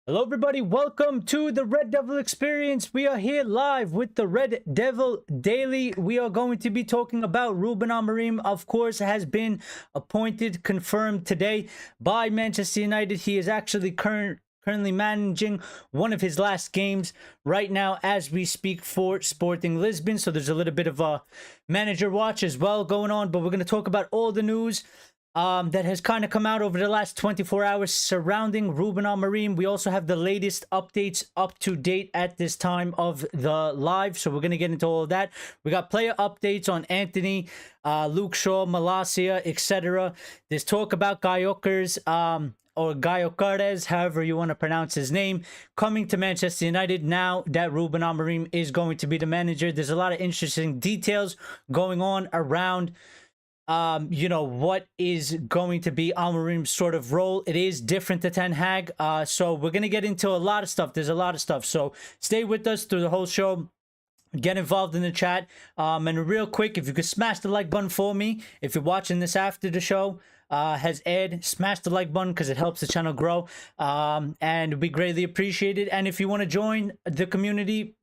Hello, everybody. Welcome to the Red Devil Experience. We are here live with the Red Devil Daily. We are going to be talking about Ruben Amorim. Of course, has been appointed, confirmed today by Manchester United. He is actually currently managing one of his last games right now as we speak for Sporting Lisbon. So there's a little bit of a manager watch as well going on, but we're going to talk about all the news that has kind of come out over the last 24 hours surrounding Ruben Amorim. We also have the latest updates up to date at this time of the live, so we're going to get into all of that. We got player updates on Anthony, Luke Shaw, Malacia, etc. There's talk about GYOKERES, or GYOKERES, however you want to pronounce his name, coming to Manchester United now that Ruben Amorim is going to be the manager. There's a lot of interesting details going on around what is going to be Amorim's sort of role. It is different to Ten Hag. So we're going to get into a lot of stuff. There's a lot of stuff. So stay with us through the whole show. Get involved in the chat. And real quick, if you could smash the like button for me. If you're watching this after the show has aired, smash the like button because it helps the channel grow. And we greatly appreciate it. And if you want to join the community,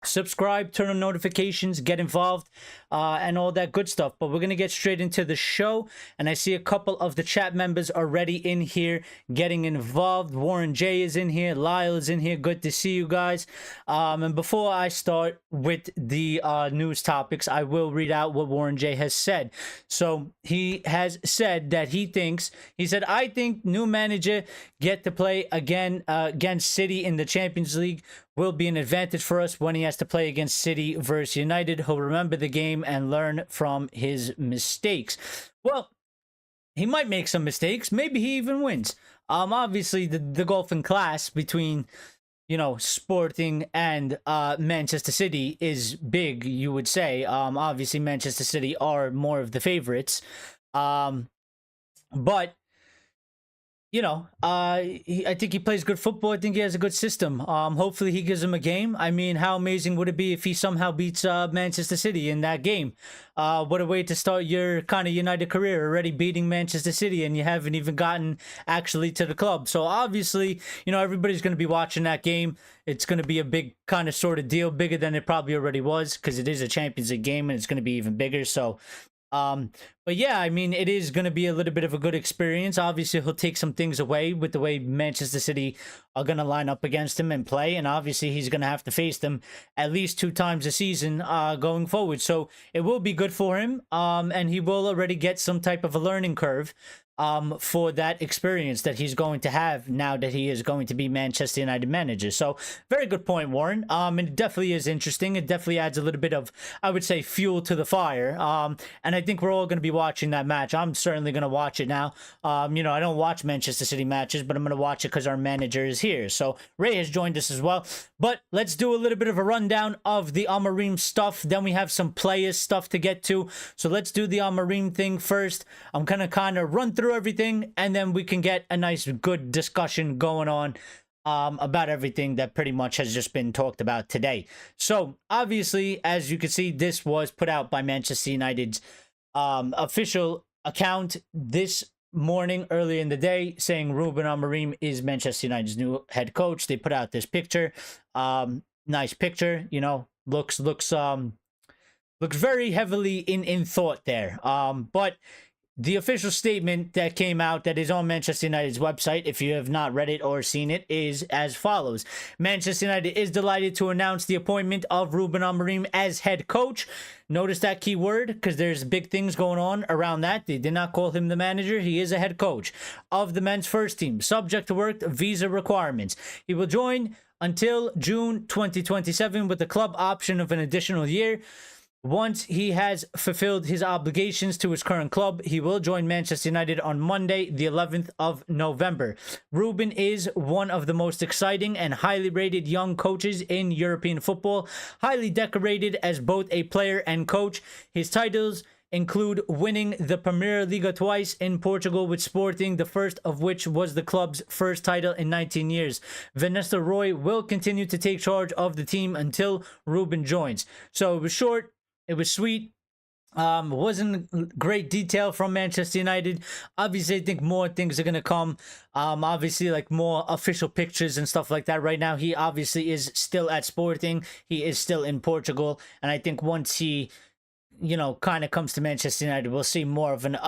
subscribe, turn on notifications, get involved, and all that good stuff. But we're gonna get straight into the show, and I see a couple of the chat members already in here getting involved. Warren J is in here, Lyle is in here. Good to see you guys. And before I start with the news topics, I will read out what Warren J has said. So he has said that he said, I think new manager get to play again against City in the Champions League will be an advantage for us when he has to play against City versus United. He'll remember the game and learn from his mistakes. Well, he might make some mistakes. Maybe he even wins. Obviously, the gulf in class between, Sporting and Manchester City is big, you would say. Obviously, Manchester City are more of the favorites. But I think he plays good football. I think he has a good system. Hopefully he gives him a game. I mean, how amazing would it be if he somehow beats Manchester City in that game? What a way to start your kind of United career, already beating Manchester City, and you haven't even gotten actually to the club. So obviously, everybody's going to be watching that game. It's going to be a big kind of sort of deal, bigger than it probably already was, because it is a Champions League game, and it's going to be even bigger. So but yeah, I mean, it is going to be a little bit of a good experience. Obviously, he'll take some things away with the way Manchester City are going to line up against him and play. And obviously, he's going to have to face them at least 2 times a season going forward. So it will be good for him. And he will already get some type of a learning curve for that experience that he's going to have now that he is going to be Manchester United manager. So very good point, Warren. And it definitely is interesting. It definitely adds a little bit of, I would say, fuel to the fire. And I think we're all going to be watching that match. I'm certainly going to watch it now. I don't watch Manchester City matches, but I'm going to watch it because our manager is here. So Ray has joined us as well. But let's do a little bit of a rundown of the Amorim stuff. Then we have some players stuff to get to. So let's do the Amorim thing first. I'm going to kind of run through everything, and then we can get a nice good discussion going on about everything that pretty much has just been talked about today. So obviously, as you can see, this was put out by Manchester United's official account this morning, early in the day, saying Ruben Amorim is Manchester United's new head coach. They put out this picture, nice picture, looks very heavily in thought there. But the official statement that came out that is on Manchester United's website, if you have not read it or seen it, is as follows. Manchester United is delighted to announce the appointment of Ruben Amorim as head coach. Notice that key word, because there's big things going on around that. They did not call him the manager. He is a head coach of the men's first team, subject to work visa requirements. He will join until June 2027 with the club option of an additional year. Once he has fulfilled his obligations to his current club, he will join Manchester United on Monday, the 11th of November. Ruben is one of the most exciting and highly rated young coaches in European football, highly decorated as both a player and coach. His titles include winning the Premier League twice in Portugal with Sporting, the first of which was the club's first title in 19 years. Vanessa Roy will continue to take charge of the team until Ruben joins. So it was short. It was sweet. Wasn't great detail from Manchester United. Obviously, I think more things are gonna come. Obviously, like more official pictures and stuff like that. Right now, he obviously is still at Sporting. He is still in Portugal, and I think once he, kind of comes to Manchester United, we'll see more of an,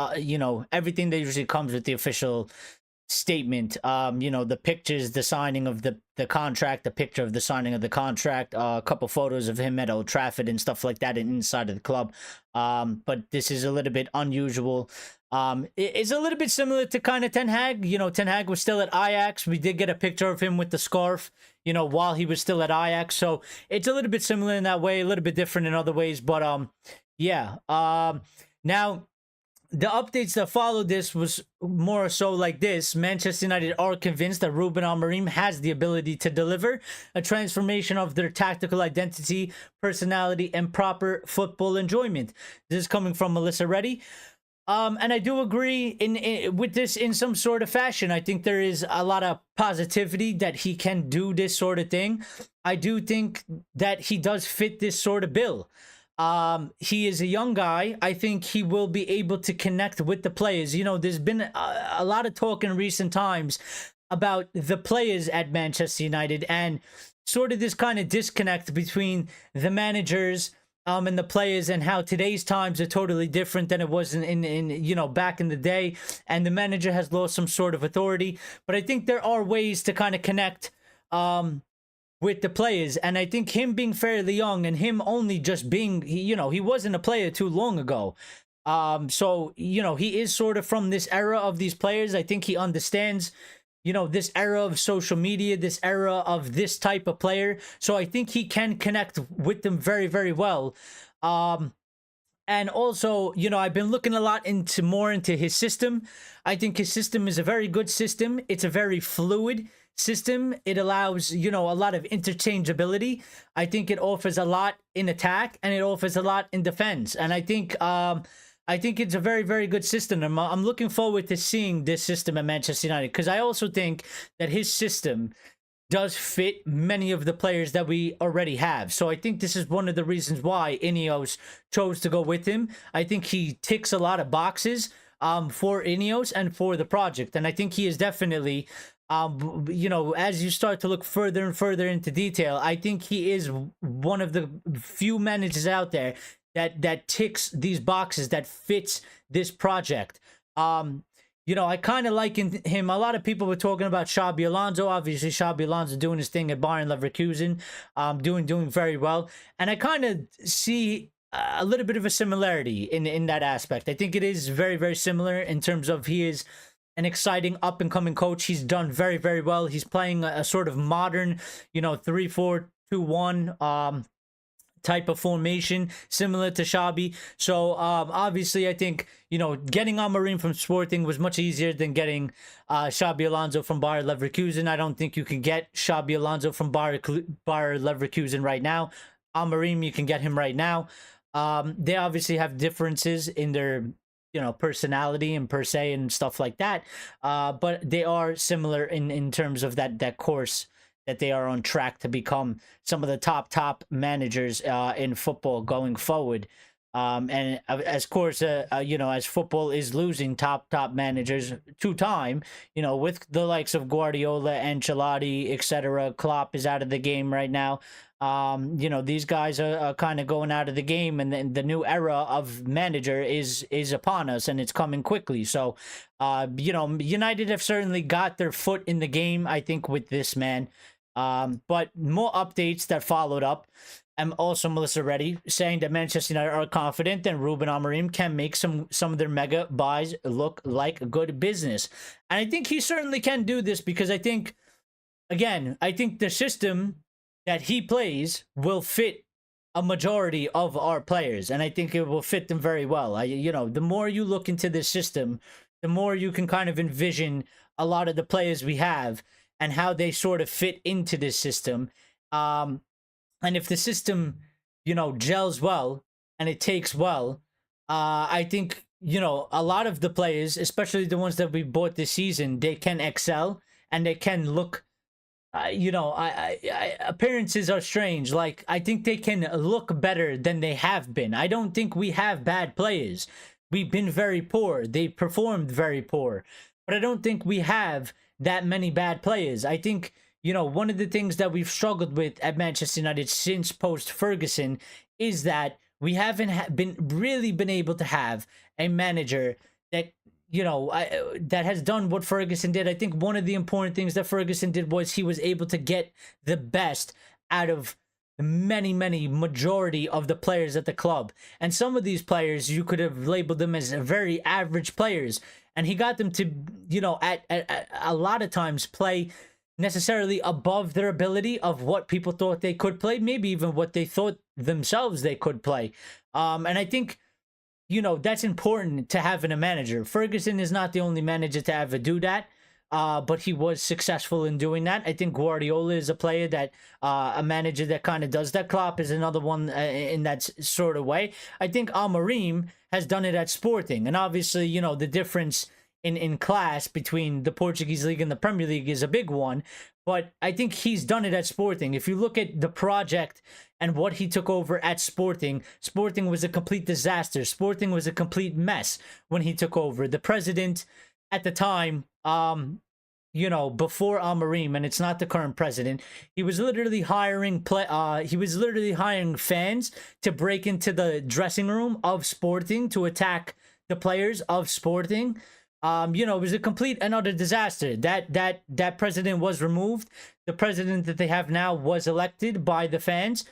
everything that usually comes with the official statement. The pictures, the signing of the contract, the picture of the signing of the contract, a couple photos of him at Old Trafford and stuff like that, and inside of the club. But this is a little bit unusual. It's a little bit similar to kind of Ten Hag. Ten Hag was still at Ajax. We did get a picture of him with the scarf, while he was still at Ajax. So it's a little bit similar in that way, a little bit different in other ways. But yeah. Now, the updates that followed this was more so like this. Manchester United are convinced that Ruben Amorim has the ability to deliver a transformation of their tactical identity, personality, and proper football enjoyment. This is coming from Melissa Reddy. And I do agree with this in some sort of fashion. I think there is a lot of positivity that he can do this sort of thing. I do think that he does fit this sort of bill. He is a young guy. I think he will be able to connect with the players. There's been a lot of talk in recent times about the players at Manchester United and sort of this kind of disconnect between the managers and the players, and how today's times are totally different than it was in back in the day, and the manager has lost some sort of authority. But I think there are ways to kind of connect with the players, and I think him being fairly young and him only just being, he wasn't a player too long ago. So he is sort of from this era of these players. I think he understands, this era of social media, this era of this type of player. So I think he can connect with them very, very well. And also, I've been looking a lot into his system. I think his system is a very good system. It's a very fluid system. It allows, a lot of interchangeability. I think it offers a lot in attack and it offers a lot in defense. And I think it's a very, very good system. I'm looking forward to seeing this system at Manchester United, because I also think that his system does fit many of the players that we already have. So I think this is one of the reasons why INEOS chose to go with him. I think he ticks a lot of boxes for INEOS and for the project. And I think he is definitely, as you start to look further and further into detail, I think he is one of the few managers out there that ticks these boxes, that fits this project. I kind of liken him. A lot of people were talking about Xabi Alonso. Obviously, Xabi Alonso doing his thing at Bayern Leverkusen, doing very well. And I kind of see a little bit of a similarity in that aspect. I think it is very, very similar in terms of he is an exciting up-and-coming coach. He's done very, very well. He's playing a sort of modern, 3-4-2-1 type of formation, similar to Xabi. So obviously, I think getting Amorim from Sporting was much easier than getting Xabi Alonso from Bayer Leverkusen. I don't think you can get Xabi Alonso from Bayer Leverkusen right now. Amorim, you can get him right now. They obviously have differences in their personality and per se and stuff like that, but they are similar in terms of that course that they are on track to become some of the top managers in football going forward. And as course, as football is losing top managers to time, with the likes of Guardiola, Ancelotti, etc. Klopp is out of the game right now. These guys are kind of going out of the game, and the new era of manager is upon us, and it's coming quickly. So, United have certainly got their foot in the game, I think, with this man. But more updates that followed up. And also Melissa Reddy saying that Manchester United are confident that Ruben Amorim can make some of their mega buys look like good business. And I think he certainly can do this, because I think the system that he plays will fit a majority of our players, and I think it will fit them very well. The more you look into this system, the more you can kind of envision a lot of the players we have and how they sort of fit into this system. And if the system, gels well and it takes well, I think, a lot of the players, especially the ones that we bought this season, they can excel and they can look appearances are strange. Like, I think they can look better than they have been. I don't think we have bad players. We've been very poor. They performed very poor. But I don't think we have that many bad players. I think, one of the things that we've struggled with at Manchester United since post-Ferguson is that we haven't been able to have a manager that that has done what Ferguson did. I think one of the important things that Ferguson did was he was able to get the best out of many majority of the players at the club. And some of these players, you could have labeled them as very average players. And he got them to, at a lot of times play necessarily above their ability of what people thought they could play, maybe even what they thought themselves they could play. And I think, that's important to have in a manager. Ferguson is not the only manager to ever do that, but he was successful in doing that. I think Guardiola is a player that, a manager that kind of does that. Klopp is another one in that sort of way. I think Amorim has done it at Sporting, and obviously, the difference in class between the Portuguese league and the Premier League is a big one, but I think he's done it at Sporting. If you look at the project and what he took over at Sporting, Sporting was a complete disaster. Sporting was a complete mess when he took over. The president at the time, before Amorim, and it's not the current president, he was literally hiring fans to break into the dressing room of Sporting to attack the players of Sporting. It was a complete and utter disaster. That president was removed. The president that they have now was elected by the fans.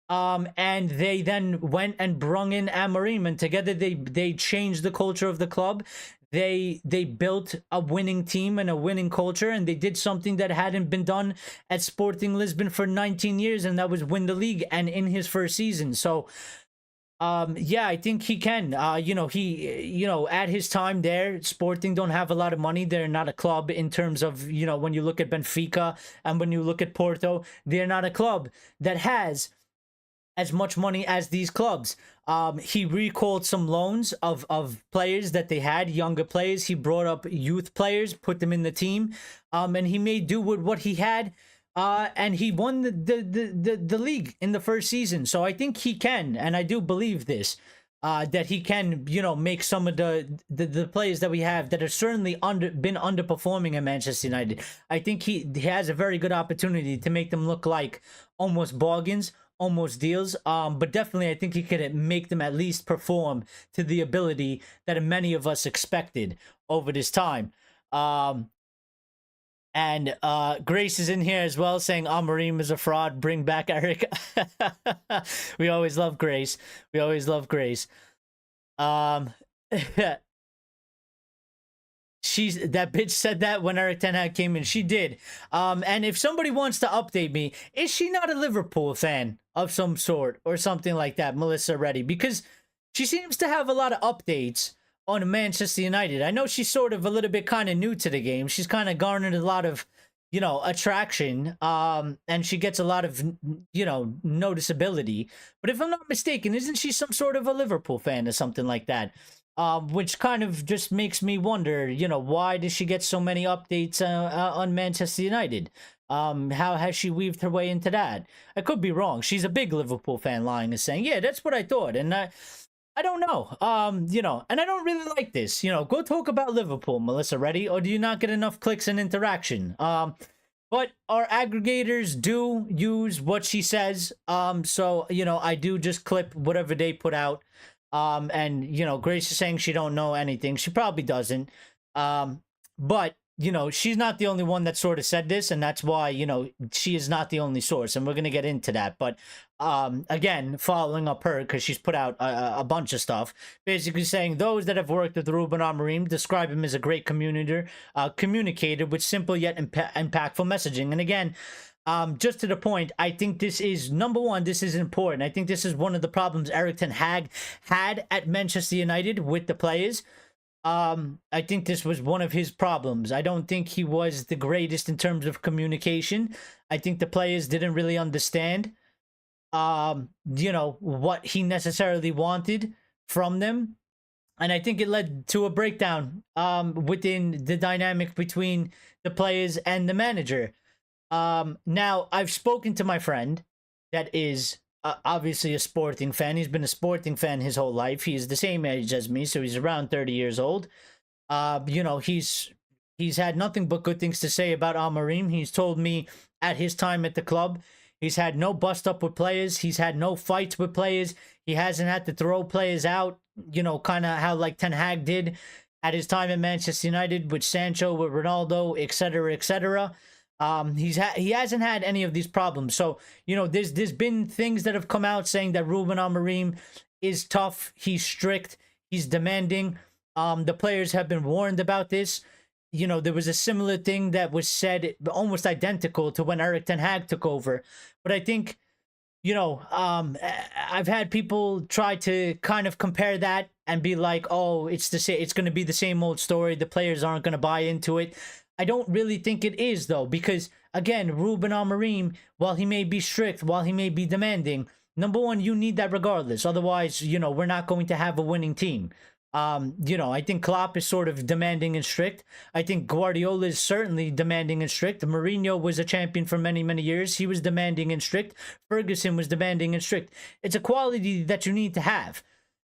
And they then went and brung in Amorim, and together they changed the culture of the club. They built a winning team and a winning culture, and they did something that hadn't been done at Sporting Lisbon for 19 years, and that was win the league, and in his first season. So yeah, I think he can. At his time there, Sporting don't have a lot of money. They're not a club in terms of, when you look at Benfica and when you look at Porto, they're not a club that has as much money as these clubs. He recalled some loans of players that they had, younger players. He brought up youth players, put them in the team, and he made do with what he had. And he won the league in the first season. So I think he can, and I do believe this, that he can, make some of the players that we have that are certainly been underperforming at Manchester United. I think he has a very good opportunity to make them look like almost bargains, almost deals. But definitely I think he could make them at least perform to the ability that many of us expected over this time. And Grace is in here as well, saying Amorim is a fraud. Bring back Eric. We always love Grace. We always love Grace. That bitch said that when Eric Ten Hag came in. She did. And if somebody wants to update me, is she not a Liverpool fan of some sort or something like that, Melissa Reddy? Because she seems to have a lot of updates on Manchester United. I know she's sort of a little bit kind of new to the game. She's kind of garnered a lot of, attraction, and she gets a lot of, noticeability. But if I'm not mistaken, isn't she some sort of a Liverpool fan or something like that? Which kind of just makes me wonder, why does she get so many updates on Manchester United? How has she weaved her way into that? I could be wrong. She's a big Liverpool fan, lying and saying, yeah, that's what I thought. And I don't know, and I don't really like this. Go talk about Liverpool, Melissa Reddy, or do you not get enough clicks and interaction? But our aggregators do use what she says. So, I do just clip whatever they put out. And, Grace is saying she don't know anything. She probably doesn't. But, she's not the only one that sort of said this, and that's why, she is not the only source, and we're going to get into that. But, again, following up her, because she's put out a bunch of stuff, basically saying those that have worked with Ruben Amorim describe him as a great communicator with simple yet impactful messaging. And again, just to the point, I think this is, number one, this is important. I think this is one of the problems Erik ten Hag had at Manchester United with the players. I think this was one of his problems. I don't think he was the greatest in terms of communication. I think the players didn't really understand, what he necessarily wanted from them. And I think it led to a breakdown, within the dynamic between the players and the manager. Now I've spoken to my friend that is obviously a Sporting fan. He's been a Sporting fan his whole life. He's the same age as me, so he's around 30 years old. You know, he's had nothing but good things to say about Amorim. He's told me at his time at the club, he's had no bust up with players. He's had no fights with players. He hasn't had to throw players out, you know, kind of how like Ten Hag did at his time at Manchester United with Sancho, with Ronaldo, etc., etc. He hasn't had any of these problems. So, you know, there's been things that have come out saying that Ruben Amorim is tough, he's strict, he's demanding. The players have been warned about this. You know, there was a similar thing that was said, almost identical to when Erik Ten Hag took over. But I think, you know, I've had people try to kind of compare that and be like, oh, it's going to be the same old story. The players aren't going to buy into it. I don't really think it is, though, because, again, Ruben Amorim, while he may be strict, while he may be demanding, number one, you need that regardless. Otherwise, you know, we're not going to have a winning team. You know, I think Klopp is sort of demanding and strict. I think Guardiola is certainly demanding and strict. Mourinho was a champion for many, many years. He was demanding and strict. Ferguson was demanding and strict. It's a quality that you need to have.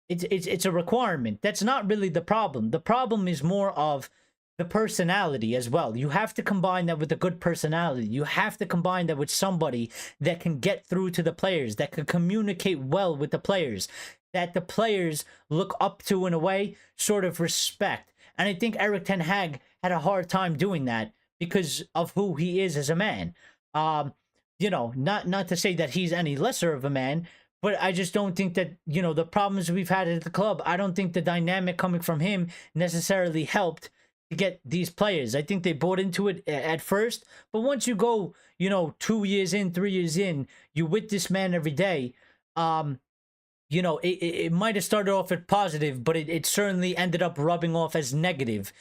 It's a requirement. That's not really the problem. The problem is more of the personality as well. You have to combine that with a good personality. You have to combine that with somebody that can get through to the players, that can communicate well with the players, that the players look up to in a way, sort of respect. And I think Erik Ten Hag had a hard time doing that because of who he is as a man. You know, not to say that he's any lesser of a man, but I just don't think that, you know, the problems we've had at the club, I don't think the dynamic coming from him necessarily helped to get these players. I think they bought into it at first, but once you go, you know, 2 years in, 3 years in, you with this man every day, you know, it might have started off as positive, but it certainly ended up rubbing off as negative,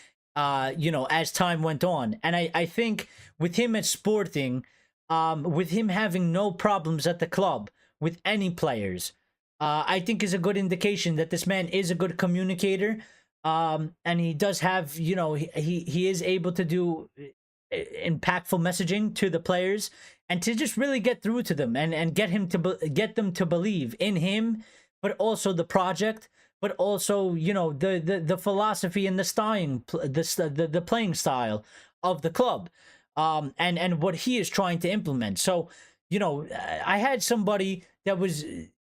you know, as time went on. And I think with him at Sporting, with him having no problems at the club with any players, I think is a good indication that this man is a good communicator. And he does have, you know, he is able to do impactful messaging to the players and to just really get through to them and get them to believe in him, but also the project, but also, you know, the philosophy and the style, the playing style of the club, and what he is trying to implement. So, you know, I had somebody that was,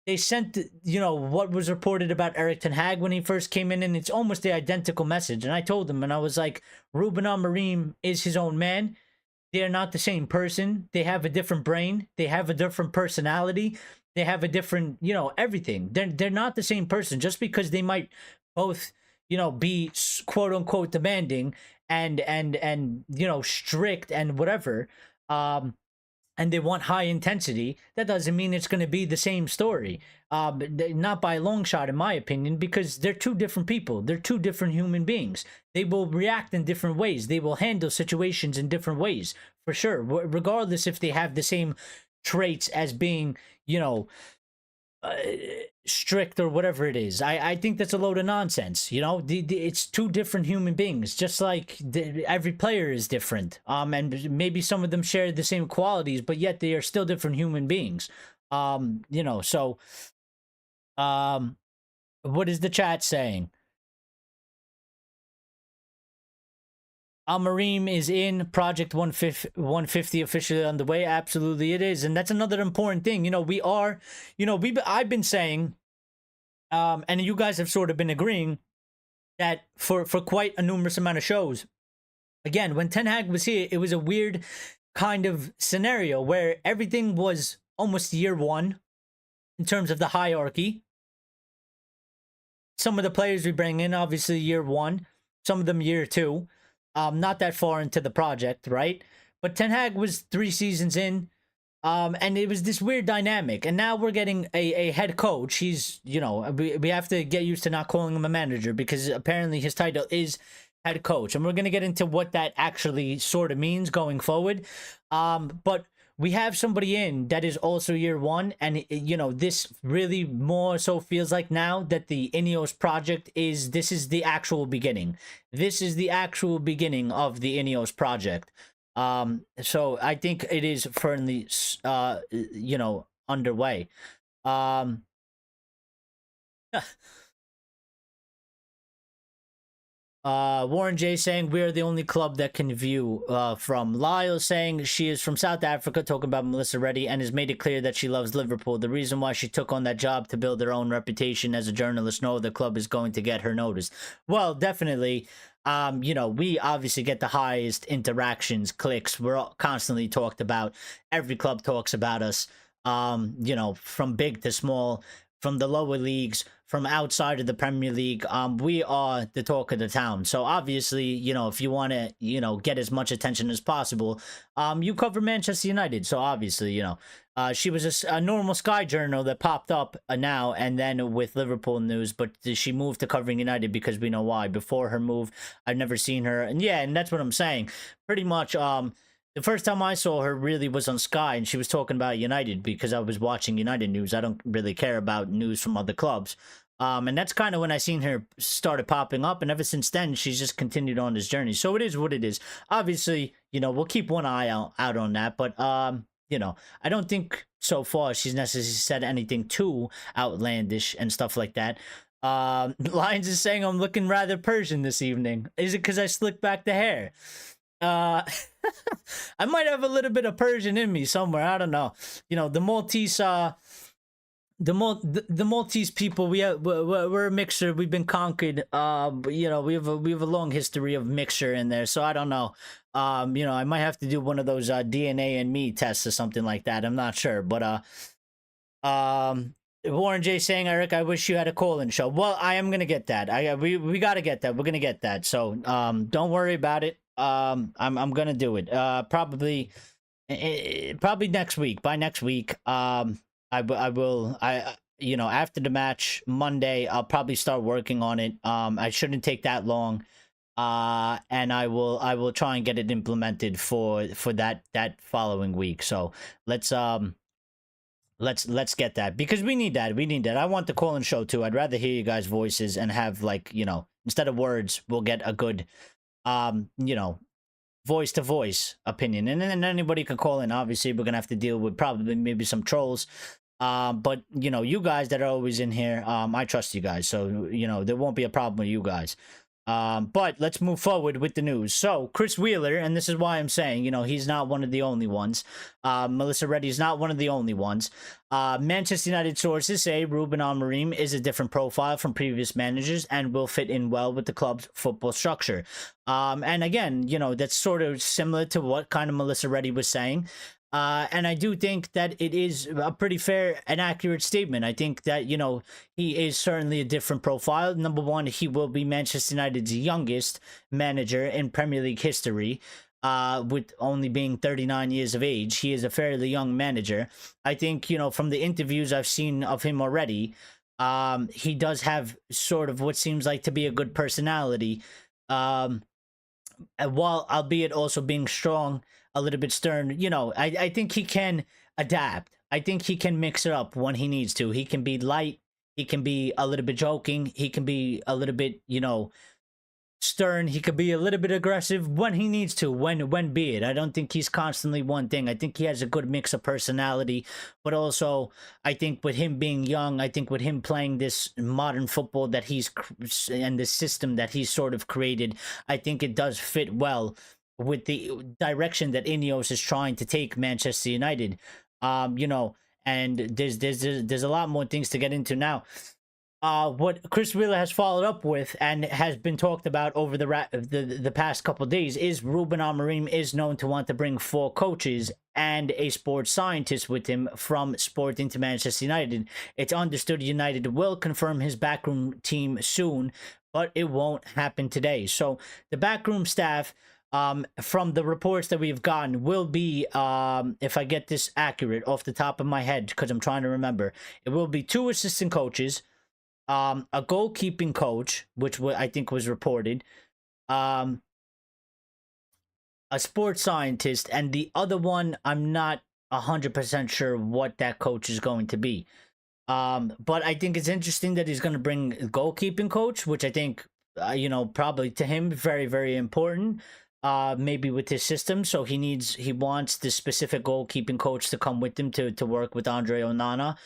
they sent, you know, what was reported about Erik Ten Hag when he first came in, and it's almost the identical message. And I told them, and I was like, Ruben Amorim is his own man. They are not the same person. They have a different brain. They have a different personality. They have a different, you know, everything. They're not the same person. Just because they might both, you know, be quote unquote demanding and you know, strict and whatever, and they want high intensity, that doesn't mean it's going to be the same story. Not by a long shot, in my opinion, because they're two different people. They're two different human beings. They will react in different ways. They will handle situations in different ways, for sure, regardless if they have the same traits as being, you know, strict or whatever it is. I think that's a load of nonsense. You know, it's two different human beings, just like every player is different. And maybe some of them share the same qualities, but yet they are still different human beings. You know, so what is the chat saying? Amorim is in, Project 150 officially on the way. Absolutely it is. And that's another important thing. You know, we are, you know, I've been saying, and you guys have sort of been agreeing that for quite a numerous amount of shows. Again, when Ten Hag was here, it was a weird kind of scenario where everything was almost year one in terms of the hierarchy. Some of the players we bring in, obviously year one, some of them year two. Not that far into the project, right? But Ten Hag was 3 seasons in, and it was this weird dynamic. And now we're getting a head coach. He's, you know, we have to get used to not calling him a manager because apparently his title is head coach. And we're going to get into what that actually sort of means going forward. But we have somebody in that is also year one. And, you know, this really more so feels like now that the INEOS project this is the actual beginning. This is the actual beginning of the INEOS project. So I think it is firmly, underway. Um, Warren J saying we're the only club that can view. From Lyle saying she is from South Africa, talking about Melissa Reddy, and has made it clear that she loves Liverpool. The reason why she took on that job to build her own reputation as a journalist. No other club is going to get her notice. Well, definitely. We obviously get the highest interactions, clicks. We're all constantly talked about. Every club talks about us. From big to small, from the lower leagues, from outside of the Premier League. We are the talk of the town. So obviously, if you want to, get as much attention as possible, you cover Manchester United. So obviously, she was a normal Sky journal that popped up now and then with Liverpool news, but she moved to covering United because we know why. Before her move, I've never seen her. And yeah, and that's what I'm saying. Pretty much, the first time I saw her really was on Sky, and she was talking about United because I was watching United news. I don't really care about news from other clubs. And that's kind of when I seen her started popping up, and ever since then, she's just continued on this journey. So it is what it is. Obviously, we'll keep one eye out on that, but I don't think so far she's necessarily said anything too outlandish and stuff like that. Lions is saying I'm looking rather Persian this evening. Is it because I slicked back the hair? I might have a little bit of Persian in me somewhere. I don't know. The Maltese, the Maltese people. We're a mixture. We've been conquered. But, we have a long history of mixture in there. So I don't know. I might have to do one of those DNA and me tests or something like that. I'm not sure, but Warren J saying, Eric, I wish you had a call-in show. Well, I am gonna get that. We gotta get that. We're gonna get that. So don't worry about it. I'm gonna do it. Probably next week. By next week, I will. After the match Monday, I'll probably start working on it. I shouldn't take that long. And I will try and get it implemented for that following week. So let's get that, because we need that. I want the call-in show too. I'd rather hear you guys' voices and have, like, instead of words, we'll get a good voice to voice opinion, and then anybody can call in. Obviously, we're gonna have to deal with probably maybe some trolls, but you guys that are always in here, I trust you guys, so there won't be a problem with you guys. But let's move forward with the news. So Chris Wheeler, and this is why I'm saying, he's not one of the only ones. Melissa Reddy is not one of the only ones. Manchester United sources say Ruben Amorim is a different profile from previous managers and will fit in well with the club's football structure. And again, that's sort of similar to what kind of Melissa Reddy was saying. And I do think that it is a pretty fair and accurate statement. I think that, he is certainly a different profile. Number one, he will be Manchester United's youngest manager in Premier League history, with only being 39 years of age. He is a fairly young manager. I think, from the interviews I've seen of him already, he does have sort of what seems like to be a good personality, while albeit also being strong, a little bit stern. I think he can adapt. I think he can mix it up when he needs to. He can be light. He can be a little bit joking. He can be a little bit, stern. He could be a little bit aggressive when he needs to, when be it. I don't think he's constantly one thing. I think he has a good mix of personality, but also I think with him being young, I think with him playing this modern football that and the system that he's sort of created, I think it does fit well with the direction that INEOS is trying to take Manchester United. And there's a lot more things to get into now. What Chris Wheeler has followed up with and has been talked about over the past couple of days is Ruben Amorim is known to want to bring 4 coaches and a sports scientist with him from Sporting to Manchester United. It's understood United will confirm his backroom team soon, but it won't happen today. So the backroom staff, from the reports that we've gotten, will be, if I get this accurate off the top of my head, because I'm trying to remember, it will be 2 assistant coaches, a goalkeeping coach, which I think was reported, a sports scientist, and the other one, I'm not 100% sure what that coach is going to be. But I think it's interesting that he's going to bring a goalkeeping coach, which I think, probably to him, very, very important. maybe with his system. So he wants this specific goalkeeping coach to come with him to work with Andre Onana.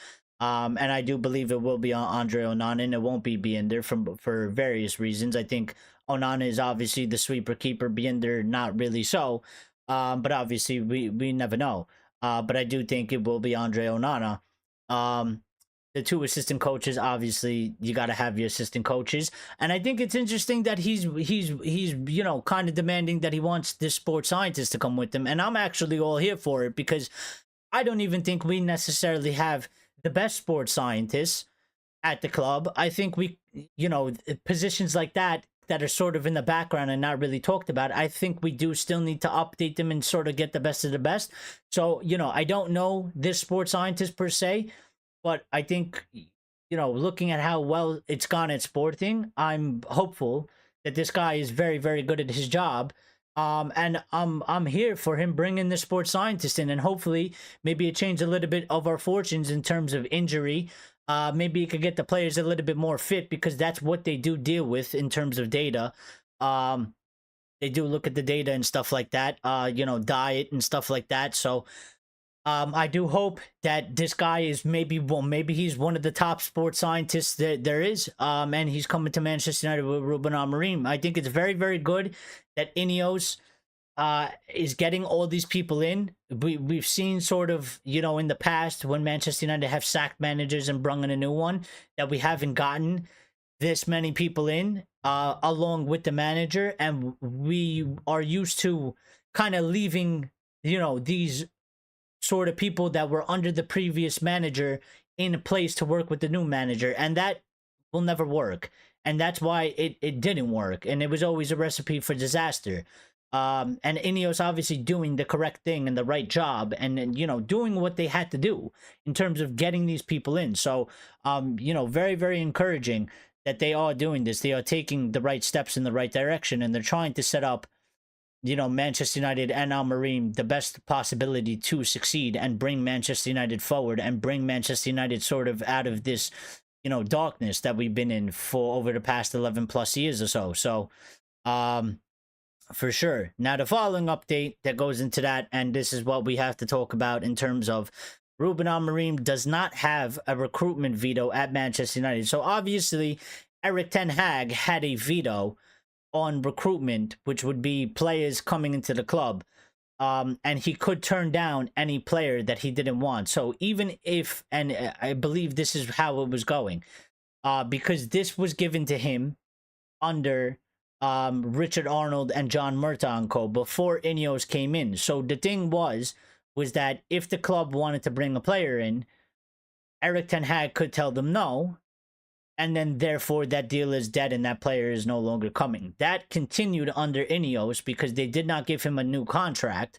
And I do believe it will be on Andre Onana, and it won't be Binder for various reasons. I think Onana is obviously the sweeper keeper, Binder not really so. But obviously we never know. But I do think it will be Andre Onana. The two assistant coaches, obviously you got to have your assistant coaches, and I think it's interesting that he's kind of demanding that he wants this sports scientist to come with him, and I'm actually all here for it, because I don't even think we necessarily have the best sports scientists at the club. I think we, positions like that are sort of in the background and not really talked about, I think we do still need to update them and sort of get the best of the best. So, I don't know this sports scientist per se, but I think, looking at how well it's gone at Sporting, I'm hopeful that this guy is very, very good at his job. And I'm here for him bringing the sports scientist in, and hopefully maybe it changed a little bit of our fortunes in terms of injury. Maybe it could get the players a little bit more fit, because that's what they do deal with in terms of data. They do look at the data and stuff like that, diet and stuff like that. So I do hope that this guy is maybe he's one of the top sports scientists that there is. And he's coming to Manchester United with Ruben Amorim. I think it's very, very good that INEOS is getting all these people in. We've seen sort of, in the past when Manchester United have sacked managers and brung in a new one, that we haven't gotten this many people in along with the manager, and we are used to kind of leaving, these sort of people that were under the previous manager in place to work with the new manager, and that will never work. And that's why it didn't work, and it was always a recipe for disaster. And INEOS obviously doing the correct thing and the right job, and doing what they had to do in terms of getting these people in. So very, very encouraging that they are doing this. They are taking the right steps in the right direction, and they're trying to set up Manchester United and Amorim the best possibility to succeed and bring Manchester United forward, and bring Manchester United sort of out of this darkness that we've been in for over the past 11 plus years or so. So for sure. Now the following update that goes into that, and this is what we have to talk about in terms of Ruben Amorim does not have a recruitment veto at Manchester United. So obviously Erik ten Hag had a veto on recruitment, which would be players coming into the club, and he could turn down any player that he didn't want. So even if, and I believe this is how it was going, because this was given to him under Richard Arnold and John Murtaugh and co. before INEOS came in. So the thing was that if the club wanted to bring a player in, Erik ten Hag could tell them no, and then therefore that deal is dead and that player is no longer coming. That continued under INEOS because they did not give him a new contract.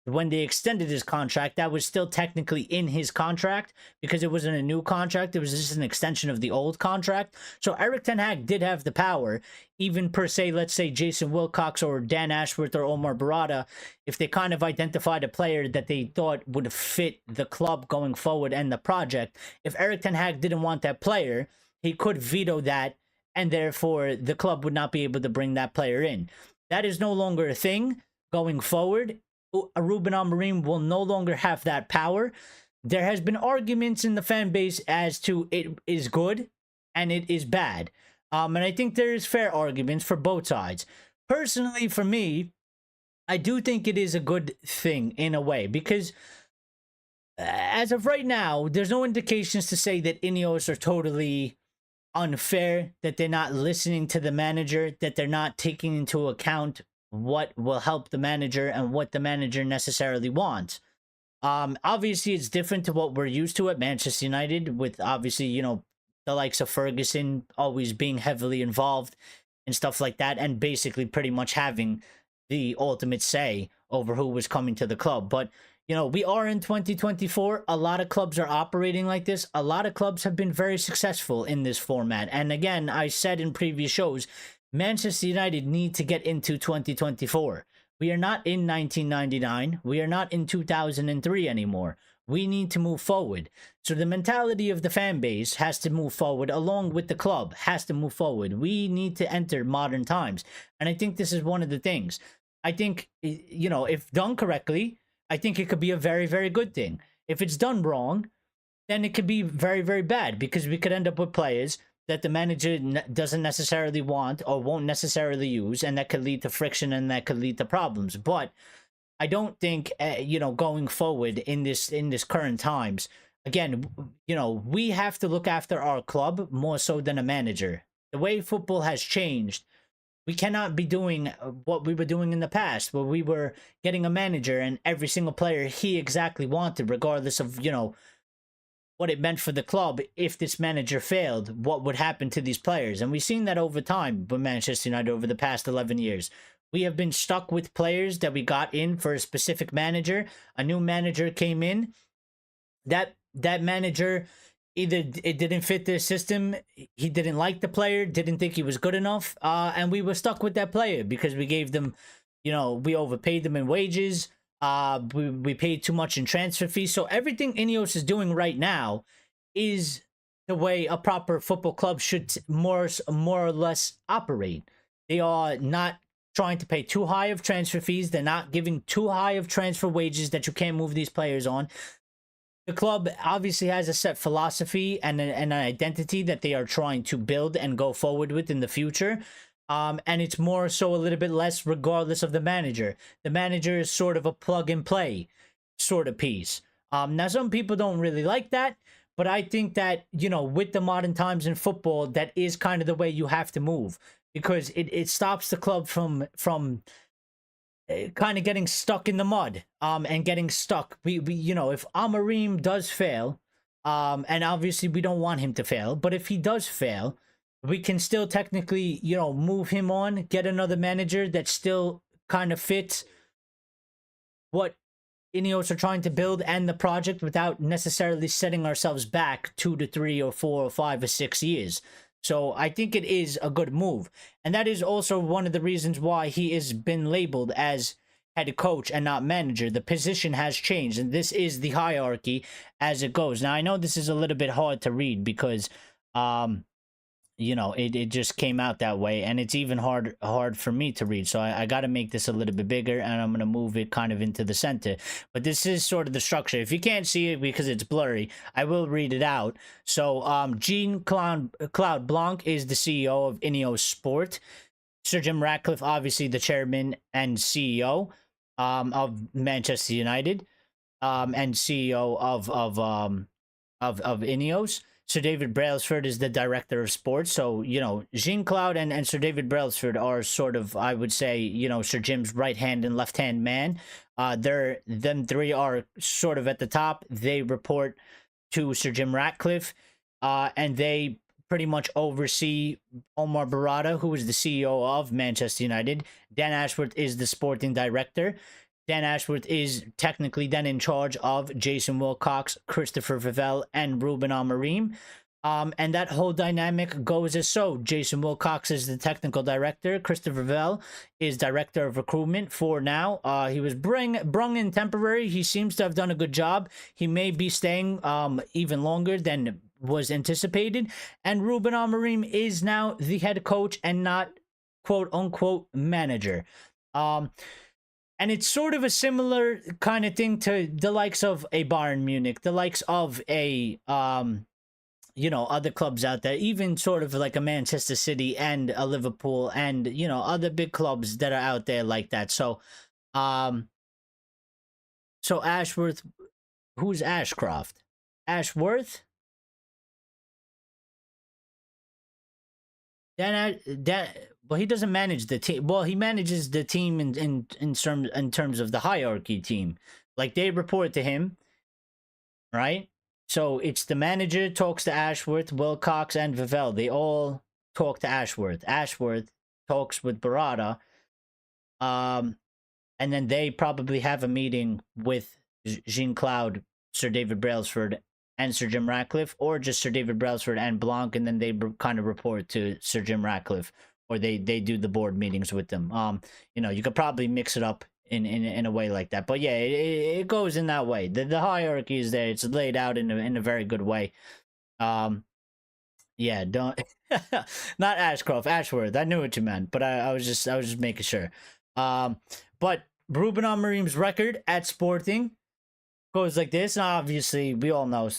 When they extended his contract, that was still technically in his contract because it wasn't a new contract. It was just an extension of the old contract. So Erik ten Hag did have the power, even per se, let's say Jason Wilcox or Dan Ashworth or Omar Barada, if they kind of identified a player that they thought would fit the club going forward and the project. If Erik ten Hag didn't want that player, he could veto that, and therefore the club would not be able to bring that player in. That is no longer a thing going forward. Ruben Amorim will no longer have that power. There has been arguments in the fan base as to it is good and it is bad. And I think there is fair arguments for both sides. Personally, for me, I do think it is a good thing in a way, because as of right now, there's no indications to say that INEOS are totally unfair, that they're not listening to the manager, that they're not taking into account what will help the manager and what the manager necessarily wants. Obviously, it's different to what we're used to at Manchester United, with obviously, the likes of Ferguson always being heavily involved and stuff like that, and basically pretty much having the ultimate say over who was coming to the club. But we are in 2024. A lot of clubs are operating like this. A lot of clubs have been very successful in this format. And again, I said in previous shows, Manchester United need to get into 2024. We are not in 1999. We are not in 2003 anymore. We need to move forward. So the mentality of the fan base has to move forward, along with the club has to move forward. We need to enter modern times. And I think this is one of the things. I think, you know, if done correctly, I think it could be a very, very good thing. If it's done wrong, then it could be very, very bad, because we could end up with players that the manager doesn't necessarily want or won't necessarily use, and that could lead to friction and that could lead to problems. But I don't think, you know, going forward in this current times, again, you know, we have to look after our club more so than a manager. The way football has changed, we cannot be doing what we were doing in the past, where we were getting a manager and every single player he exactly wanted, regardless of, you know, what it meant for the club. If this manager failed, what would happen to these players? And we've seen that over time with Manchester United over the past 11 years. We have been stuck with players that we got in for a specific manager. A new manager came in. That manager, either it didn't fit their system, he didn't like the player, didn't think he was good enough, and we were stuck with that player because we gave them, you know, we overpaid them in wages. We paid too much in transfer fees. So everything INEOS is doing right now is the way a proper football club should more or less operate. They are not trying to pay too high of transfer fees. They're not giving too high of transfer wages that you can't move these players on. The club obviously has a set philosophy and an identity that they are trying to build and go forward with in the future. And it's more so a little bit less regardless of the manager. The manager is sort of a plug and play sort of piece. Now, some people don't really like that, but I think that, you know, with the modern times in football, that is kind of the way you have to move, because it stops the club from kind of getting stuck in the mud, and getting stuck. We you know, if Amorim does fail, and obviously we don't want him to fail, but if he does fail, we can still technically, you know, move him on, get another manager that still kind of fits what INEOS are trying to build and the project, without necessarily setting ourselves back 2 to 3 or 4 or 5 or 6 years. So I think it is a good move. And that is also one of the reasons why he has been labeled as head coach and not manager. The position has changed, and this is the hierarchy as it goes. Now, I know this is a little bit hard to read because, you know, it just came out that way, and it's even hard for me to read. So I got to make this a little bit bigger, and I'm going to move it kind of into the center. But this is sort of the structure. If you can't see it because it's blurry, I will read it out. So Jean-Claude Blanc is the CEO of INEOS Sport. Sir Jim Ratcliffe, obviously the chairman and CEO of Manchester United, and CEO of INEOS. Sir David Brailsford is the director of sports. So, you know, Jean-Claude and Sir David Brailsford are sort of, I would say, you know, Sir Jim's right hand and left hand man. Them three are sort of at the top. They report to Sir Jim Ratcliffe, and they pretty much oversee Omar Barada, who is the CEO of Manchester United. Dan Ashworth is the sporting director. Dan Ashworth is technically then in charge of Jason Wilcox, Christopher Vivell, and Ruben Amorim. And that whole dynamic goes as so. Jason Wilcox is the technical director. Christopher Vivell is director of recruitment for now. He was brung in temporary. He seems to have done a good job. He may be staying even longer than was anticipated. And Ruben Amorim is now the head coach and not quote-unquote manager. And it's sort of a similar kind of thing to the likes of a Bayern Munich, the likes of a, you know, other clubs out there, even sort of like a Manchester City and a Liverpool and, you know, other big clubs that are out there like that. So, so Ashworth, who's Ashcroft? Ashworth? Well, he doesn't manage the team. Well, he manages the team in terms of the hierarchy team. Like, they report to him, right? So it's the manager talks to Ashworth, Wilcox, and Vivell. They all talk to Ashworth. Ashworth talks with Barada, and then they probably have a meeting with Jean-Claude, Sir David Brailsford, and Sir Jim Ratcliffe, or just Sir David Brailsford and Blanc, and then they kind of report to Sir Jim Ratcliffe, or they do the board meetings with them. You know, you could probably mix it up in a way like that, but yeah, it goes in that way. The hierarchy is there. It's laid out in a very good way. Yeah, don't not Ashcroft, Ashworth. I knew what you meant, but I was just making sure. But Ruben Amorim's record at Sporting goes like this. And obviously, we all know,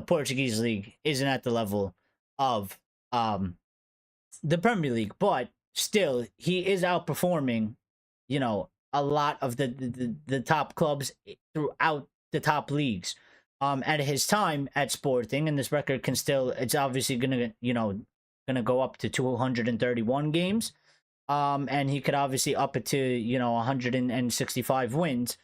Portuguese league isn't at the level of the Premier League, but still, he is outperforming, a lot of the top clubs throughout the top leagues. At his time at Sporting, and this record can still, it's obviously gonna go up to 231 games. And he could obviously up it to 165 wins.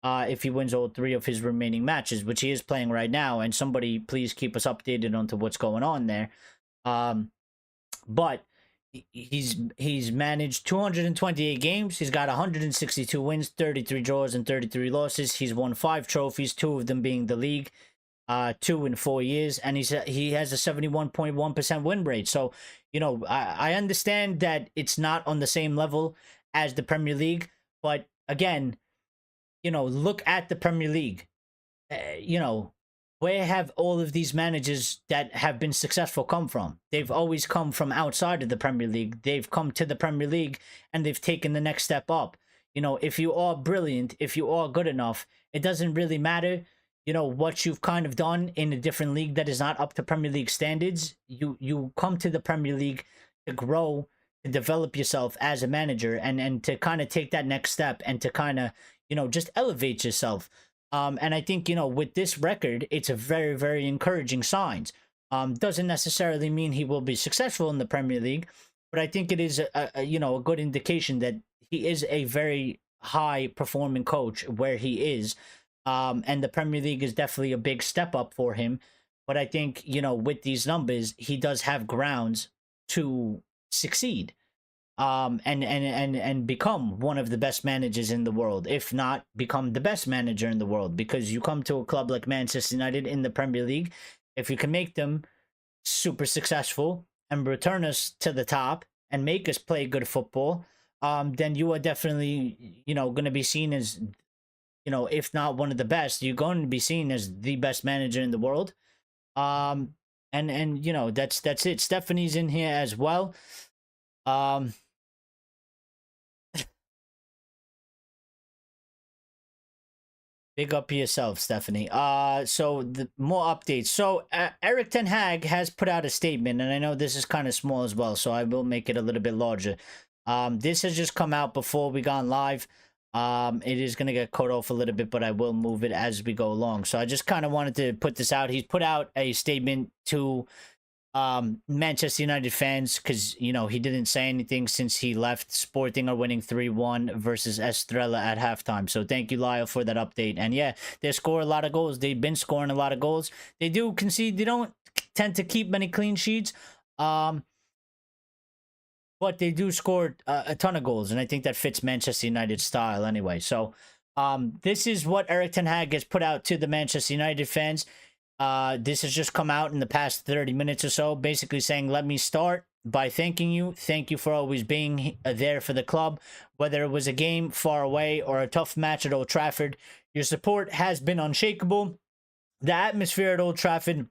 If he wins all 3 of his remaining matches, which he is playing right now. And somebody please keep us updated onto what's going on there. But he's managed 228 games. He's got 162 wins, 33 draws, and 33 losses. He's won 5 trophies, 2 of them being the league, 2 in 4 years, and he has a 71.1% win rate. So, I understand that it's not on the same level as the Premier League, but again, look at the Premier League. Where have all of these managers that have been successful come from? They've always come from outside of the Premier League. They've come to the Premier League and they've taken the next step up. If you are brilliant, if you are good enough, it doesn't really matter, what you've kind of done in a different league that is not up to Premier League standards. You come to the Premier League to grow, to develop yourself as a manager, and to kind of take that next step and to kind of, just elevate yourself. And I think, with this record, it's a very, very encouraging signs. Doesn't necessarily mean he will be successful in the Premier League, but I think it is a good indication that he is a very high performing coach where he is. And the Premier League is definitely a big step up for him. But I think, with these numbers, he does have grounds to succeed. And become one of the best managers in the world, if not become the best manager in the world, because you come to a club like Manchester United in the Premier League, if you can make them super successful and return us to the top and make us play good football, then you are definitely, going to be seen as, if not one of the best, you're going to be seen as the best manager in the world. And that's it. Stephanie's in here as well. Big up yourself, Stephanie. So the more updates. So Erik ten Hag has put out a statement, and I know this is kind of small as well, so I will make it a little bit larger. This has just come out before we gone live. It is going to get cut off a little bit, but I will move it as we go along. So I just kind of wanted to put this out. He's put out a statement to Manchester United fans, because he didn't say anything since he left. Sporting are winning 3-1 versus Estrella at halftime. So thank you, Lyle, for that update. And yeah, they score a lot of goals. They've been scoring a lot of goals. They do concede. They don't tend to keep many clean sheets, but they do score a ton of goals, and I think that fits Manchester United's style anyway. So this is what Erik ten Hag has put out to the Manchester United fans. This has just come out in the past 30 minutes or so, basically saying, let me start by thanking you. Thank you for always being there for the club, whether it was a game far away or a tough match at Old Trafford. Your support has been unshakable. The atmosphere at Old Trafford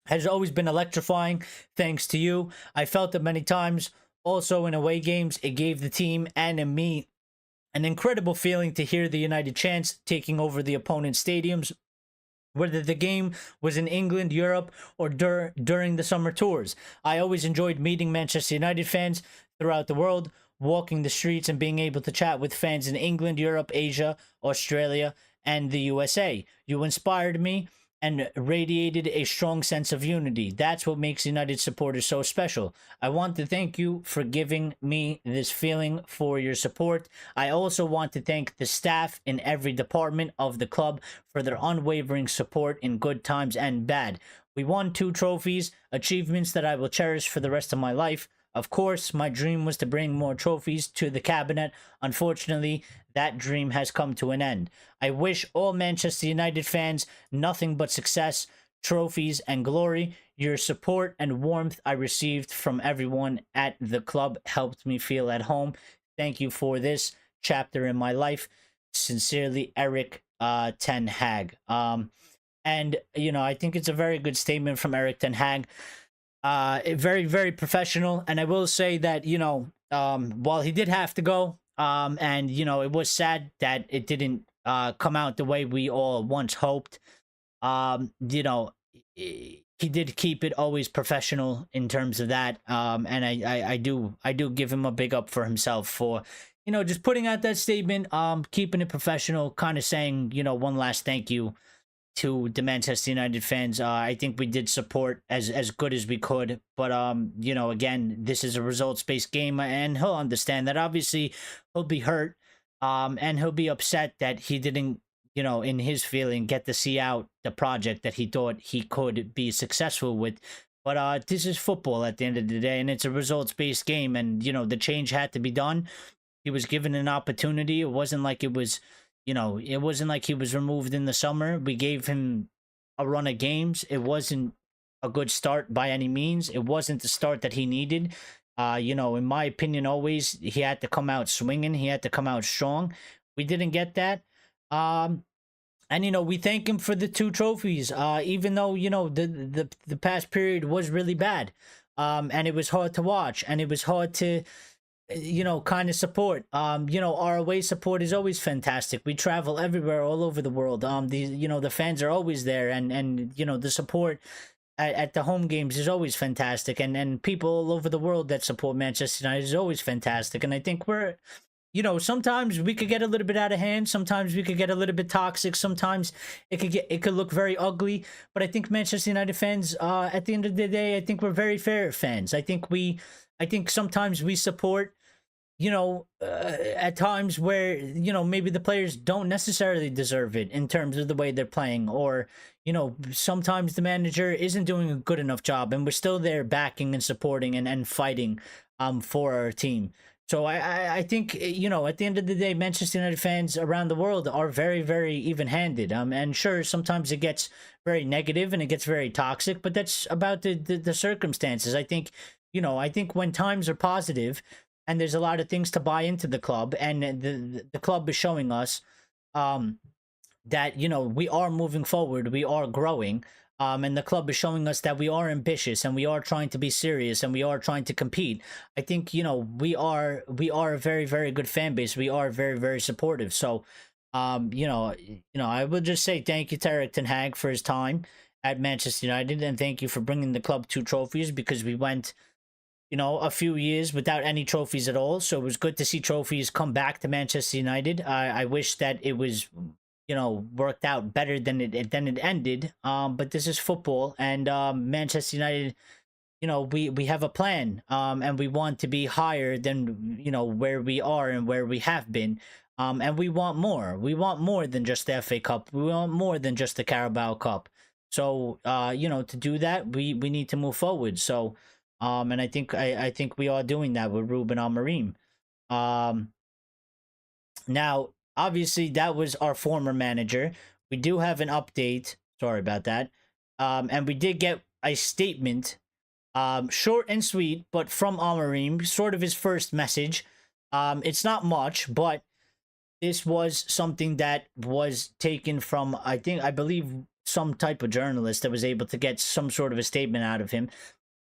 has always been electrifying, thanks to you. I felt it many times. Also, in away games, it gave the team and me an incredible feeling to hear the United chants taking over the opponent's stadiums, whether the game was in England, Europe, or during the summer tours. I always enjoyed meeting Manchester United fans throughout the world, walking the streets and being able to chat with fans in England, Europe, Asia, Australia, and the USA. You inspired me and radiated a strong sense of unity. That's what makes United supporters so special. I want to thank you for giving me this feeling, for your support. I also want to thank the staff in every department of the club for their unwavering support in good times and bad. We won 2 trophies, achievements that I will cherish for the rest of my life. Of course, my dream was to bring more trophies to the cabinet. Unfortunately, that dream has come to an end. I wish all Manchester United fans nothing but success, trophies, and glory. Your support and warmth I received from everyone at the club helped me feel at home. Thank you for this chapter in my life. Sincerely, Erik ten Hag. And, I think it's a very good statement from Erik ten Hag. Very, very professional. And I will say that, while he did have to go, And it was sad that it didn't come out the way we all once hoped. He did keep it always professional in terms of that. And I do give him a big up for himself for just putting out that statement, keeping it professional, kind of saying one last thank you to the Manchester United fans. I think we did support as good as we could, but again, this is a results based game, and he'll understand that. Obviously, he'll be hurt, and he'll be upset that he didn't, in his feeling, get to see out the project that he thought he could be successful with. But this is football at the end of the day, and it's a results based game, and the change had to be done. He was given an opportunity. It wasn't like it wasn't like he was removed in the summer. We gave him a run of games. It wasn't a good start by any means. It wasn't the start that he needed. In my opinion, always he had to come out swinging. He had to come out strong. We didn't get that. And we thank him for the 2 trophies. Even though the past period was really bad. And it was hard to watch, and it was hard to kind of support. Our away support is always fantastic. We travel everywhere, all over the world. The fans are always there, and the support at the home games is always fantastic, and people all over the world that support Manchester United is always fantastic. And I think we're sometimes we could get a little bit out of hand. Sometimes we could get a little bit toxic. Sometimes it could look very ugly. But I think Manchester United fans, at the end of the day, I think we're very fair fans. I think sometimes we support, at times where, maybe the players don't necessarily deserve it in terms of the way they're playing, or, sometimes the manager isn't doing a good enough job, and we're still there backing and supporting and fighting for our team. So I think, at the end of the day, Manchester United fans around the world are very, very even-handed. And sure, sometimes it gets very negative and it gets very toxic, but that's about the circumstances. I think when times are positive and there's a lot of things to buy into the club, and the club is showing us that, we are moving forward, we are growing. And the club is showing us that we are ambitious, and we are trying to be serious, and we are trying to compete. I think we are a very, very good fan base. We are very, very supportive. So I would just say thank you to Eric Ten Hag for his time at Manchester United, and thank you for bringing the club 2 trophies, because we went a few years without any trophies at all. So it was good to see trophies come back to Manchester United. I wish that it was worked out better than it ended. But this is football, and Manchester United, we have a plan, and we want to be higher than where we are and where we have been. And we want more. We want more than just the FA Cup. We want more than just the Carabao Cup. So to do that, we need to move forward. So and I think we are doing that with Ruben Amorim. Now, obviously, that was our former manager. We do have an update. Sorry about that. And we did get a statement, short and sweet, but from Amorim, sort of his first message. It's not much, but this was something that was taken from, I believe, some type of journalist that was able to get some sort of a statement out of him.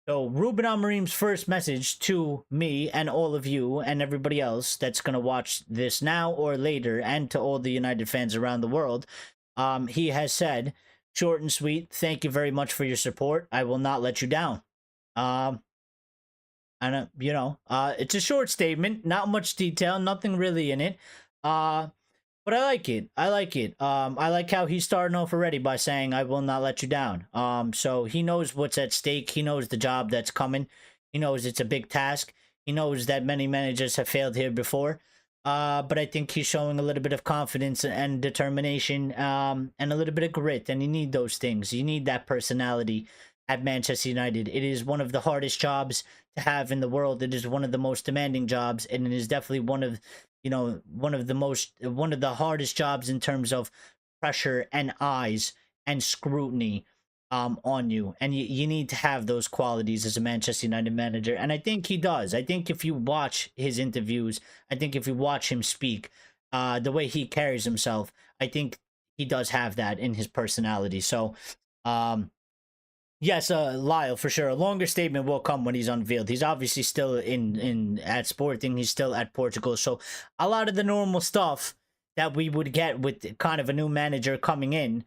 So Ruben Amorim's first message to me and all of you and everybody else that's going to watch this now or later, and to all the United fans around the world, he has said, short and sweet, thank you very much for your support. I will not let you down. It's a short statement, not much detail, nothing really in it. But I like it. I like how he's starting off already by saying, I will not let you down. So he knows what's at stake. He knows the job that's coming. He knows it's a big task. He knows that many managers have failed here before. But I think he's showing a little bit of confidence and determination, and a little bit of grit. And you need those things. You need that personality at Manchester United. It is one of the hardest jobs to have in the world. It is one of the most demanding jobs, and it is definitely one of the hardest jobs in terms of pressure and eyes and scrutiny on you. And you need to have those qualities as a Manchester United manager. And I think he does. I think if you watch his interviews, I think if you watch him speak, the way he carries himself, I think he does have that in his personality. So, Yes, Lyle, for sure. A longer statement will come when he's unveiled. He's obviously still in at Sporting. He's still at Portugal. So a lot of the normal stuff that we would get with kind of a new manager coming in,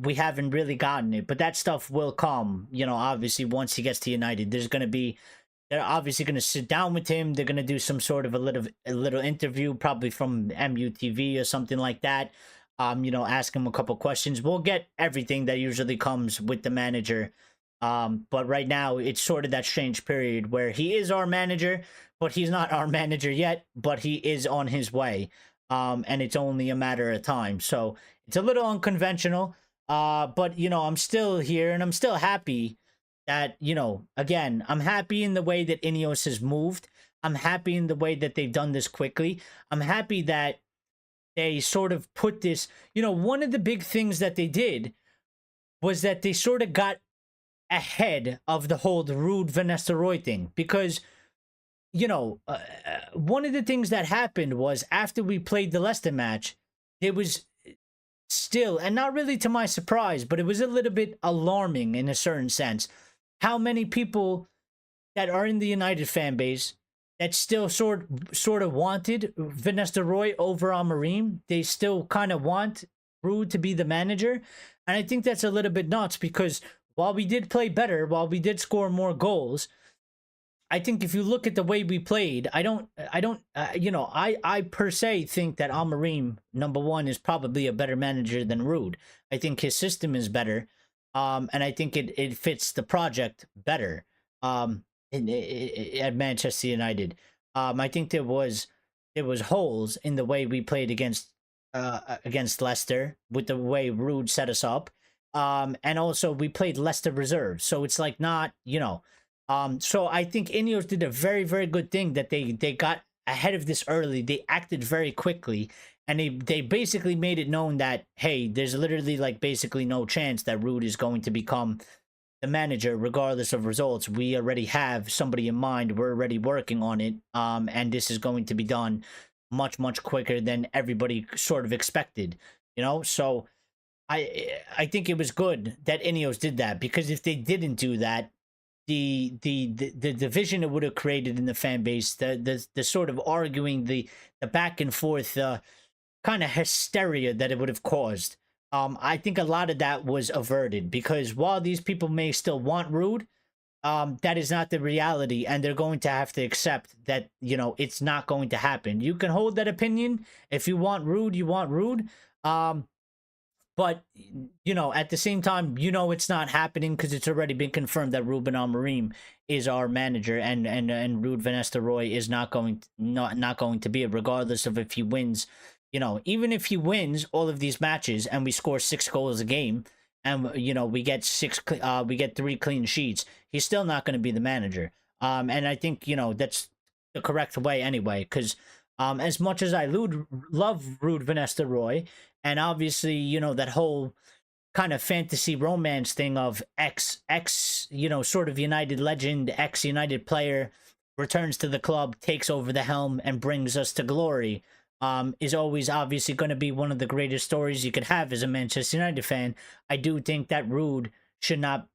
we haven't really gotten it. But that stuff will come. You know, obviously once he gets to United, they're obviously going to sit down with him. They're going to do some sort of a little interview, probably from MUTV or something like that. You know, ask him a couple questions. We'll get everything that usually comes with the manager. But right now it's sort of that strange period where he is our manager, but he's not our manager yet, but he is on his way. And it's only a matter of time. So it's a little unconventional. But you know, I'm still here and I'm still happy that, you know, again, I'm happy in the way that INEOS has moved. I'm happy in the way that they've done this quickly. I'm happy that they sort of put this, you know, one of the big things that they did was that they sort of got ahead of the whole Ruud Van Nistelrooy thing. Because, you know, one of the things that happened was after we played the Leicester match, it was still, and not really to my surprise, but it was a little bit alarming in a certain sense, how many people that are in the United fan base that still sort of wanted Van Nistelrooy over Amorim. They still kind of want Ruud to be the manager. And I think that's a little bit nuts because while we did play better, while we did score more goals, I think if you look at the way we played, you know, I per se think that Amorim, number one, is probably a better manager than Ruud. I think his system is better. And I think it fits the project better. At Manchester United. I think there was holes in the way we played against Leicester with the way Ruud set us up. And also we played Leicester reserve. So it's like not, you know, so I think INEOS did a very, very good thing that they got ahead of this early. They acted very quickly and they basically made it known that, hey, there's literally like basically no chance that Ruud is going to become the manager regardless of results. We already have somebody in mind. We're already working on it, and this is going to be done much quicker than everybody sort of expected, you know. So I think it was good that INEOS did that, because if they didn't do that, the division it would have created in the fan base, the sort of arguing, the back and forth kind of hysteria that it would have caused, I think a lot of that was averted, because while these people may still want Ruud, that is not the reality, and they're going to have to accept that, you know, it's not going to happen. You can hold that opinion. If you want Ruud, you want Ruud. But, you know, at the same time, you know, it's not happening because it's already been confirmed that Ruben Amorim is our manager, and Ruud Van Nistelrooy is not going to be it, regardless of if he wins. You know, even if he wins all of these matches and we score 6 goals a game, and you know we get 3 clean sheets, he's still not going to be the manager. And I think, you know, that's the correct way anyway. Because as much as I love Ruud Van Nistelrooy, and obviously, you know, that whole kind of fantasy romance thing of ex you know, sort of United legend, ex United player returns to the club, takes over the helm, and brings us to glory. Is always obviously going to be one of the greatest stories you could have as a Manchester United fan. I do think that Ruud should not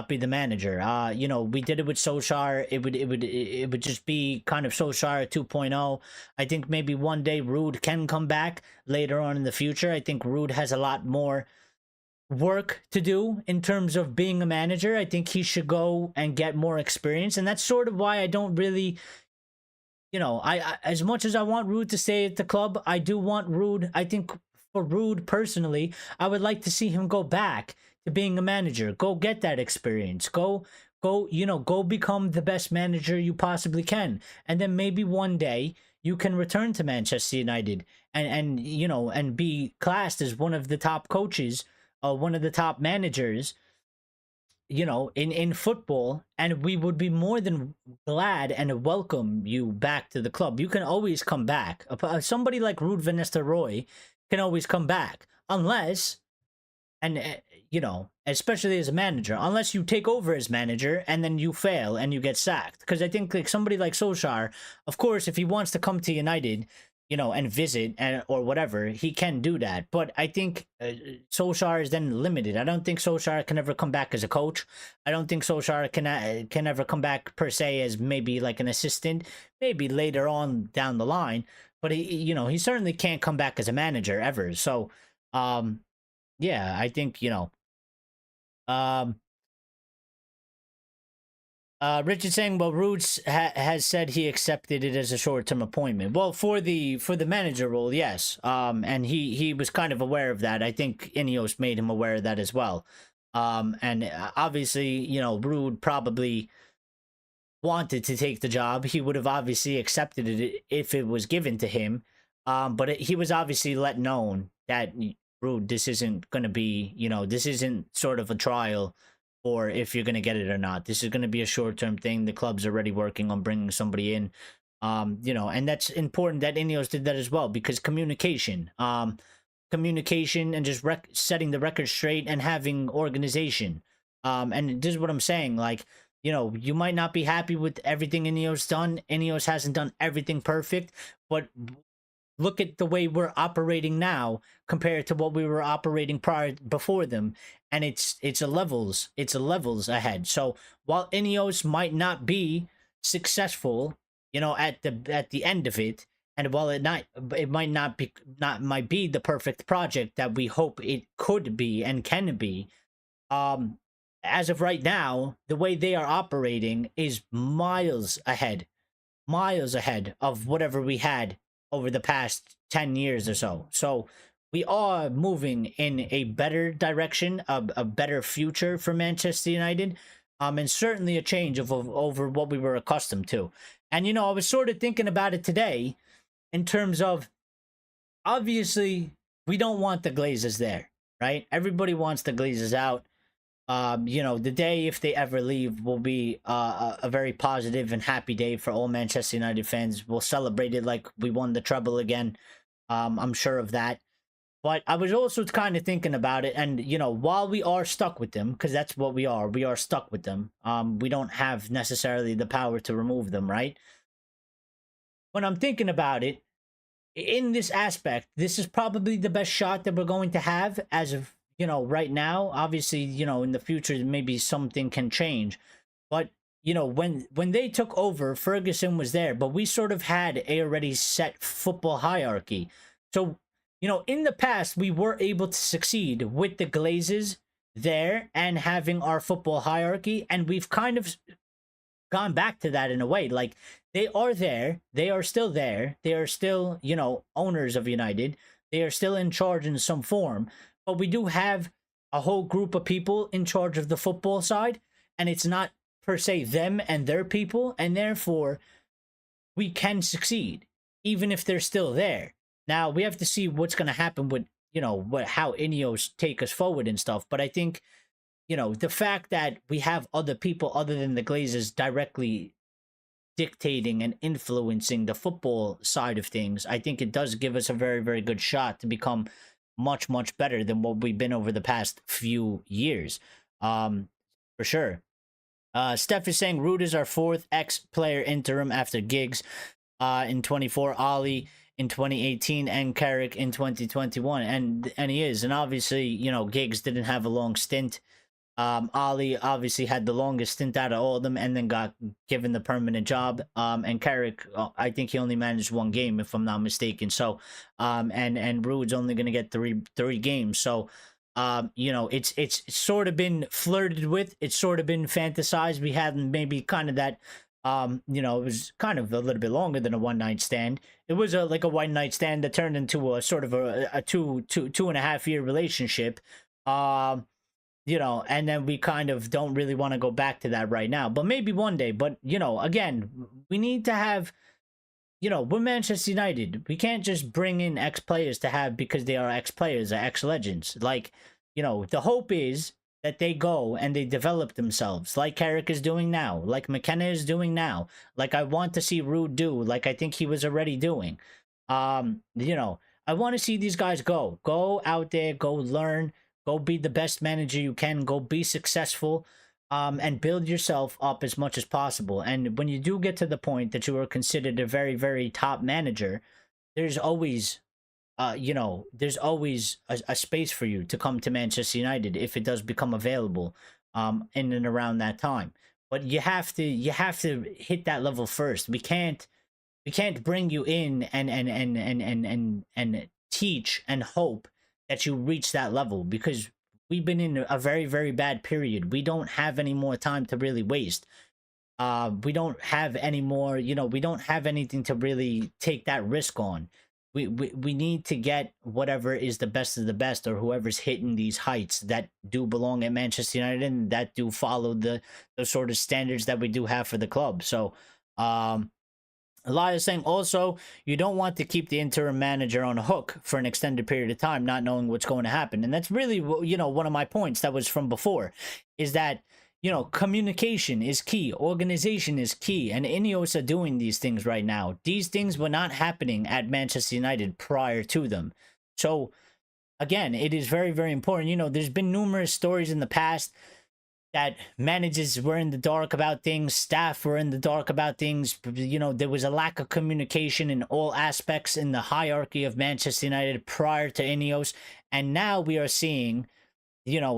be the manager. You know, we did it with Solskjaer. It would just be kind of Solskjaer 2.0. I think maybe one day Ruud can come back later on in the future. I think Ruud has a lot more work to do in terms of being a manager. I think he should go and get more experience, and that's sort of why I don't really, you know, I as much as I want Ruud to stay at the club, I do want Ruud. I think for Ruud personally, I would like to see him go back to being a manager. Go get that experience. Go, you know, go become the best manager you possibly can. And then maybe one day you can return to Manchester United and you know, and be classed as one of the top coaches, one of the top managers, you know, in football, and we would be more than glad and welcome you back to the club. You can always come back. Somebody like Ruud Van Nistelrooy can always come back, unless, and you know, especially as a manager, unless you take over as manager and then you fail and you get sacked. Because I think like somebody like Solskjaer, of course, if he wants to come to United, and visit or whatever, he can do that. But I think Solskjaer is then limited. I don't think Solskjaer can ever come back as a coach. I don't think Solskjaer can ever come back per se as maybe like an assistant, maybe later on down the line. But he certainly can't come back as a manager ever. So, yeah, I think um, Richard saying, well, Roots has said he accepted it as a short-term appointment. Well, for the manager role, yes. And he was kind of aware of that. I think INEOS made him aware of that as well. And obviously, Rude probably wanted to take the job. He would have obviously accepted it if it was given to him. But he was obviously let known that, Rude, this isn't going to be, this isn't sort of a trial or if you're going to get it or not. This is going to be a short-term thing. The club's already working on bringing somebody in. And that's important that INEOS did that as well, because communication and just setting the record straight and having organization. And this is what I'm saying. Like, you might not be happy with everything INEOS done. INEOS hasn't done everything perfect, but look at the way we're operating now compared to what we were operating before them, and it's a levels ahead. So while INEOS might not be successful, at the end of it, and while it might be the perfect project that we hope it could be and can be, as of right now, the way they are operating is miles ahead of whatever we had over the past 10 years or so. So we are moving in a better direction, a better future for Manchester United, and certainly a change over what we were accustomed to. And, I was sort of thinking about it today in terms of, obviously, we don't want the Glazes there, right? Everybody wants the Glazes out. The day, if they ever leave, will be a very positive and happy day for all Manchester United fans. We'll celebrate it like we won the treble again. I'm sure of that. But I was also kind of thinking about it, and, while we are stuck with them, because that's what we are stuck with them. We don't have necessarily the power to remove them, right? When I'm thinking about it, in this aspect, this is probably the best shot that we're going to have as of right now. Obviously, in the future, maybe something can change. But, when they took over, Ferguson was there, but we sort of had a already set football hierarchy. So, in the past, we were able to succeed with the Glazes there and having our football hierarchy. And we've kind of gone back to that in a way. Like, they are there. They are still there. They are still, owners of United. They are still in charge in some form. But we do have a whole group of people in charge of the football side, and it's not per se them and their people, and therefore we can succeed even if they're still there. Now we have to see what's going to happen with how INEOS take us forward and stuff. But I think the fact that we have other people other than the Glazers directly dictating and influencing the football side of things, I think it does give us a very, very good shot to become much, much better than what we've been over the past few years. For sure. Steph is saying Rude is our fourth ex-player interim after Giggs in 24, Ali in 2018, and Carrick in 2021. And he is. And obviously, Giggs didn't have a long stint. Ali obviously had the longest stint out of all of them and then got given the permanent job. And Carrick, I think he only managed one game, if I'm not mistaken. So, and Rude's only going to get three games. So, it's sort of been flirted with. It's sort of been fantasized. We had maybe kind of that, it was kind of a little bit longer than a one-night stand. It was like a one-night stand that turned into a sort of a two and a half year relationship. And then we kind of don't really want to go back to that right now, but maybe one day. But, again, we need to have, we're Manchester United. We can't just bring in ex-players to have because they are ex-players or ex-legends. Like, the hope is that they go and they develop themselves like Carrick is doing now, like McKenna is doing now, like I want to see Rude do, like I think he was already doing. I want to see these guys go out there, go learn, go be the best manager you can. Go be successful, and build yourself up as much as possible. And when you do get to the point that you are considered a very, very top manager, there's always there's always a space for you to come to Manchester United if it does become available in and around that time. But you have to hit that level first. We can't bring you in and teach and hope that you reach that level, because we've been in a very, very bad period. We don't have any more time to really waste. We don't have any more, we don't have anything to really take that risk on. We need to get whatever is the best of the best, or whoever's hitting these heights that do belong at Manchester United and that do follow the sort of standards that we do have for the club. So Elias saying also, you don't want to keep the interim manager on a hook for an extended period of time, not knowing what's going to happen. And that's really, one of my points that was from before, is that, communication is key. Organization is key. And INEOS are doing these things right now. These things were not happening at Manchester United prior to them. So, again, it is very, very important. There's been numerous stories in the past that managers were in the dark about things, staff were in the dark about things. There was a lack of communication in all aspects in the hierarchy of Manchester United prior to INEOS. And now we are seeing,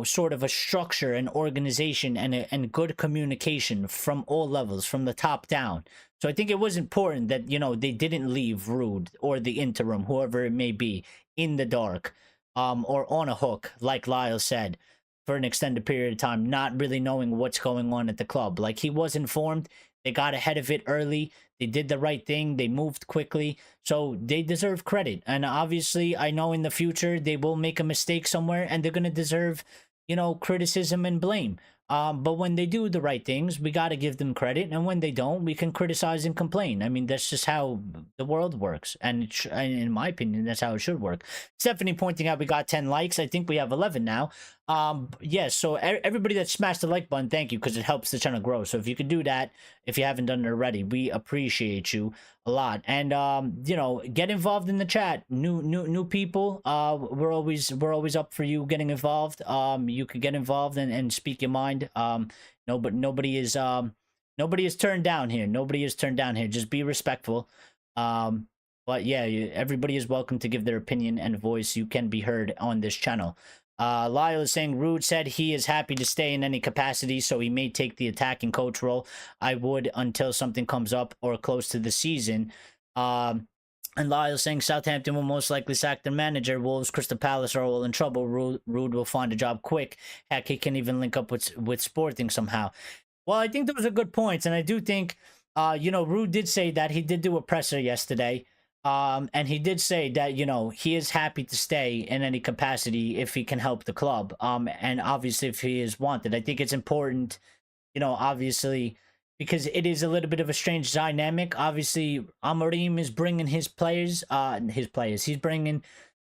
sort of a structure and organization and good communication from all levels, from the top down. So I think it was important that, they didn't leave Rude or the interim, whoever it may be, in the dark or on a hook, like Lyle said, for an extended period of time, not really knowing what's going on at the club. Like, he was informed. They got ahead of it early. They did the right thing. They moved quickly. So they deserve credit. And obviously, I know in the future they will make a mistake somewhere and they're going to deserve, criticism and blame. But when they do the right things, we got to give them credit. And when they don't, we can criticize and complain. I mean, that's just how the world works. And in my opinion, that's how it should work. Stephanie pointing out we got 10 likes. I think we have 11 now. Yes, so everybody that smashed the like button, thank you, because it helps the channel grow. So if you could do that, if you haven't done it already, we appreciate you a lot. And get involved in the chat. New people, we're always up for you getting involved. You could get involved and speak your mind. No, but nobody is turned down here. Nobody is turned down here. Just be respectful. But yeah, everybody is welcome to give their opinion and voice. You can be heard on this channel. Lyle is saying, Rude said he is happy to stay in any capacity, so he may take the attacking coach role. I would, until something comes up or close to the season. And Lyle saying Southampton will most likely sack their manager. Wolves, Crystal Palace are all in trouble. Rude will find a job quick. Heck, he can even link up with Sporting somehow. Well, I think those are good points, and I do think, Rude did say that he did do a presser yesterday. And he did say that, he is happy to stay in any capacity if he can help the club. And obviously if he is wanted. I think it's important, obviously, because it is a little bit of a strange dynamic. Obviously, Amorim is bringing his players, he's bringing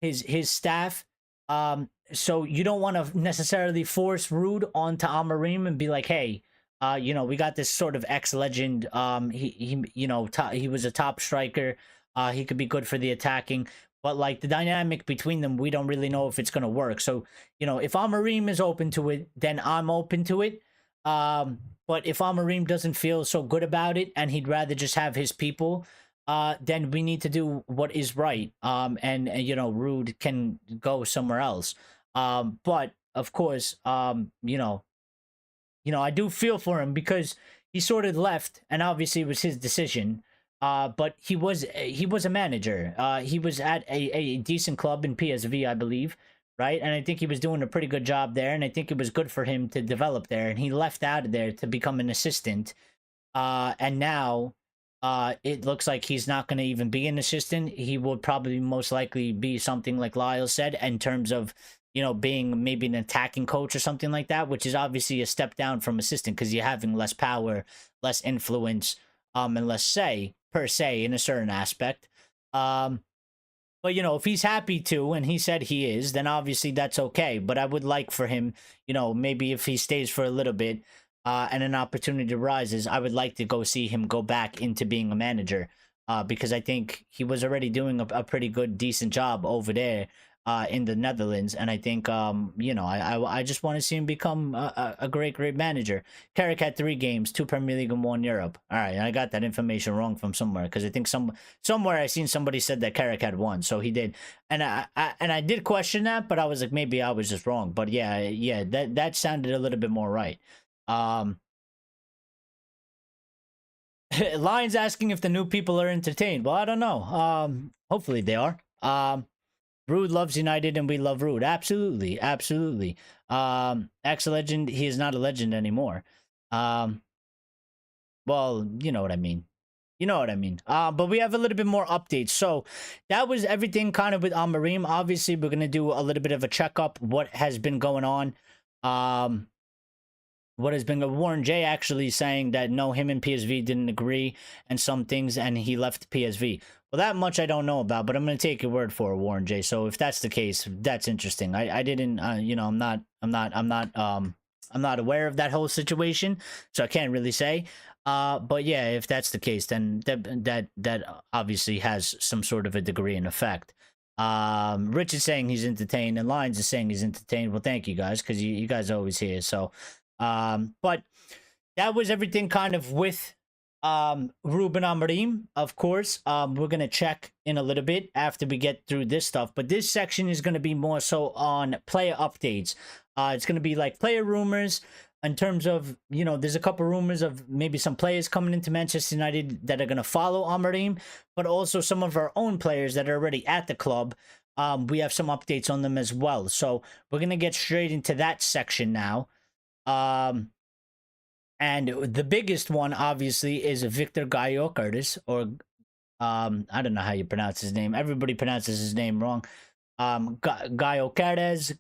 his staff. So you don't want to necessarily force Rude onto Amorim and be like, hey, we got this sort of ex-legend. He was a top striker. He could be good for the attacking, but like the dynamic between them, we don't really know if it's going to work. So, if Amorim is open to it, then I'm open to it. But if Amorim doesn't feel so good about it and he'd rather just have his people, then we need to do what is right. And Rude can go somewhere else. But of course, I do feel for him because he sort of left, and obviously it was his decision. But he was a manager. He was at a decent club in PSV, I believe, right? And I think he was doing a pretty good job there, and I think it was good for him to develop there. And he left out of there to become an assistant. And now it looks like he's not going to even be an assistant. He will probably most likely be something like Lyle said in terms of, being maybe an attacking coach or something like that, which is obviously a step down from assistant because you're having less power, less influence, and less say per se in a certain aspect. But if he's happy to, and he said he is, then obviously that's okay. But I would like for him, maybe if he stays for a little bit and an opportunity arises, I would like to go see him go back into being a manager, because I think he was already doing a pretty good, decent job over there in the Netherlands, and I think you know, I just want to see him become a great manager. Carrick had 3 games, 2 Premier League and 1 Europe. All right, I got that information wrong from somewhere, because I think somewhere I seen somebody said that Carrick had 1, so he did, and I did question that, but I was like, maybe I was just wrong. But yeah, that sounded a little bit more right. Lions asking if the new people are entertained. Well, I don't know. Hopefully they are. Rude loves United and we love Rude. Absolutely. Absolutely. Ex-legend, he is not a legend anymore. Well, you know what I mean. You know what I mean. But we have a little bit more updates. So that was everything kind of with Amorim. Obviously, we're going to do a little bit of a checkup. What has been going on. What has been Warren J actually saying that no, him and PSV didn't agree and some things, and he left PSV. Well, that much I don't know about, but I'm going to take your word for it, Warren J. So if that's the case, that's interesting. I didn't, you know, I'm not aware of that whole situation, so I can't really say. But yeah, if that's the case, then that obviously has some sort of a degree in effect. Rich is saying he's entertained, and Lions is saying he's entertained. Well, thank you guys, because you guys are always here. So, but that was everything kind of with Ruben Amorim. Of course, we're gonna check in a little bit after we get through this stuff, but this section is gonna be more so on player updates. It's gonna be like player rumors, in terms of, you know, there's a couple rumors of maybe some players coming into Manchester United that are going to follow Amorim, but also some of our own players that are already at the club. We have some updates on them as well. So we're going to get straight into that section now. And the biggest one, obviously, is Victor GYOKERES, or I don't know how you pronounce his name. Everybody pronounces his name wrong. GYOKERES,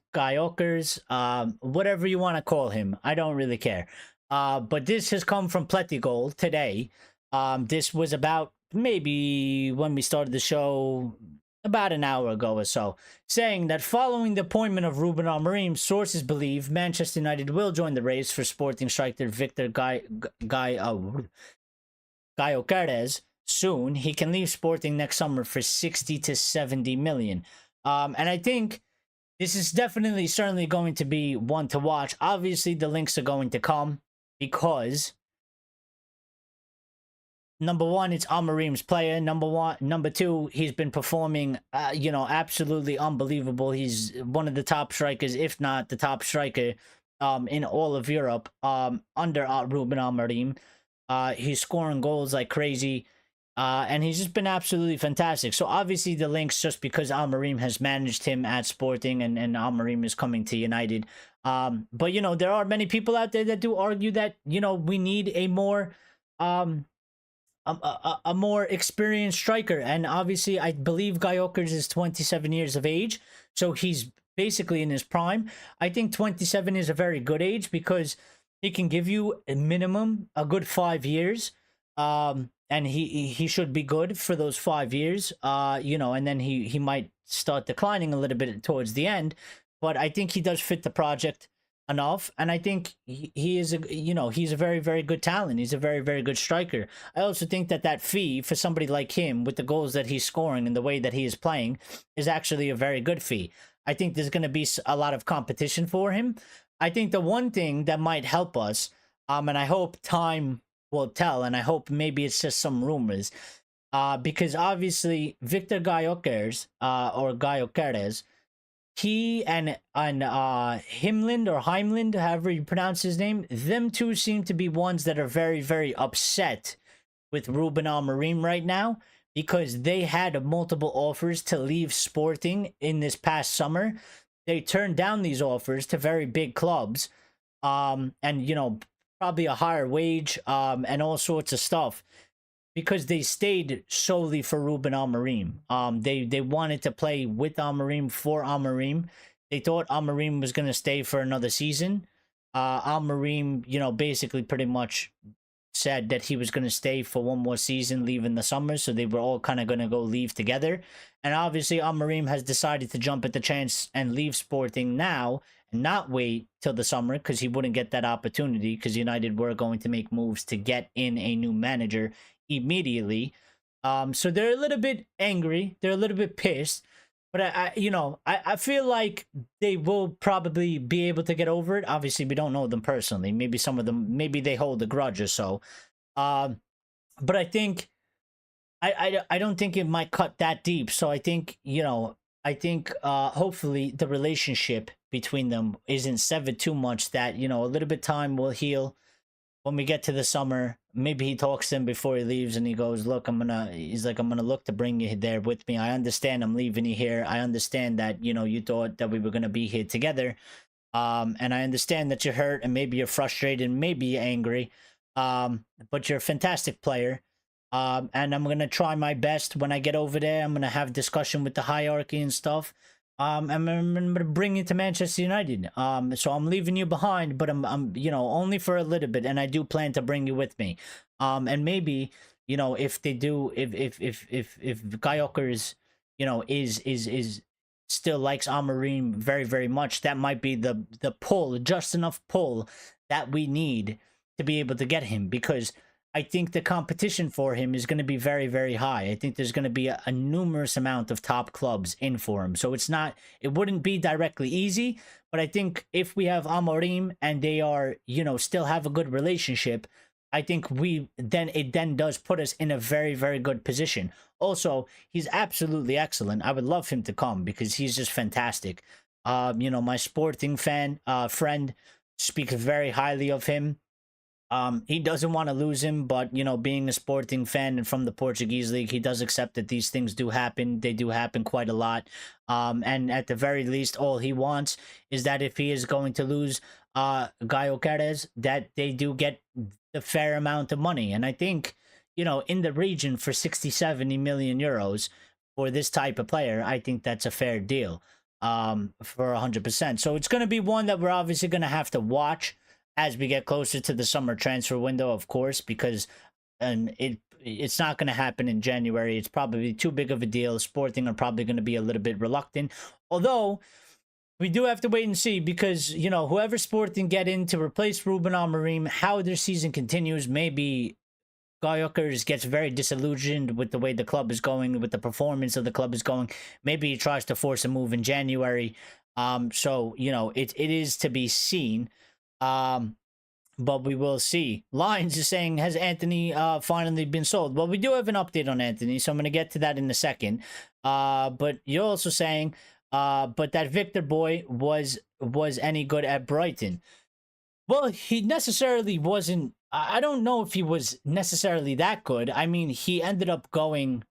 whatever you want to call him. I don't really care. But this has come from Plettigol today. This was about maybe when we started the show, about an hour ago or so, saying that following the appointment of Ruben Amorim, sources believe Manchester United will join the race for Sporting striker Victor GYOKERES soon. He can leave Sporting next summer for 60 to 70 million. And I think this is certainly going to be one to watch. Obviously, the links are going to come because, number one, it's Amorim's player. Number two, he's been performing, you know, absolutely unbelievable. He's one of the top strikers, if not the top striker, in all of Europe, under Ruben Amorim. He's scoring goals like crazy. And he's just been absolutely fantastic. So obviously the links, just because Amorim has managed him at Sporting and Amorim is coming to United. But, you know, there are many people out there that do argue that, you know, we need a more experienced striker. And obviously I believe GYOKERES is 27 years of age. So he's basically in his prime. I think 27 is a very good age because he can give you a minimum a good 5 years. And he should be good for those 5 years, you know, and then he might start declining a little bit towards the end. But I think he does fit the project enough. And I think he is, you know, he's a very, very good talent. He's a very, very good striker. I also think that fee for somebody like him, with the goals that he's scoring and the way that he is playing, is actually a very good fee. I think there's going to be a lot of competition for him. I think the one thing that might help us, and I hope time will tell, and I hope maybe it's just some rumors, because obviously Victor GYOKERES, or GYOKERES, he and Himland or Heimland, however you pronounce his name, them two seem to be ones that are very, very upset with Ruben Amorim right now, because they had multiple offers to leave Sporting in this past summer. They turned down these offers to very big clubs, and, you know, probably a higher wage, and all sorts of stuff, because they stayed solely for Ruben Amorim. They wanted to play with Amorim, for Amorim. They thought Amorim was going to stay for another season. Amorim, you know, basically pretty much said that he was going to stay for one more season, leave in the summer, so they were all kind of going to go leave together. And obviously Amorim has decided to jump at the chance and leave Sporting now, and not wait till the summer, because he wouldn't get that opportunity, because United were going to make moves to get in a new manager immediately. So they're a little bit angry. They're a little bit pissed. But I feel like they will probably be able to get over it. Obviously, we don't know them personally. Maybe some of them, maybe they hold a grudge or so. Um, but I think I don't think it might cut that deep. So I think hopefully the relationship between them isn't severed too much. That a little bit time will heal when we get to the summer. Maybe he talks to him before he leaves and he goes, look, he's like, I'm gonna look to bring you there with me. I understand I'm leaving you here. I understand that, you thought that we were gonna be here together. And I understand that you're hurt and maybe you're frustrated and maybe you're angry. But you're a fantastic player. And I'm gonna try my best when I get over there. I'm gonna have discussion with the hierarchy and stuff. I'm gonna bring you to Manchester United. So I'm leaving you behind, but I'm only for a little bit, and I do plan to bring you with me. And maybe if they do, if GYOKERES, is still likes Amorim very very much, that might be the pull, just enough pull that we need to be able to get him, because I think the competition for him is going to be very, very high. I think there's going to be a numerous amount of top clubs in for him. So it wouldn't be directly easy, but I think if we have Amorim and they are, still have a good relationship, I think it then does put us in a very, very good position. Also, he's absolutely excellent. I would love him to come because he's just fantastic. My sporting friend speaks very highly of him. He doesn't want to lose him, but being a Sporting fan and from the Portuguese league, he does accept that these things do happen. They do happen quite a lot. And at the very least, all he wants is that if he is going to lose GYOKERES, that they do get the fair amount of money. And I think, in the region for 60, 70 million euros for this type of player, I think that's a fair deal for 100%. So it's going to be one that we're obviously going to have to watch as we get closer to the summer transfer window, of course, because it's not going to happen in January. It's probably too big of a deal. Sporting are probably going to be a little bit reluctant. Although, we do have to wait and see because, whoever Sporting get in to replace Ruben Amorim, how their season continues, maybe GYOKERES gets very disillusioned with the way the club is going, with the performance of the club is going. Maybe he tries to force a move in January. So, it is to be seen. But we will see. Lines is saying, has Anthony finally been sold? Well, we do have an update on Anthony, so I'm going to get to that in a second. But you're also saying, but that Victor boy was any good at Brighton? Well, he necessarily wasn't. I don't know if he was necessarily that good. I mean, he ended up going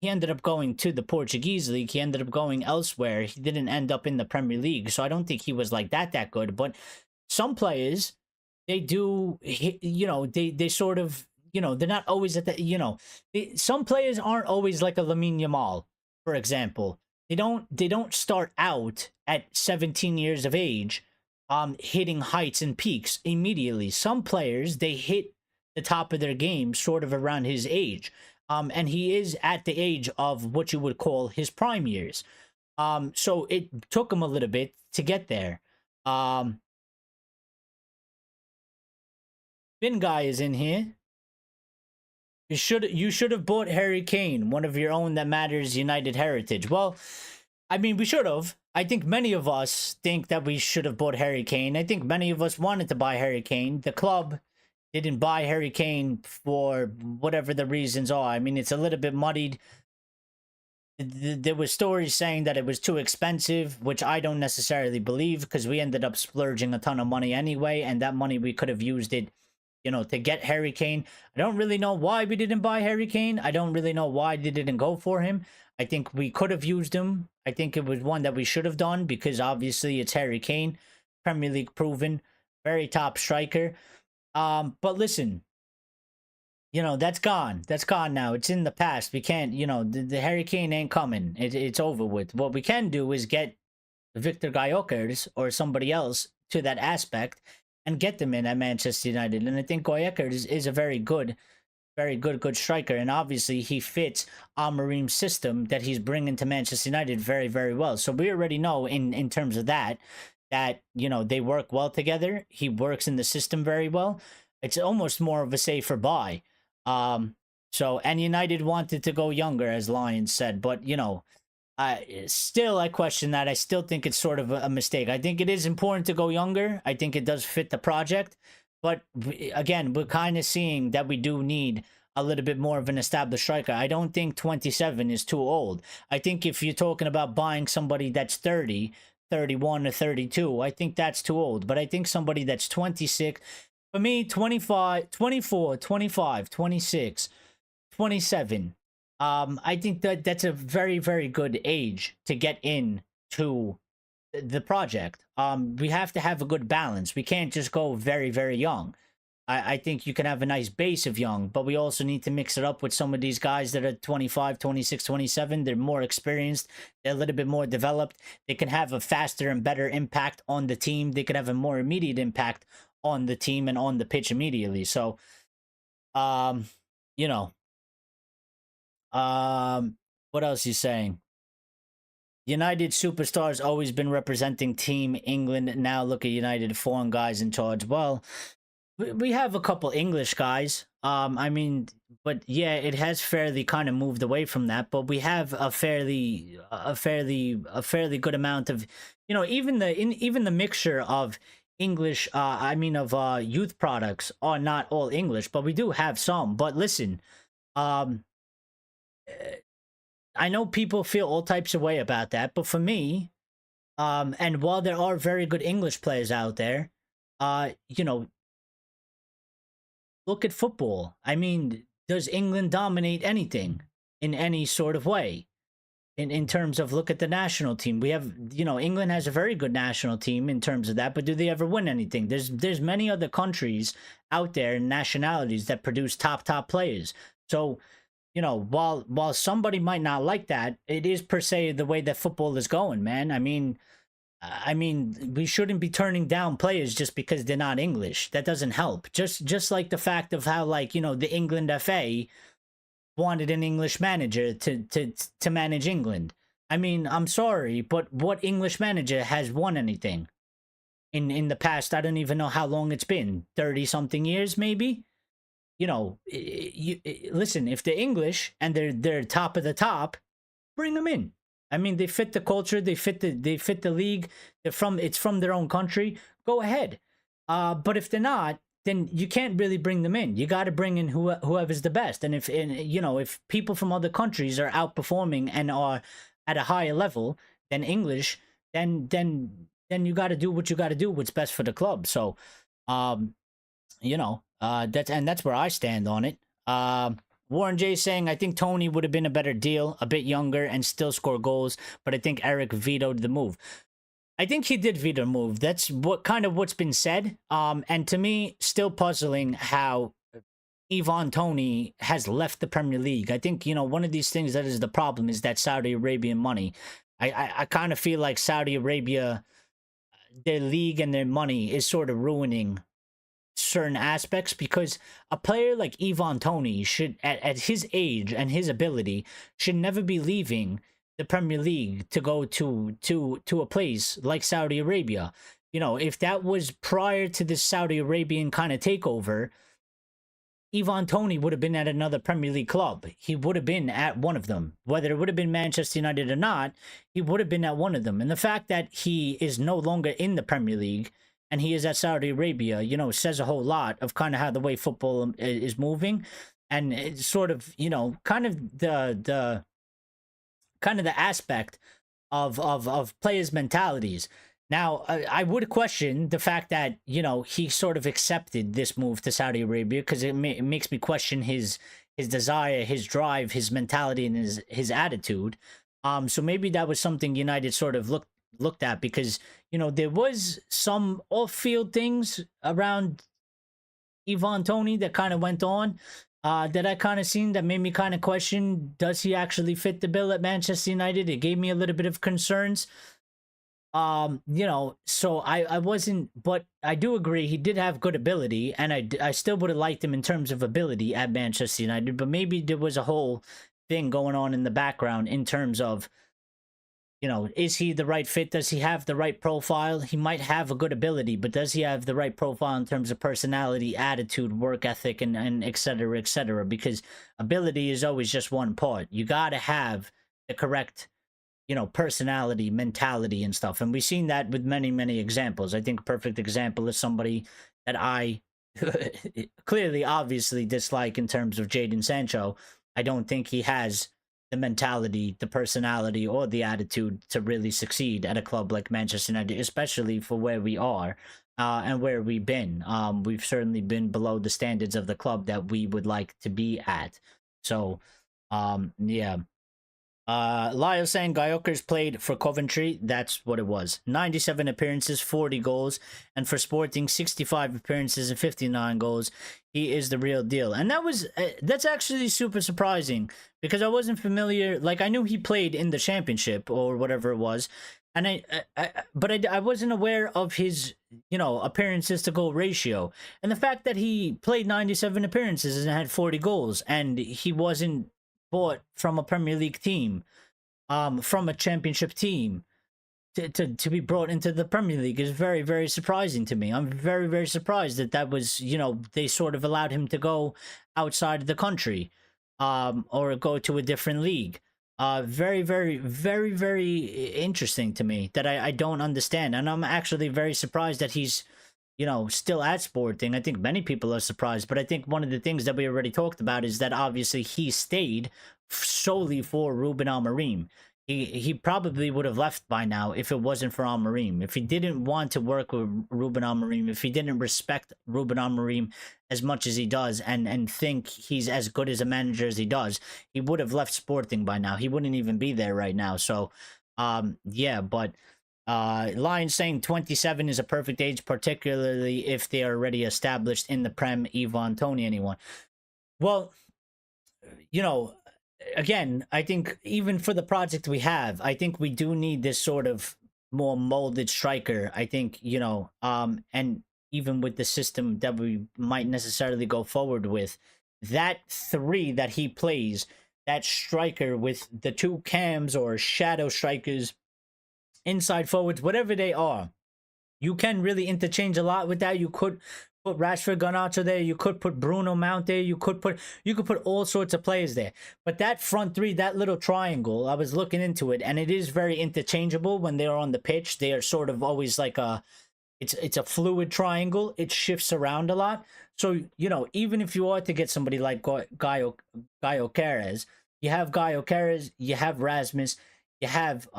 to the Portuguese league. He ended up going elsewhere. He didn't end up in the Premier League. So I don't think he was like that good. But some players, they do, they sort of, they're not always at the, some players aren't always like a Lamine Yamal, for example. They don't start out at 17 years of age, hitting heights and peaks immediately. Some players, they hit the top of their game sort of around his age. And he is at the age of what you would call his prime years. So it took him a little bit to get there. Finn guy is in here. You should have bought Harry Kane, one of your own that matters United heritage. Well, I mean, we should have. I think many of us think that we should have bought Harry Kane. I think many of us wanted to buy Harry Kane. The club didn't buy Harry Kane for whatever the reasons are. I mean, it's a little bit muddied. There were stories saying that it was too expensive, which I don't necessarily believe because we ended up splurging a ton of money anyway, and that money we could have used it, to get Harry Kane. I don't really know why we didn't buy Harry Kane. I don't really know why they didn't go for him. I think we could have used him. I think it was one that we should have done because obviously it's Harry Kane, Premier League proven, very top striker. But listen, that's gone. That's gone now. It's in the past. We can't, the Harry Kane ain't coming. It's over with. What we can do is get Victor GYOKERES or somebody else to that aspect and get them in at Manchester United. And I think GYOKERES is a very good striker. And obviously he fits Amorim's system that he's bringing to Manchester United very, very well. So we already know in terms of that, they work well together. He works in the system very well. It's almost more of a safer buy. And United wanted to go younger, as Lions said, but I question that. I still think it's sort of a mistake. I think it is important to go younger. I think it does fit the project. But again, we're kind of seeing that we do need a little bit more of an established striker. I don't think 27 is too old. I think if you're talking about buying somebody that's 30, 31 or 32, I think that's too old. But I think somebody that's 26, for me, 25, 24, 25, 26, 27. I think that that's a very, very good age to get in to the project. We have to have a good balance. We can't just go very, very young. I think you can have a nice base of young, but we also need to mix it up with some of these guys that are 25, 26, 27. They're more experienced. They're a little bit more developed. They can have a faster and better impact on the team. They can have a more immediate impact on the team and on the pitch immediately. So, you know, what else you saying? United superstars always been representing Team England. Now look at United, foreign guys in charge. Well, we have a couple English guys. I mean, but yeah, it has fairly kind of moved away from that. But we have a fairly good amount of, even the mixture of English. Of youth products are not all English, but we do have some. But listen, I know people feel all types of way about that, but for me, and while there are very good English players out there, look at football. I mean, does England dominate anything in any sort of way? In terms of, look at the national team. We have, England has a very good national team in terms of that, but do they ever win anything? There's many other countries out there and nationalities that produce top players. So, while somebody might not like that, it is per se the way that football is going, man. I mean, we shouldn't be turning down players just because they're not English. That doesn't help. Just like the fact of how, the England FA wanted an English manager to manage England. I mean, I'm sorry, but what English manager has won anything in the past? I don't even know how long it's been. 30-something years, maybe? Listen, if they're English and they're top of the top, bring them in. I mean, they fit the culture, they fit the league. It's from their own country. Go ahead. But if they're not, then you can't really bring them in. You got to bring in whoever's the best. And if people from other countries are outperforming and are at a higher level than English, then you got to do what you got to do. What's best for the club. So, that's where I stand on it. Warren J saying, I think Tony would have been a better deal, a bit younger and still score goals, but I think Eric vetoed the move. I think he did veto the move. That's what's been said. And to me, still puzzling how Ivan Toney has left the Premier League. I think, one of these things that is the problem is that Saudi Arabian money. I kind of feel like Saudi Arabia, their league and their money is sort of ruining certain aspects, because a player like Ivan Toney should, at his age and his ability, should never be leaving the Premier League to go to a place like Saudi Arabia. If that was prior to this Saudi Arabian kind of takeover, Ivan Toney would have been at another Premier League club. He would have been at one of them. Whether it would have been Manchester United or not, he would have been at one of them. And the fact that he is no longer in the Premier League and he is at Saudi Arabia, says a whole lot of kind of how the way football is moving. And it's sort of, kind of the aspect of players' mentalities. Now, I would question the fact that, he sort of accepted this move to Saudi Arabia, because it makes me question his desire, his drive, his mentality, and his attitude. So maybe that was something United sort of looked at, because, there was some off-field things around Ivan Toney that kind of went on. That I kind of seen that made me kind of question, does he actually fit the bill at Manchester United? It gave me a little bit of concerns. So I wasn't, but I do agree he did have good ability, and I still would have liked him in terms of ability at Manchester United, but maybe there was a whole thing going on in the background in terms of, is he the right fit? Does he have the right profile? He might have a good ability, but does he have the right profile in terms of personality, attitude, work ethic, and et cetera, et cetera? Because ability is always just one part. You got to have the correct personality, mentality, and stuff. And we've seen that with many, many examples. I think a perfect example is somebody that I clearly, obviously dislike in terms of Jadon Sancho. I don't think he has the mentality, the personality, or the attitude to really succeed at a club like Manchester United, especially for where we are and where we've been. We've certainly been below the standards of the club that we would like to be at. So, yeah. Lyle saying GYOKERES played for Coventry. That's what it was. 97 appearances, 40 goals. And for Sporting, 65 appearances and 59 goals. He is the real deal. And that's actually super surprising because I wasn't familiar. Like, I knew he played in the championship or whatever it was. And I wasn't aware of his, appearances to goal ratio. And the fact that he played 97 appearances and had 40 goals and he wasn't bought from a Premier League team, from a championship team, to be brought into the Premier League is very, very surprising to me. I'm very, very surprised that was, they sort of allowed him to go outside of the country, or go to a different league. Very, very, very, very interesting to me that I don't understand. And I'm actually very surprised that he's, still at Sporting. I think many people are surprised, but I think one of the things that we already talked about is that obviously he stayed solely for Ruben Amorim. He probably would have left by now if it wasn't for Amorim. If he didn't want to work with Ruben Amorim, if he didn't respect Ruben Amorim as much as he does and think he's as good as a manager as he does, he would have left Sporting by now. He wouldn't even be there right now. So, yeah, but Lions saying 27 is a perfect age, particularly if they are already established in the Prem. Yvonne, Tony, anyone? Well, again, I think even for the project we have, I think we do need this sort of more molded striker. I think, and even with the system that we might necessarily go forward with, that three that he plays, that striker with the two cams or shadow strikers, inside forwards, whatever they are, you can really interchange a lot with that. You could put Rashford Garnacho there. You could put Bruno Mount there. You could put all sorts of players there. But that front three, that little triangle, I was looking into it, and it is very interchangeable when they are on the pitch. They are sort of always like it's a fluid triangle. It shifts around a lot. So, even if you are to get somebody like GYOKERES, you have GYOKERES, you have Rasmus, you have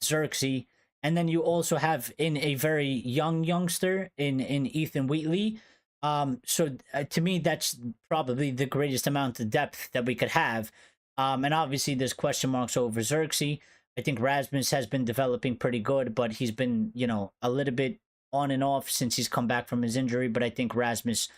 Xerxes, and then you also have in a very youngster in Ethan Wheatley. So to me, that's probably the greatest amount of depth that we could have. And obviously there's question marks over Xerxes. I think Rasmus has been developing pretty good, but he's been, a little bit on and off since he's come back from his injury. But I think Rasmus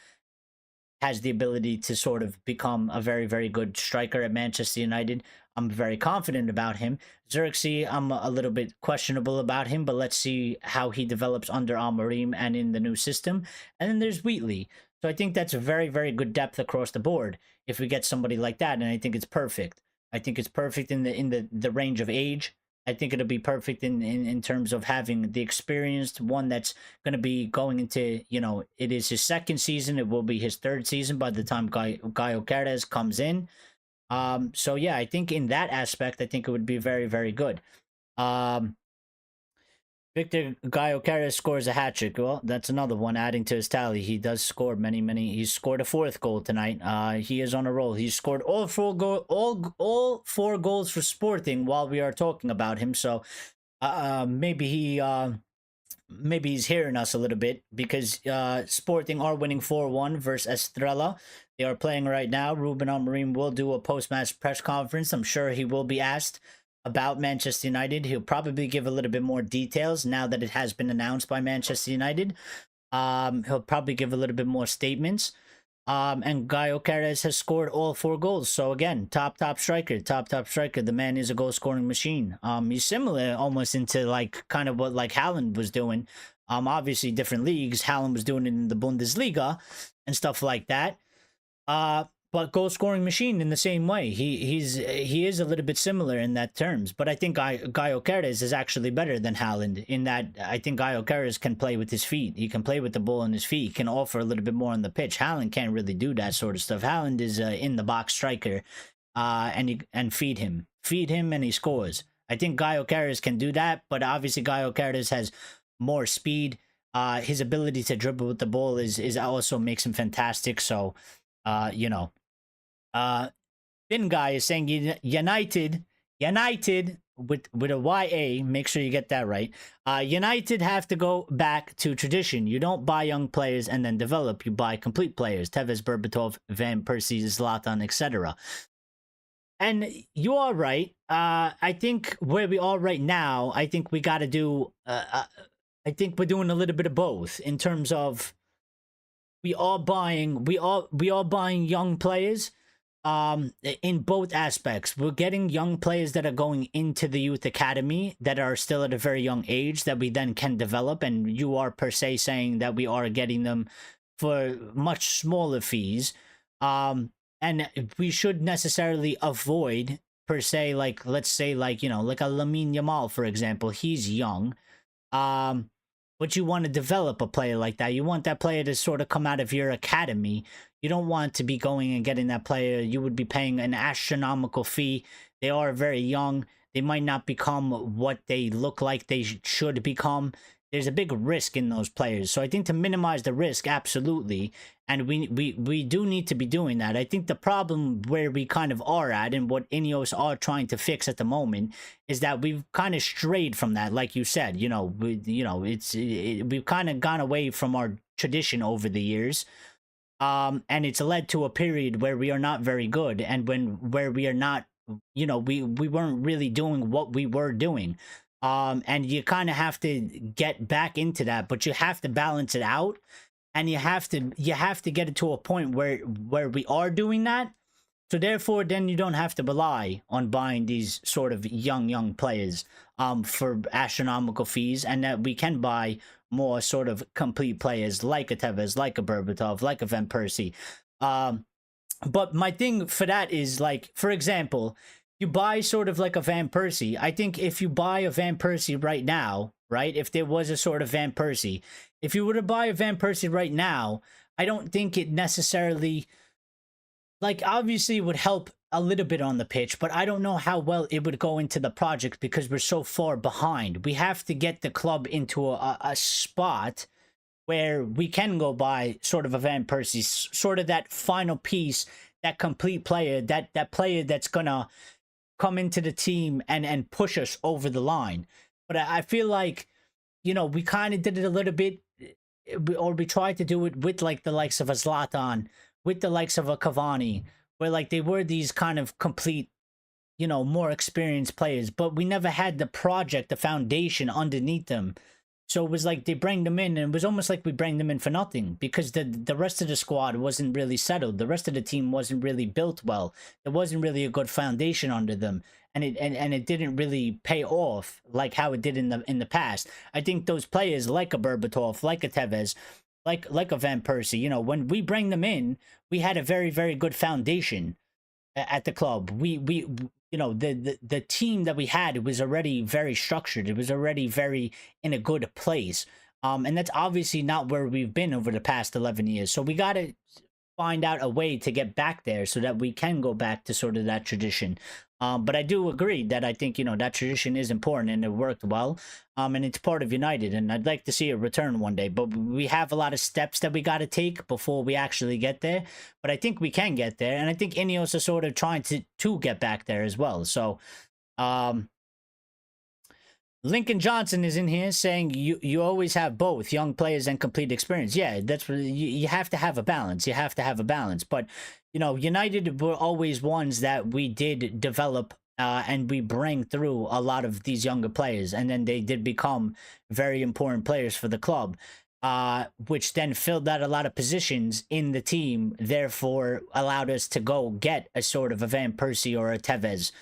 has the ability to sort of become a very, very good striker at Manchester United. I'm very confident about him. Xerxes, I'm a little bit questionable about him, but let's see how he develops under Amorim and in the new system. And then there's Wheatley. So I think that's a very, very good depth across the board if we get somebody like that, and I think it's perfect. I think it's perfect in the range of age. I think it'll be perfect in terms of having the experienced one that's going to be going into, it is his second season. It will be his third season by the time GYOKERES comes in. So yeah, I think in that aspect, I think it would be very, very good. Victor GYOKERES scores a hat trick. Well, that's another one adding to his tally. He does score many. He's scored a fourth goal tonight. He is on a roll. He's scored all four goals for Sporting while we are talking about him. So maybe he's hearing us a little bit because Sporting are winning 4-1 versus Estrella. They are playing right now. Ruben Amorim will do a post-match press conference. I'm sure he will be asked about Manchester United. He'll probably give a little bit more details now that it has been announced by Manchester United. He'll probably give a little bit more statements. And GYOKERES has scored all 4 goals. So again, top striker. The man is a goal-scoring machine. He's similar almost into like kind of what like Haaland was doing. Obviously different leagues. Haaland was doing it in the Bundesliga and stuff like that. But goal-scoring machine in the same way. He is a little bit similar in that terms. But I think GYOKERES is actually better than Haaland in that I think GYOKERES can play with his feet. He can play with the ball on his feet. He can offer a little bit more on the pitch. Haaland can't really do that sort of stuff. Haaland is in the box striker, and feed him and he scores. I think GYOKERES can do that, but obviously GYOKERES has more speed. His ability to dribble with the ball is also makes him fantastic. So, you know, Finn guy is saying United with a YA. Make sure you get that right. United have to go back to tradition. You don't buy young players and then develop. You buy complete players. Tevez, Berbatov, Van Persie, Zlatan, etc. And you are right. I think where we are right now, I think we got to do. I think we're doing a little bit of both in terms of we are buying young players. In both aspects, we're getting young players that are going into the youth academy that are still at a very young age that we then can develop. And you are per se saying that we are getting them for much smaller fees. And we should necessarily avoid per se, like, let's say, like, you know, like a Lamine Yamal, for example. He's young. But you want to develop a player like that. You want that player to sort of come out of your academy. You don't want to be going and getting that player. You would be paying an astronomical fee. They are very young. They might not become what they look like they should become. There's a big risk in those players. So I think to minimize the risk, absolutely. And we do need to be doing that. I think the problem where we kind of are at and what INEOS are trying to fix at the moment is that we've kind of strayed from that. Like you said, you know, we've kind of gone away from our tradition over the years. And it's led to a period where we are not very good. And where we are not, you know, we weren't really doing what we were doing. And you kind of have to get back into that, but you have to balance it out, and you have to get it to a point where we are doing that. So therefore, then you don't have to rely on buying these sort of young players for astronomical fees, and that we can buy more sort of complete players like a Tevez, like a Berbatov, like a Van Persie. But my thing for that is, like, for example, you buy sort of like a Van Persie. I think if you buy a Van Persie right now, right, if there was a sort of Van Persie, if you were to buy a Van Persie right now, I don't think it necessarily, like, obviously it would help a little bit on the pitch, but I don't know how well it would go into the project because we're so far behind. We have to get the club into a spot where we can go buy sort of a Van Persie, sort of that final piece, that complete player, that player that's gonna come into the team and push us over the line. But I feel like, you know, we kind of did it a little bit, or we tried to do it with like the likes of a Zlatan, with the likes of a Cavani, where like they were these kind of complete, you know, more experienced players, but we never had the project, the foundation underneath them. So it was like they bring them in, and it was almost like we bring them in for nothing because the rest of the squad wasn't really settled. The rest of the team wasn't really built well. There wasn't really a good foundation under them, and it didn't really pay off like how it did in the past. I think those players like a Berbatov, like a Tevez, like a Van Persie, you know, when we bring them in, we had a very, very good foundation at the club. We you know, the team that we had was already very structured. It was already very in a good place. And that's obviously not where we've been over the past 11 years. So we got to find out a way to get back there so that we can go back to sort of that tradition. But I do agree that I think, you know, that tradition is important and it worked well. And it's part of United, and I'd like to see it return one day. But we have a lot of steps that we got to take before we actually get there. But I think we can get there, and I think INEOS is sort of trying to get back there as well. So, Lincoln Johnson is in here saying you always have both young players and complete experience. Yeah, that's what you have to have a balance. You have to have a balance. But, you know, United were always ones that we did develop and we bring through a lot of these younger players. And then they did become very important players for the club, which then filled out a lot of positions in the team, therefore allowed us to go get a sort of a Van Persie or a Tevez,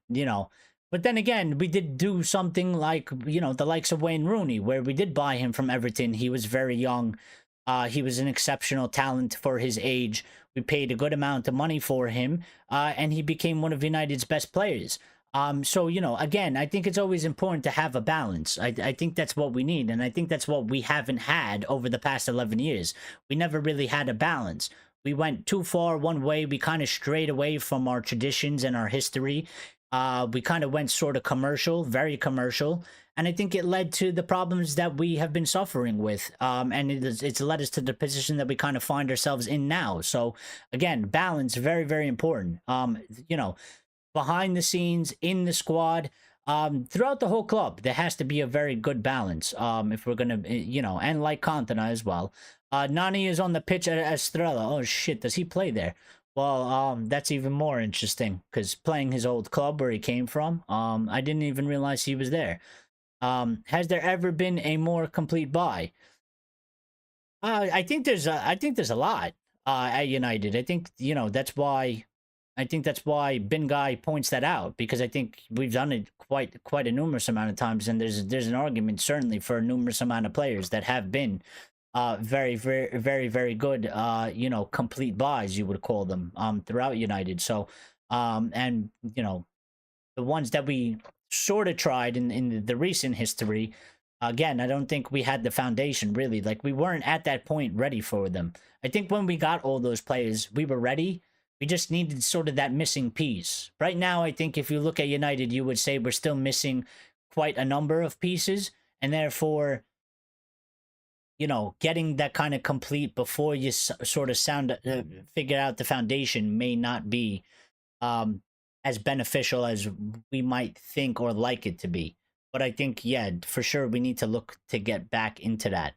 you know. But then again, we did do something like, you know, the likes of Wayne Rooney, where we did buy him from Everton. He was very young. He was an exceptional talent for his age. We paid a good amount of money for him, and he became one of United's best players. So, you know, again, I think it's always important to have a balance. I think that's what we need, and I think that's what we haven't had over the past 11 years. We never really had a balance. We went too far one way. We kind of strayed away from our traditions and our history. We kind of went sort of commercial, very commercial, and I think it led to the problems that we have been suffering with. And it's led us to the position that we kind of find ourselves in now. So again, balance, very, very important. You know, behind the scenes, in the squad, throughout the whole club, there has to be a very good balance. If we're gonna, you know, and like Cantona as well. Nani is on the pitch at Estrella. Oh shit, does he play there? Well, that's even more interesting because playing his old club where he came from, I didn't even realize he was there. Has there ever been a more complete buy? I think there's a lot at United. I think, you know, that's why Bin Guy points that out, because I think we've done it quite a numerous amount of times, and there's an argument certainly for a numerous amount of players that have been very, very, very, very good, you know, complete buys, you would call them, throughout United. So, and, you know, the ones that we sort of tried in the recent history, again, I don't think we had the foundation really. Like, we weren't at that point ready for them. I think when we got all those players, we were ready. We just needed sort of that missing piece. Right now, I think if you look at United, you would say we're still missing quite a number of pieces, and therefore, you know, getting that kind of complete before you sort of figure out the foundation may not be as beneficial as we might think or like it to be. But I think, yeah, for sure, we need to look to get back into that.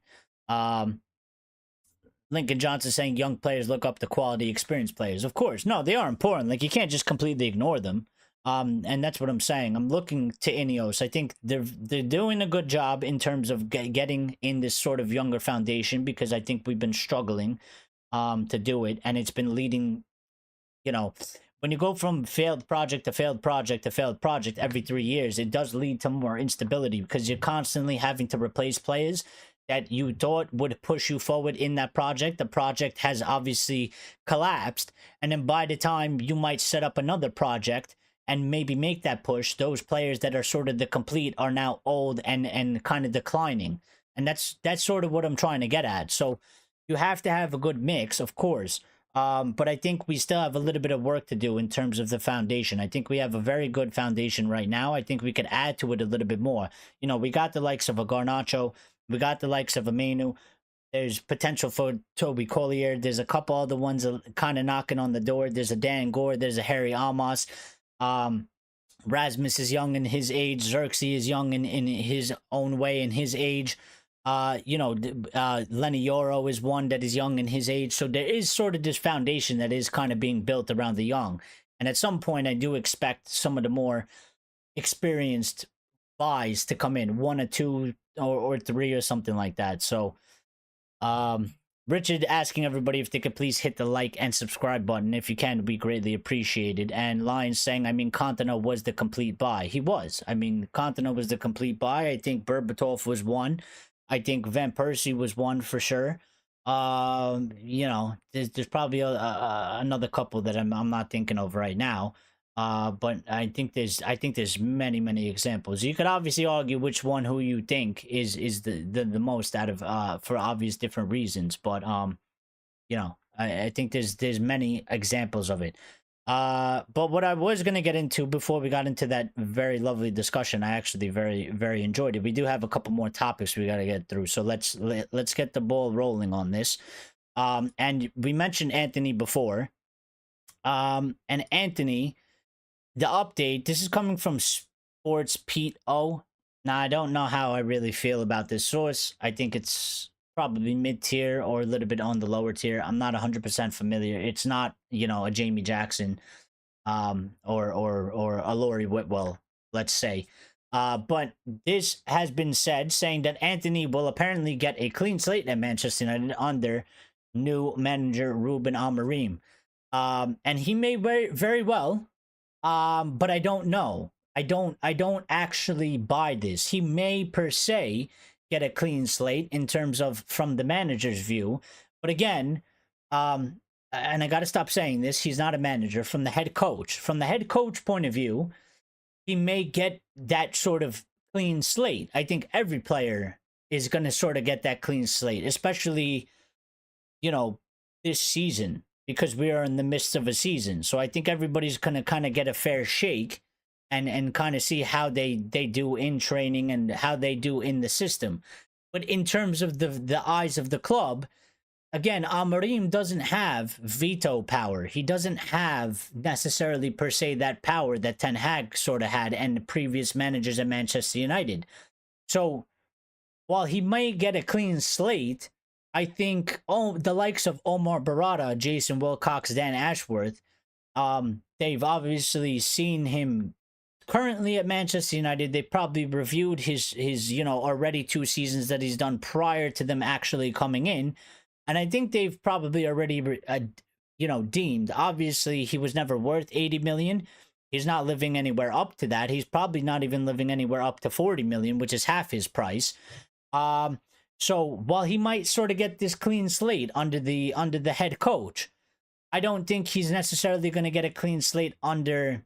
Lincoln Johnson saying young players look up to quality experienced players. Of course, no, they are important. Like, you can't just completely ignore them. And that's what I'm saying. I'm looking to INEOS. I think they're doing a good job in terms of getting in this sort of younger foundation, because I think we've been struggling to do it, and it's been leading, you know, when you go from failed project to failed project to failed project every 3 years, it does lead to more instability, because you're constantly having to replace players that you thought would push you forward in that project. The project has obviously collapsed, and then by the time you might set up another project and maybe make that push, those players that are sort of the complete are now old and kind of declining. And that's sort of what I'm trying to get at. So you have to have a good mix, of course. But I think we still have a little bit of work to do in terms of the foundation. I think we have a very good foundation right now. I think we could add to it a little bit more. You know, we got the likes of a Garnacho. We got the likes of a Menu. There's potential for Toby Collier. There's a couple other ones kind of knocking on the door. There's a Dan Gore. There's a Harry Amos. Rasmus is young in his age. Xerxes is young in his own way, in his age. You know, Lenny Yoro is one that is young in his age. So there is sort of this foundation that is kind of being built around the young. And at some point, I do expect some of the more experienced buys to come in, 1 or 2 or 3 or something like that. So, Richard asking everybody if they could please hit the like and subscribe button. If you can, it'd be greatly appreciated. And Lions saying, I mean, Cantona was the complete buy. He was. I mean, Cantona was the complete buy. I think Berbatov was one. I think Van Persie was one for sure. You know, there's probably another couple that I'm not thinking of right now. But I think there's many examples. You could obviously argue which one who you think is the most out of for obvious different reasons. But you know, I think there's many examples of it. But what I was going to get into before we got into that very lovely discussion, I actually very enjoyed it. We do have a couple more topics we got to get through, so let's get the ball rolling on this. And we mentioned Anthony before. And Anthony, the update, this is coming from Sports Pete O. Now, I don't know how I really feel about this source. I think it's probably mid-tier or a little bit on the lower tier. I'm not 100% familiar. It's not, you know, a Jamie Jackson or a Laurie Whitwell, let's say. But this has been said, saying that Anthony will apparently get a clean slate at Manchester United under new manager Ruben Amorim. And he may very well, but I don't know. I don't actually buy this. He may per se get a clean slate in terms of from the manager's view, but again, and I got to stop saying this, he's not a manager. From the head coach point of view, he may get that sort of clean slate. I think every player is going to sort of get that clean slate, especially, you know, this season, because we are in the midst of a season. So I think everybody's going to kind of get a fair shake and kind of see how they do in training and how they do in the system. But in terms of the eyes of the club, again, Amorim doesn't have veto power. He doesn't have necessarily per se that power that Ten Hag sort of had and the previous managers at Manchester United. So while he may get a clean slate, I think the likes of Omar Barada, Jason Wilcox, Dan Ashworth, they've obviously seen him currently at Manchester United. They probably reviewed his already 2 seasons that he's done prior to them actually coming in. And I think they've probably already, deemed. Obviously, he was never worth 80 million. He's not living anywhere up to that. He's probably not even living anywhere up to 40 million, which is half his price. So while he might sort of get this clean slate under the head coach, I don't think he's necessarily going to get a clean slate under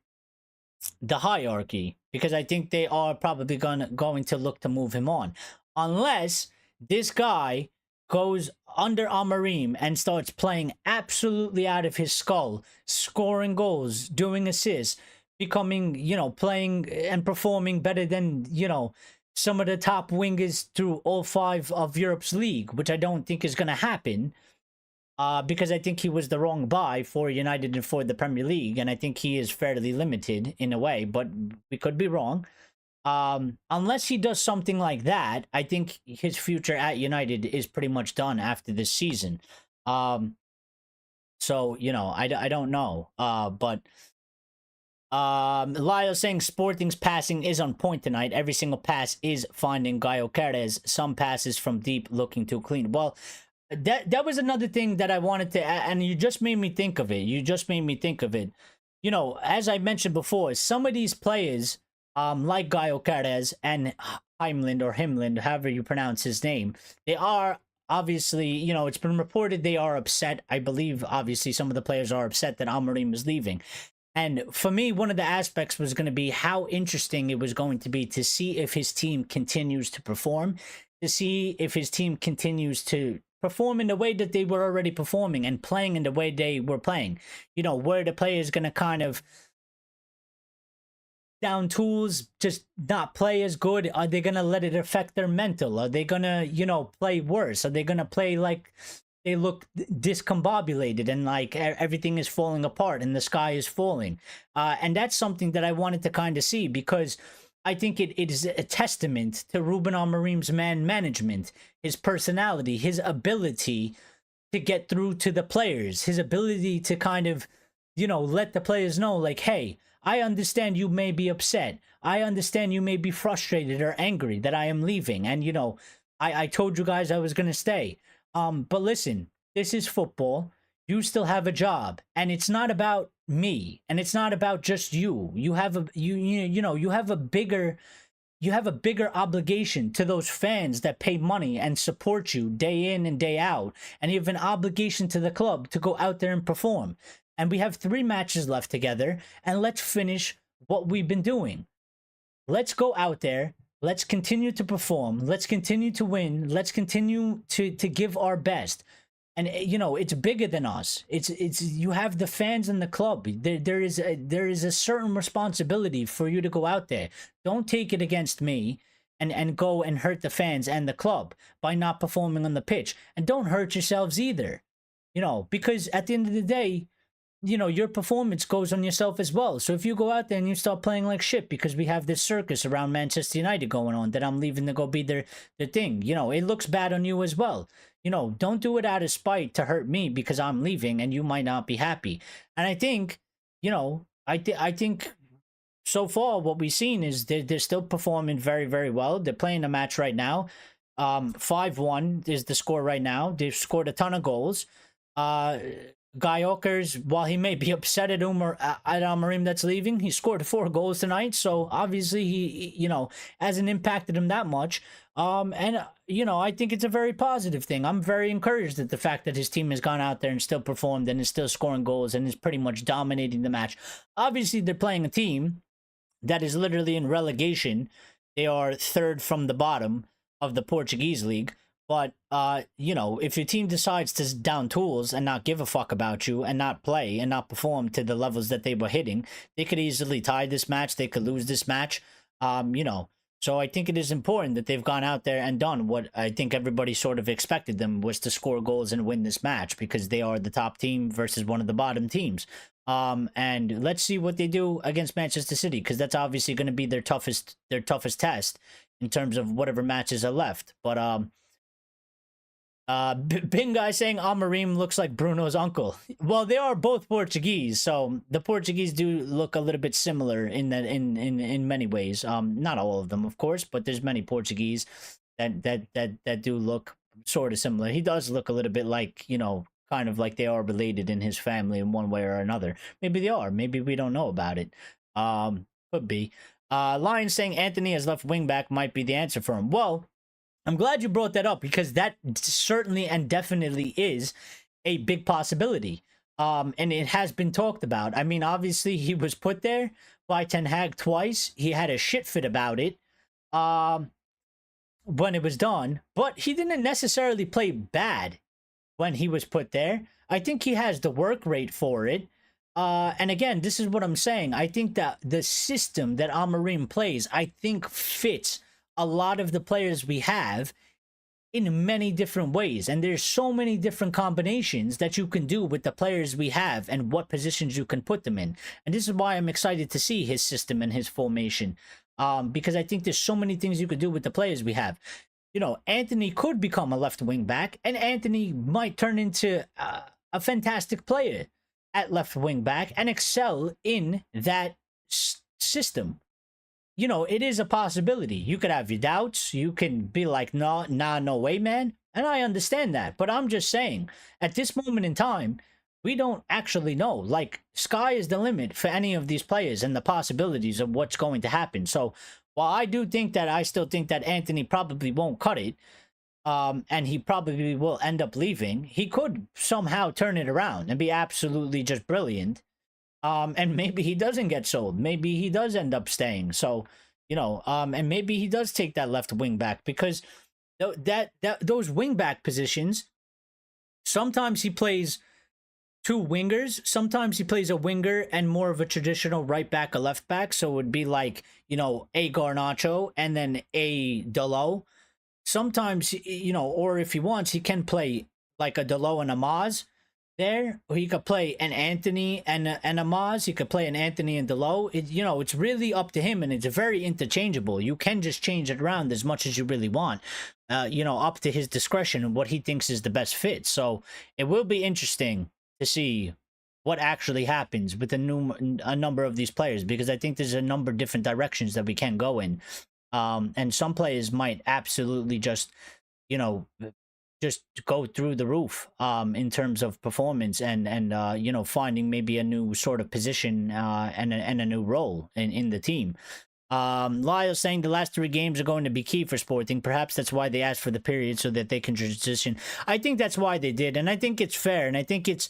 the hierarchy, because I think they are probably going to look to move him on, unless this guy goes under Amorim and starts playing absolutely out of his skull, scoring goals, doing assists, becoming, playing and performing better than, some of the top wingers through all 5 of Europe's league, which I don't think is going to happen, because I think he was the wrong buy for United and for the Premier League, and I think he is fairly limited in a way, but we could be wrong. Unless he does something like that, I think his future at United is pretty much done after this season. So, I don't know. But Lyle saying Sporting's passing is on point tonight. Every single pass is finding GYOKERES. Some passes from deep looking too clean. Well, that was another thing that I wanted to add, and you just made me think of it. As I mentioned before, some of these players, like GYOKERES and Himland, however you pronounce his name, they are obviously, it's been reported they are upset. I believe, obviously, some of the players are upset that Amorim is leaving. And for me, one of the aspects was going to be how interesting it was going to be to see if his team continues to perform, to see if his team continues to perform in the way that they were already performing and playing in the way they were playing. Were the players going to kind of down tools, just not play as good? Are they going to let it affect their mental? Are they going to, play worse? Are they going to play like they look discombobulated and like everything is falling apart and the sky is falling? And that's something that I wanted to kind of see, because I think it is a testament to Ruben Amorim's man management, his personality, his ability to get through to the players, his ability to kind of, let the players know, like, hey, I understand you may be upset. I understand you may be frustrated or angry that I am leaving. And, I told you guys I was going to stay. But listen, this is football. You still have a job, and it's not about me, and it's not about just you. You have a you have a bigger obligation to those fans that pay money and support you day in and day out, and you have an obligation to the club to go out there and perform. And we have 3 matches left together, and let's finish what we've been doing. Let's go out there. Let's continue to perform. Let's continue to win. Let's continue to give our best. And it's bigger than us. It's you have the fans in the club. There is a certain responsibility for you to go out there. Don't take it against me and go and hurt the fans and the club by not performing on the pitch. And don't hurt yourselves either. Because at the end of the day, your performance goes on yourself as well. So if you go out there and you start playing like shit because we have this circus around Manchester United going on that I'm leaving to go be the thing, it looks bad on you as well. Don't do it out of spite to hurt me because I'm leaving and you might not be happy. And I think, I think so far what we've seen is they're still performing very, very well. They're playing a match right now. 5-1 is the score right now. They've scored a ton of goals. GYOKERES, while he may be upset at Amorim that's leaving, he scored 4 goals tonight, so obviously he hasn't impacted him that much. And I think it's a very positive thing. I'm very encouraged at the fact that his team has gone out there and still performed and is still scoring goals and is pretty much dominating the match. Obviously, they're playing a team that is literally in relegation. They are 3rd from the bottom of the Portuguese league. But you know, if your team decides to down tools and not give a fuck about you and not play and not perform to the levels that they were hitting, they could easily tie this match. They could lose this match. You know, so I think it is important that they've gone out there and done what I think everybody sort of expected them, was to score goals and win this match, because they are the top team versus one of the bottom teams. And let's see what they do against Manchester City, because that's obviously going to be their toughest test in terms of whatever matches are left. But Bing guy saying Amorim looks like Bruno's uncle. Well, they are both Portuguese, so the Portuguese do look a little bit similar in that in many ways. Not all of them, of course, but there's many Portuguese that do look sort of similar. He does look a little bit like, you know, kind of like they are related in his family in one way or another. Maybe they are. Maybe we don't know about it. Could be. Lion saying Anthony as left wing back might be the answer for him. Well, I'm glad you brought that up, because that certainly and definitely is a big possibility. And it has been talked about. I mean, obviously, he was put there by Ten Hag twice. He had a shit fit about it when it was done. But he didn't necessarily play bad when he was put there. I think he has the work rate for it. And again, this is what I'm saying. I think that the system that Amorim plays, I think fits a lot of the players we have in many different ways. And there's so many different combinations that you can do with the players we have and what positions you can put them in. And this is why I'm excited to see his system and his formation. Because I think there's so many things you could do with the players we have. You know, Anthony could become a left wing back, and Anthony might turn into a fantastic player at left wing back and excel in that system. You know, it is a possibility. You could have your doubts. You can be like, no way, man. And I understand that. But I'm just saying, at this moment in time, we don't actually know. Like, sky is the limit for any of these players and the possibilities of what's going to happen. So, while I do think that, I still think that Anthony probably won't cut it, and he probably will end up leaving, he could somehow turn it around and be absolutely just brilliant. And maybe he doesn't get sold. Maybe he does end up staying. So, you know, and maybe he does take that left wing back, because those wing back positions, sometimes he plays two wingers. Sometimes he plays a winger and more of a traditional right back, a left back. So it would be like, you know, a Garnacho and then a Dalot. Sometimes, you know, or if he wants, he can play like a Dalot and a Maz there, or he could play an Anthony and a Maz. He could play an Anthony and Dalot. You know, it's really up to him, and it's very interchangeable. You can just change it around as much as you really want, you know, up to his discretion and what he thinks is the best fit. So it will be interesting to see what actually happens with a number of these players, because I think there's a number of different directions that we can go in. And some players might absolutely just, you know, just go through the roof in terms of performance and you know, finding maybe a new sort of position and a new role in the team. Lyle saying the last 3 games are going to be key for Sporting. Perhaps that's why they asked for the period, so that they can transition. I think that's why they did, and I think it's fair, and I think it's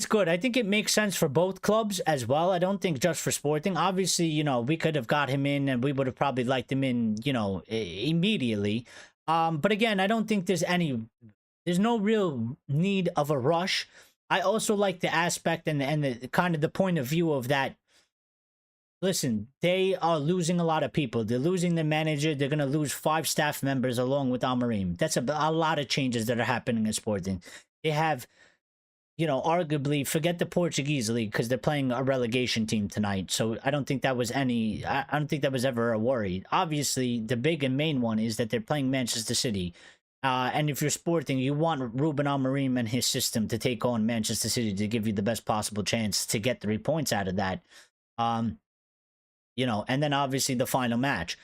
good. I think it makes sense for both clubs as well. I don't think just for Sporting. Obviously, you know, we could have got him in, and we would have probably liked him in, you know, immediately. But again, I don't think there's no real need of a rush. I also like the aspect and the kind of the point of view of that. Listen, they are losing a lot of people. They're losing the manager. They're going to lose 5 staff members along with Amorim. That's a lot of changes that are happening in Sporting. They have, you know, arguably, forget the Portuguese league, because they're playing a relegation team tonight. So I don't think that was I don't think that was ever a worry. Obviously, the big and main one is that they're playing Manchester City. And if you're Sporting, you want Ruben Amorim and his system to take on Manchester City to give you the best possible chance to get 3 points out of that. You know, and then obviously the final match.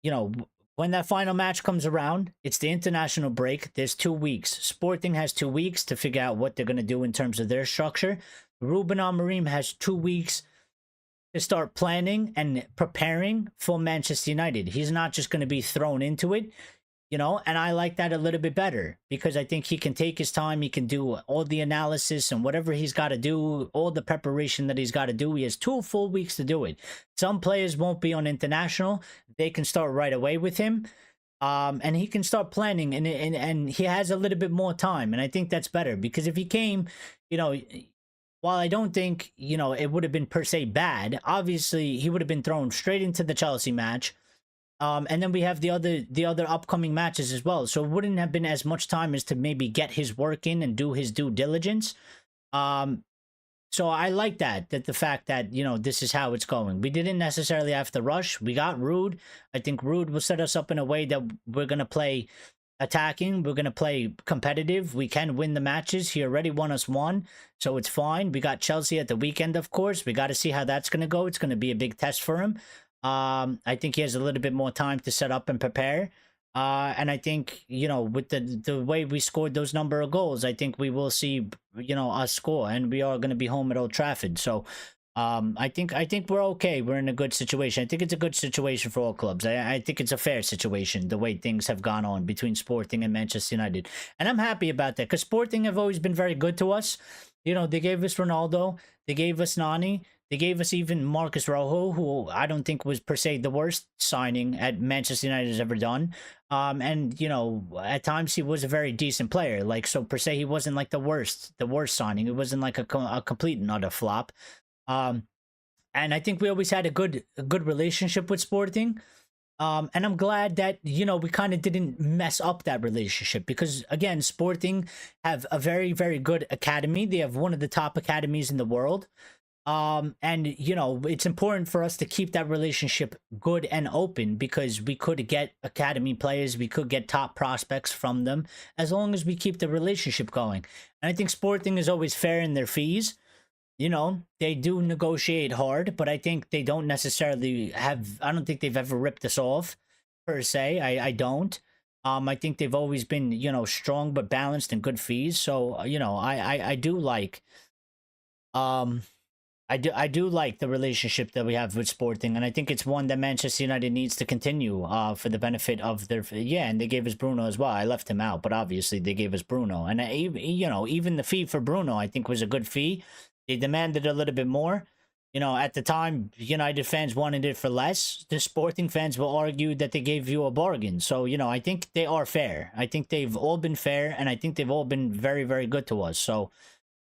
You know, when that final match comes around, it's the international break. There's 2 weeks. Sporting has 2 weeks to figure out what they're going to do in terms of their structure. Ruben Amorim has 2 weeks to start planning and preparing for Manchester United. He's not just going to be thrown into it, you know, and I like that a little bit better, because I think he can take his time. He can do all the analysis and whatever he's got to do, all the preparation that he's got to do. He has 2 full weeks to do it. Some players won't be on international. They can start right away with him. And he can start planning, and he has a little bit more time, and I think that's better, because if he came, you know, while I don't think, you know, it would have been per se bad, obviously he would have been thrown straight into the Chelsea match. And then we have the other upcoming matches as well, so it wouldn't have been as much time as to maybe get his work in and do his due diligence. So I like that the fact that, you know, this is how it's going. We didn't necessarily have to rush. We got Rude. I think Rude will set us up in a way that we're going to play attacking. We're going to play competitive. We can win the matches. He already won us one, so it's fine. We got Chelsea at the weekend, of course. We got to see how that's going to go. It's going to be a big test for him. I think he has a little bit more time to set up and prepare. And I think, you know, with the way we scored those number of goals, I think we will see, you know, us score, and we are going to be home at Old Trafford. So I think we're okay. We're in a good situation. I think it's a good situation for all clubs. I think it's a fair situation, the way things have gone on between Sporting and Manchester United. And I'm happy about that, because Sporting have always been very good to us. You know, they gave us Ronaldo, they gave us Nani, they gave us even Marcus Rojo, who I don't think was per se the worst signing at Manchester United has ever done. And, you know, at times he was a very decent player. Like, so per se, he wasn't like the worst signing. It wasn't like a complete and utter flop. And I think we always had a good relationship with Sporting. And I'm glad that, you know, we kind of didn't mess up that relationship, because, again, Sporting have a very, very good academy. They have one of the top academies in the world. And, you know, it's important for us to keep that relationship good and open, because we could get academy players, we could get top prospects from them, as long as we keep the relationship going. And I think Sporting is always fair in their fees. You know, they do negotiate hard, but I think they don't necessarily have, I don't think they've ever ripped us off, per se. I don't. I think they've always been, you know, strong but balanced and good fees. So, you know, I do like, I do like the relationship that we have with Sporting, and I think it's one that Manchester United needs to continue for the benefit of their... Yeah, and they gave us Bruno as well. I left him out, but obviously they gave us Bruno. And, you know, even the fee for Bruno, I think, was a good fee. They demanded a little bit more. You know, at the time, United fans wanted it for less. The Sporting fans will argue that they gave you a bargain. So, you know, I think they are fair. I think they've all been fair, and I think they've all been very, very good to us. So...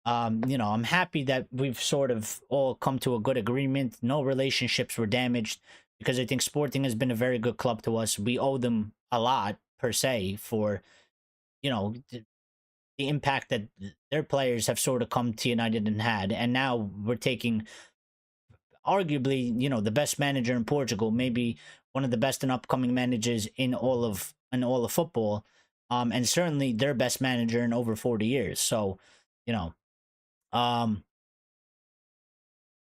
you know, I'm happy that we've sort of all come to a good agreement. No relationships were damaged, because I think Sporting has been a very good club to us. We owe them a lot, per se, for, you know, the impact that their players have sort of come to United and had. And now we're taking, arguably, you know, the best manager in Portugal, maybe one of the best and upcoming managers in all of football, and certainly their best manager in over 40 years. So, you know,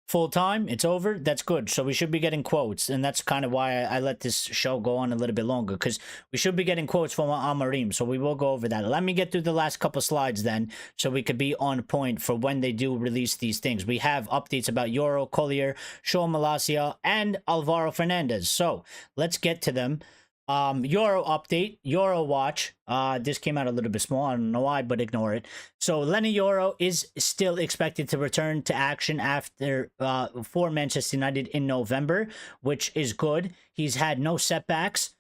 full time, it's over, that's good. So we should be getting quotes, and that's kind of why I let this show go on a little bit longer, because we should be getting quotes from Amorim. So we will go over that. Let me get through the last couple slides then, so we could be on point for when they do release these things. We have updates about Euro, Collier, Shaw Malacia, and Alvaro Fernandez. So let's get to them. Euro update, Euro watch. This came out a little bit small, I don't know why, but ignore it. So Lenny Euro is still expected to return to action after for Manchester United in November, which is good. He's had no setbacks,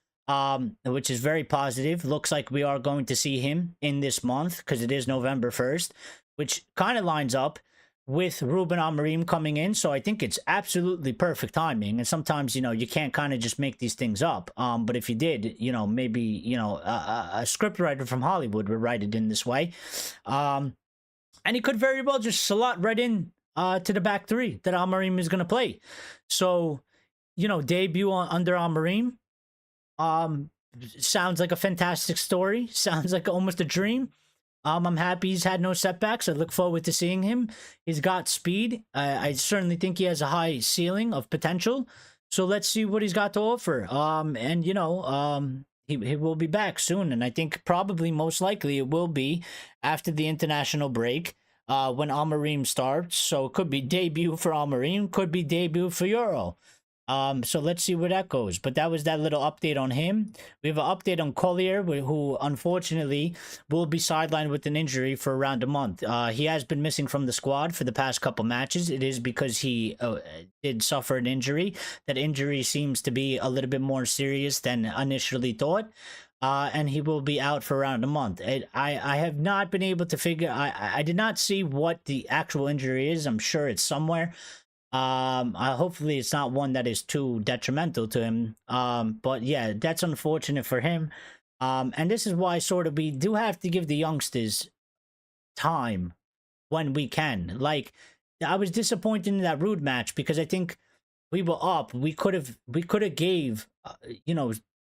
which is very positive. Looks like we are going to see him in this month, because it is November 1st, which kind of lines up with Ruben Amorim coming in. So I think it's absolutely perfect timing. And sometimes, you know, you can't kind of just make these things up. But if you did, you know, maybe, you know, a scriptwriter from Hollywood would write it in this way. And he could very well just slot right in to the back three that Amorim is going to play. So, you know, debut under Amorim. Sounds like a fantastic story. Sounds like almost a dream. I'm happy he's had no setbacks. I look forward to seeing him. He's got speed. I certainly think he has a high ceiling of potential. So let's see what he's got to offer. And, you know, he will be back soon. And I think probably most likely it will be after the international break when Amorim starts. So it could be debut for Amorim, could be debut for Euro. So let's see where that goes. But that was that little update on him. We have an update on Collier, who unfortunately will be sidelined with an injury for around a month. He has been missing from the squad for the past couple matches. It is because he did suffer an injury. That injury seems to be a little bit more serious than initially thought. And he will be out for around a month. I have not been able to figure. I did not see what the actual injury is. I'm sure it's somewhere. Hopefully it's not one that is too detrimental to him. But yeah, that's unfortunate for him. And this is why sort of we do have to give the youngsters time when we can. Like, I was disappointed in that Rude match because I think we were up. We could have gave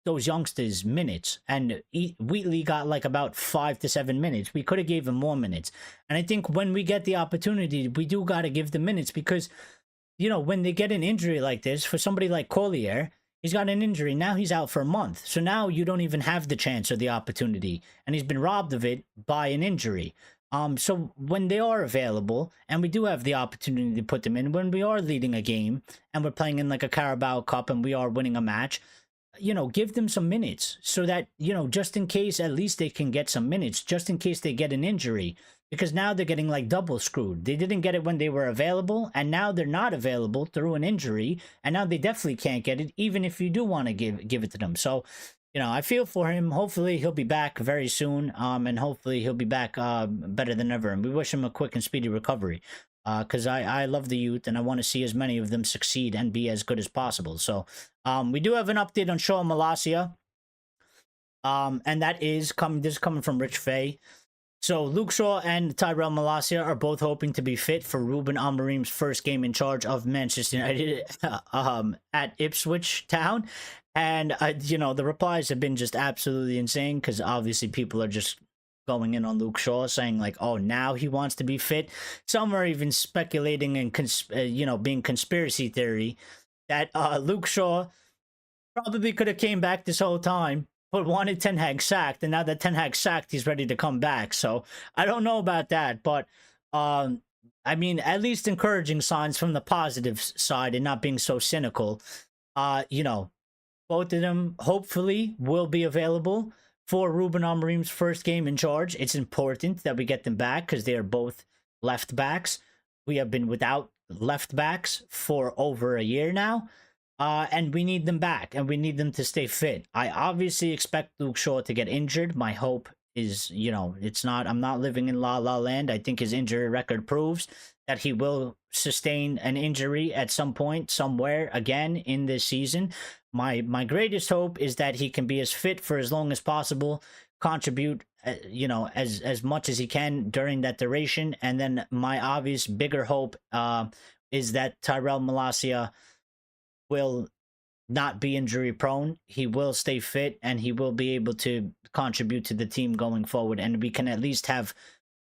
those youngsters minutes, and Wheatley got like about 5 to 7 minutes. We could have gave him more minutes. And I think when we get the opportunity, we do got to give the minutes because when they get an injury like this, for somebody like Collier, he's got an injury. Now he's out for a month. So now you don't even have the chance or the opportunity. And he's been robbed of it by an injury. So when they are available, and we do have the opportunity to put them in, when we are leading a game, and we're playing in like a Carabao Cup, and we are winning a match, give them some minutes so that, just in case, at least they can get some minutes, just in case they get an injury. Because now they're getting like double screwed. They didn't get it when they were available, and now they're not available through an injury, and now they definitely can't get it, even if you do want to give it to them. So, I feel for him. Hopefully he'll be back very soon, and hopefully he'll be back better than ever. And we wish him a quick and speedy recovery, because I love the youth, and I want to see as many of them succeed and be as good as possible. So, we do have an update on Shaw Malacia, and that is coming. This is coming from Rich Fay. So Luke Shaw and Tyrell Malacia are both hoping to be fit for Ruben Amorim's first game in charge of Manchester United at Ipswich Town. And, the replies have been just absolutely insane because obviously people are just going in on Luke Shaw saying like, oh, now he wants to be fit. Some are even speculating and, being conspiracy theory that Luke Shaw probably could have came back this whole time, but wanted Ten Hag sacked, and now that Ten Hag sacked, he's ready to come back. So I don't know about that, but I mean, at least encouraging signs from the positive side and not being so cynical. Both of them hopefully will be available for Ruben Amorim's first game in charge. It's important that we get them back because they are both left backs. We have been without left backs for over a year now. And we need them back, and we need them to stay fit. I obviously expect Luke Shaw to get injured. My hope is, I'm not living in La La Land. I think his injury record proves that he will sustain an injury at some point, somewhere again in this season. My greatest hope is that he can be as fit for as long as possible, contribute, as much as he can during that duration. And then my obvious bigger hope is that Tyrell Malacia will not be injury prone. He will stay fit, and he will be able to contribute to the team going forward, and we can at least have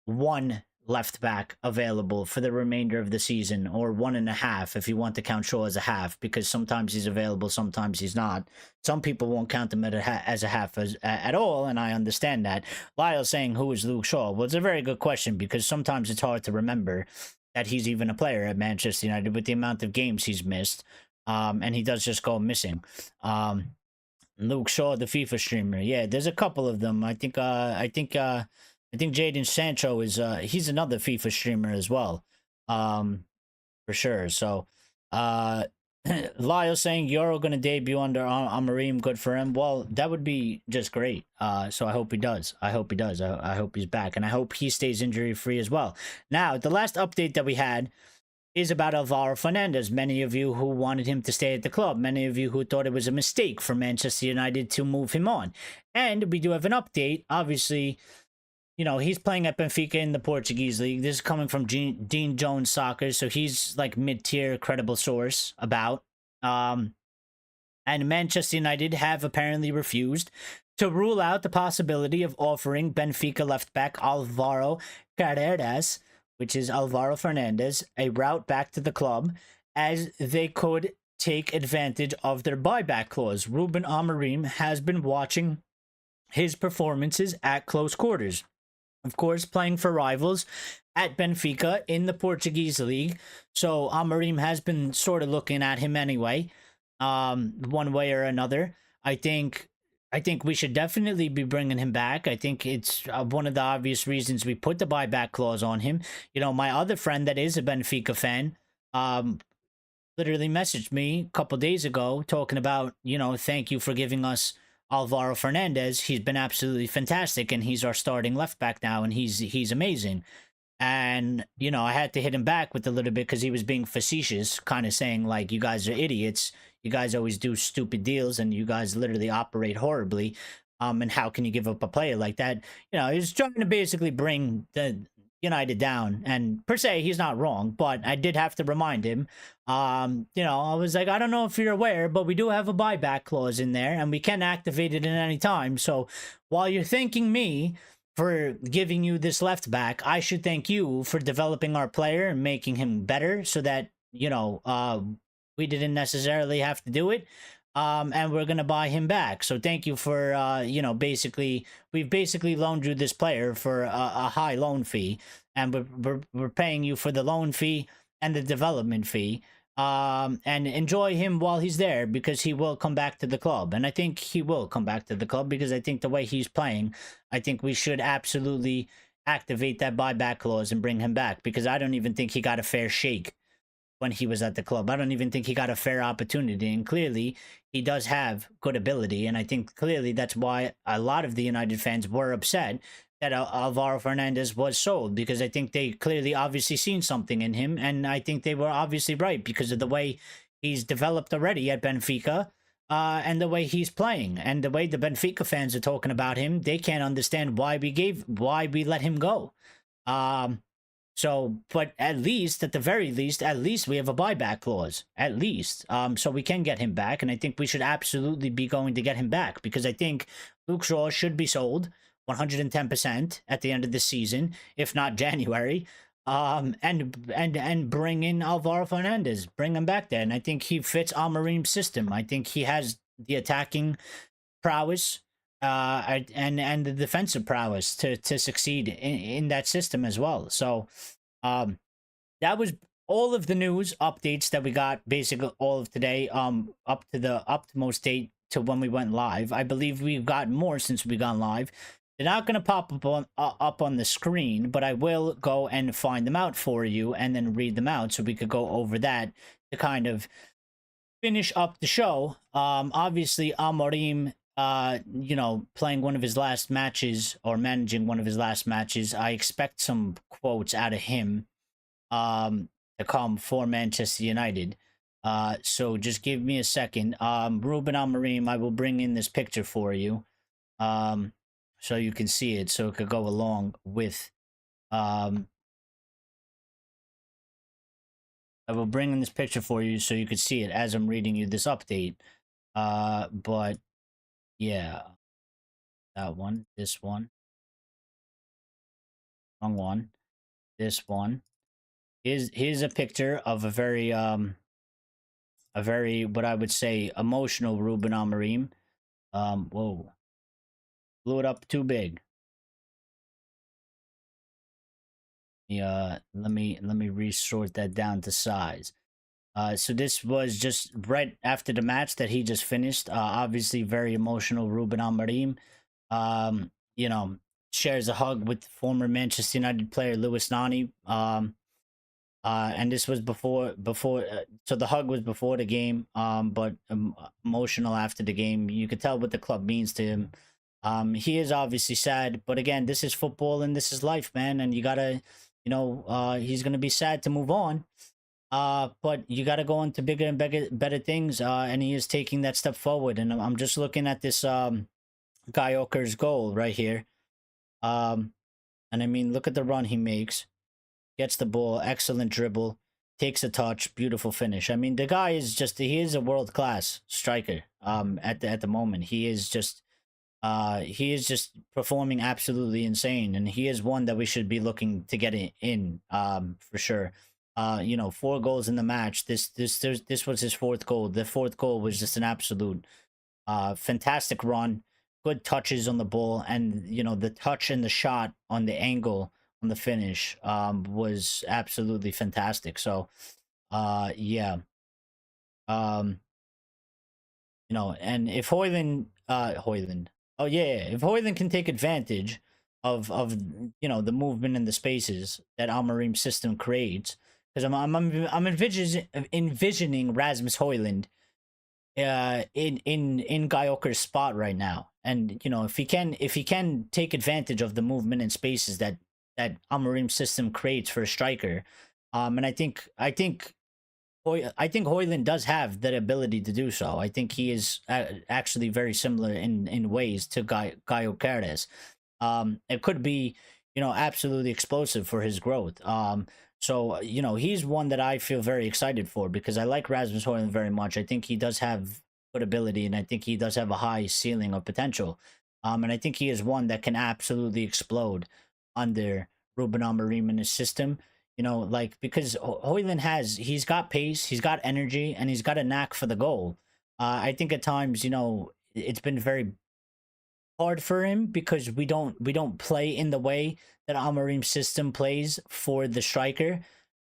one left back available for the remainder of the season, or 1.5 if you want to count Shaw as a half, because sometimes he's available, sometimes he's not. Some people won't count him as a half at all, and I understand that. Lyle saying, who is Luke Shaw? Well, it's a very good question, because sometimes it's hard to remember that he's even a player at Manchester United with the amount of games he's missed. And he does just go missing. Luke Shaw, the FIFA streamer. Yeah, there's a couple of them. I think Jadon Sancho is he's another FIFA streamer as well. For sure. So Lyle saying Euro gonna debut under Amorim, good for him. Well, that would be just great. So I hope he does. I hope he's back, and I hope he stays injury free as well. Now, the last update that we had is about Alvaro Fernandez. Many of you who wanted him to stay at the club. Many of you who thought it was a mistake for Manchester United to move him on. And we do have an update. Obviously, he's playing at Benfica in the Portuguese league. This is coming from Dean Jones Soccer, so he's like mid-tier credible source about. And Manchester United have apparently refused to rule out the possibility of offering Benfica left-back Alvaro Carreras, which is Alvaro Fernandez, a route back to the club, as they could take advantage of their buyback clause. Ruben Amorim has been watching his performances at close quarters. Of course, playing for rivals at Benfica in the Portuguese league. So Amorim has been sort of looking at him anyway. one way or another. I think I think we should definitely be bringing him back. I think it's one of the obvious reasons we put the buyback clause on him. You know, my other friend that is a Benfica fan, um, literally messaged me a couple days ago talking about, you know, thank you for giving us Alvaro Fernandez. He's been absolutely fantastic, and he's our starting left back now, and he's amazing. And, you know, I had to hit him back with a little bit because he was being facetious, kind of saying, like, you guys are idiots. You guys always do stupid deals and you guys literally operate horribly. And how can you give up a player like that? You know, he's trying to basically bring the United down. And per se, he's not wrong, but I did have to remind him. You know, I was like, I don't know if you're aware, but we do have a buyback clause in there and we can activate it at any time. So while you're thanking me for giving you this left back, I should thank you for developing our player and making him better so that, you know, we didn't necessarily have to do it. And we're going to buy him back. So thank you for, you know, we've basically loaned you this player for a high loan fee. And we're paying you for the loan fee and the development fee. And enjoy him while he's there because he will come back to the club. And I think he will come back to the club because I think the way he's playing, I think we should absolutely activate that buyback clause and bring him back because I don't even think he got a fair shake when he was at the club. I don't even think he got a fair opportunity. And clearly, he does have good ability. And I think clearly that's why a lot of the United fans were upset that Alvaro Fernandez was sold because I think they clearly obviously seen something in him. And I think they were obviously right because of the way he's developed already at Benfica and the way he's playing and the way the Benfica fans are talking about him. They can't understand why we let him go. So, but at least, at the very least, at least we have a buyback clause, at least. So we can get him back. And I think we should absolutely be going to get him back because I think Luke Shaw should be sold 110% at the end of the season, if not January. And bring in Alvaro Fernandez, bring him back there. And I think he fits Amorim's system. I think he has the attacking prowess and the defensive prowess to succeed in that system as well. So that was all of the news updates that we got basically all of today up to the utmost date to when we went live. I believe we've got more since we gone live. They're not going to pop up on the screen, but I will go and find them out for you and then read them out so we could go over that to kind of finish up the show. Obviously Amorim, you know, playing one of his last matches or managing one of his last matches, I expect some quotes out of him to come for Manchester United. So just give me a second. Ruben Amorim, I will bring in this picture for you. So you can see it, so it could go along with I will bring in this picture for you so you could see it as I'm reading you this update. But yeah, that one, this one, wrong one, this one. Here's a picture of a very what I would say emotional Ruben Amorim. Whoa, blew it up too big. Yeah, let me resort that down to size. So this was just right after the match that he just finished. Obviously, very emotional. Ruben Amorim, you know, shares a hug with former Manchester United player Lewis Nani. And this was before. So the hug was before the game. But emotional after the game. You could tell what the club means to him. He is obviously sad, but again, this is football and this is life, man. And you gotta, you know, he's gonna be sad to move on. But you got to go into bigger and better things. And he is taking that step forward. And I'm just looking at this GYOKERES goal right here. And I mean, look at the run he makes. Gets the ball, excellent dribble, takes a touch, beautiful finish. I mean, the guy is just, he is a world-class striker. At the moment, he is just performing absolutely insane, and he is one that we should be looking to get in for sure. You know, 4 goals in the match. This was his 4th goal. The 4th goal was just an absolute fantastic run, good touches on the ball, and you know, the touch and the shot on the angle on the finish was absolutely fantastic. So yeah. And if oh yeah, if Hoyland can take advantage of the movement and the spaces that Amorim's system creates, because I'm envisioning Rasmus Hoyland in GYOKERES' spot right now. And if he can take advantage of the movement and spaces that Amorim's system creates for a striker, and I think Hoyland does have that ability to do so. I think he is actually very similar in ways to GYOKERES. It could be, absolutely explosive for his growth. So, he's one that I feel very excited for because I like Rasmus Hoyland very much. I think he does have good ability and I think he does have a high ceiling of potential. And I think he is one that can absolutely explode under Ruben Amorim in his system. Because Hoyland he's got pace, he's got energy, and he's got a knack for the goal. I think at times, it's been very hard for him because we don't play in the way that Amorim's system plays for the striker.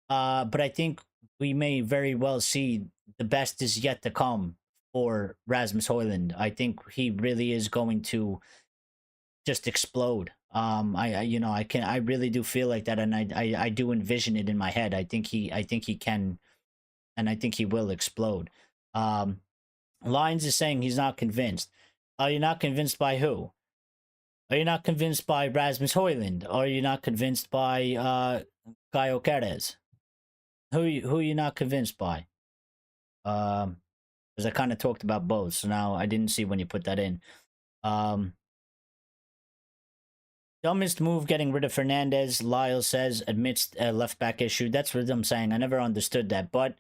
But I think we may very well see the best is yet to come for Rasmus Hoyland. I think he really is going to just explode. I really do feel like that, and I do envision it in my head. I think he can, and I think he will explode. Lyons is saying he's not convinced. Are you not convinced by who? Are you not convinced by Rasmus Hoyland? Or are you not convinced by GYOKERES? Who are you not convinced by? Because I kind of talked about both, so now I didn't see when you put that in. Dumbest move getting rid of Fernandez, Lyle says, amidst a left back issue. That's what I'm saying. I never understood that. But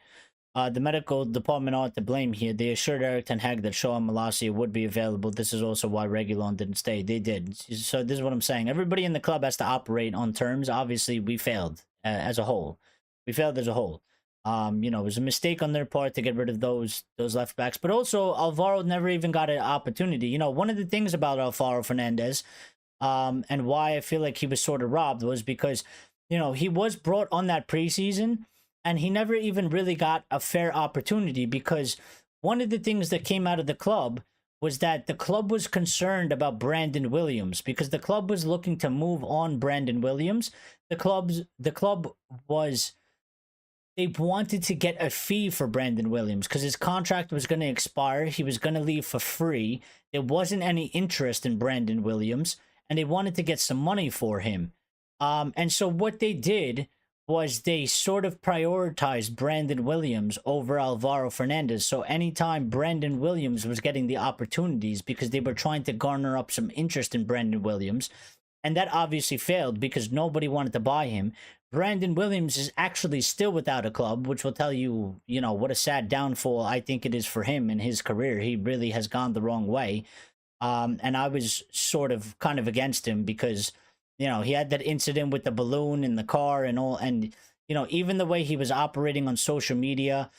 the medical department aren't to blame here. They assured Erik ten Hag that Shaw and Malacia would be available. This is also why Reguilon didn't stay. They did. So this is what I'm saying. Everybody in the club has to operate on terms. Obviously, we failed as a whole. We failed as a whole. It was a mistake on their part to get rid of those left backs. But also, Alvaro never even got an opportunity. One of the things about Alvaro Fernandez, and why I feel like he was sort of robbed was because, he was brought on that preseason and he never even really got a fair opportunity because one of the things that came out of the club was that the club was concerned about Brandon Williams because the club was looking to move on Brandon Williams. The club was, they wanted to get a fee for Brandon Williams because his contract was going to expire. He was going to leave for free. There wasn't any interest in Brandon Williams, and they wanted to get some money for him. And so what they did was they sort of prioritized Brandon Williams over Alvaro Fernandez. So anytime Brandon Williams was getting the opportunities because they were trying to garner up some interest in Brandon Williams, and that obviously failed because nobody wanted to buy him. Brandon Williams is actually still without a club, which will tell you, what a sad downfall I think it is for him in his career. He really has gone the wrong way. And I was sort of kind of against him because, he had that incident with the balloon in the car and all. And, even the way he was operating on social media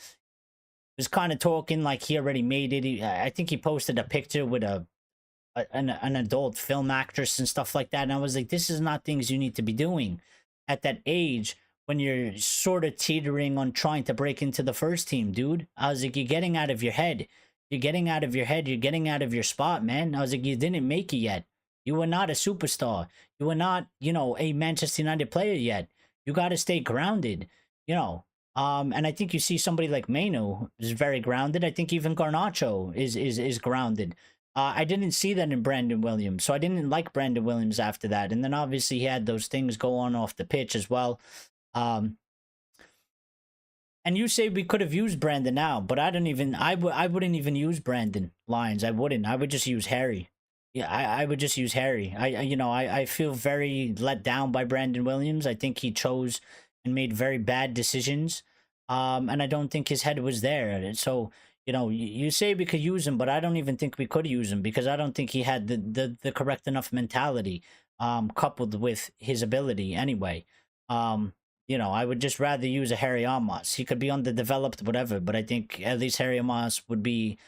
was kind of talking like he already made it. I think he posted a picture with an adult film actress and stuff like that. And I was like, this is not things you need to be doing at that age when you're sort of teetering on trying to break into the first team, dude. I was like, you're getting out of your head. You're getting out of your head. You're getting out of your spot, man. I was like, you didn't make it yet. You were not a superstar. You were not, a Manchester United player yet. You got to stay grounded, and I think you see somebody like Manu is very grounded. I think even Garnacho is grounded. I didn't see that in Brandon Williams, so I didn't like Brandon Williams after that. And then obviously he had those things go on off the pitch as well. And you say we could have used Brandon now, but I wouldn't even use Brandon Lyons. I wouldn't. I would just use Harry. Yeah, I would just use Harry. I feel very let down by Brandon Williams. I think he chose and made very bad decisions. And I don't think his head was there. So, you say we could use him, but I don't even think we could use him because I don't think he had the correct enough mentality, coupled with his ability anyway. I would just rather use a Harry Amos. He could be underdeveloped, whatever, but I think at least Harry Amos would be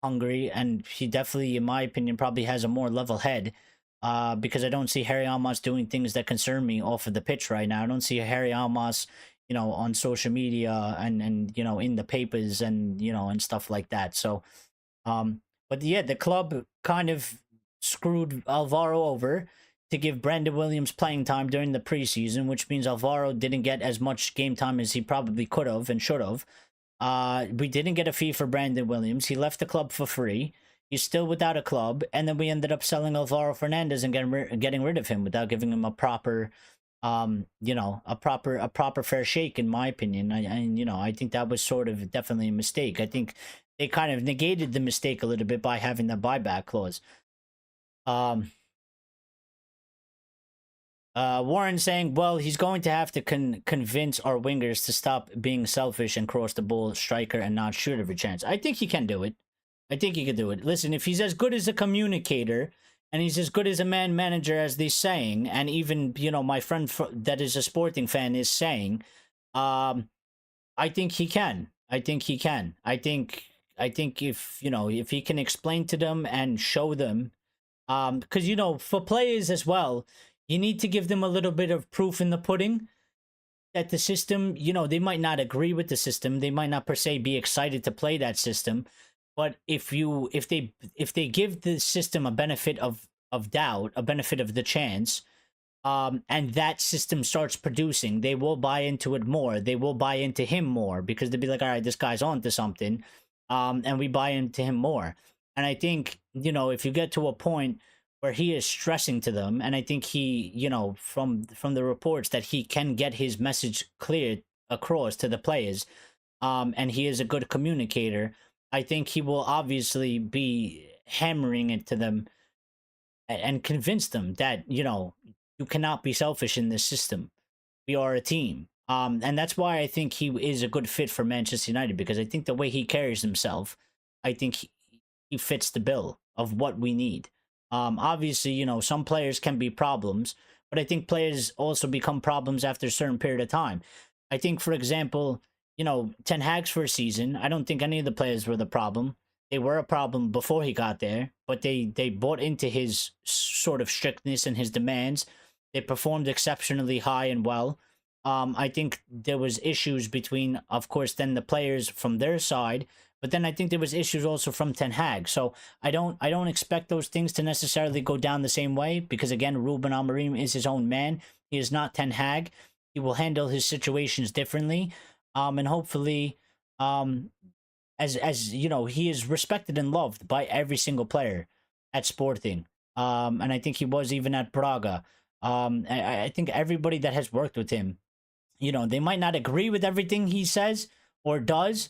hungry, and he definitely, in my opinion, probably has a more level head, because I don't see Harry Amos doing things that concern me off of the pitch right now. I don't see Harry Amos, on social media and in the papers and, and stuff like that. So, But yeah, the club kind of screwed Alvaro over to give Brandon Williams playing time during the preseason, which means Alvaro didn't get as much game time as he probably could have and should have. We didn't get a fee for Brandon Williams. He left the club for free. He's still without a club, and then we ended up selling Alvaro Fernandez and getting rid of him without giving him a proper, a proper fair shake, in my opinion. I think that was sort of definitely a mistake. I think they kind of negated the mistake a little bit by having the buyback clause. Warren saying, well, he's going to have to convince our wingers to stop being selfish and cross the ball striker and not shoot every chance. I think he can do it. I think he can do it. Listen, if he's as good as a communicator and he's as good as a man manager as they're saying, and even, my friend that is a Sporting fan is saying, I think he can. I think he can. I think if, if he can explain to them and show them, because, for players as well, you need to give them a little bit of proof in the pudding that the system, they might not agree with the system. They might not per se be excited to play that system. But if they give the system a benefit of doubt, a benefit of the chance, and that system starts producing, they will buy into it more. They will buy into him more because they'll be like, all right, this guy's on to something. And we buy into him more. And I think, if you get to a point where he is stressing to them, and I think he, from the reports that he can get his message clear across to the players, and he is a good communicator, I think he will obviously be hammering it to them and convince them that, you cannot be selfish in this system. We are a team. And that's why I think he is a good fit for Manchester United, because I think the way he carries himself, I think he fits the bill of what we need. Obviously, some players can be problems, but I think players also become problems after a certain period of time. I think, for example, Ten Hag's first season, I don't think any of the players were the problem. They were a problem before he got there, but they bought into his sort of strictness and his demands. They performed exceptionally high and well. I think there was issues between, of course, then the players from their side, but then I think there was issues also from Ten Hag. So I don't expect those things to necessarily go down the same way, because again, Ruben Amorim is his own man. He is not Ten Hag. He will handle his situations differently. And hopefully, as he is respected and loved by every single player at Sporting. And I think he was even at Braga. I think everybody that has worked with him, they might not agree with everything he says or does.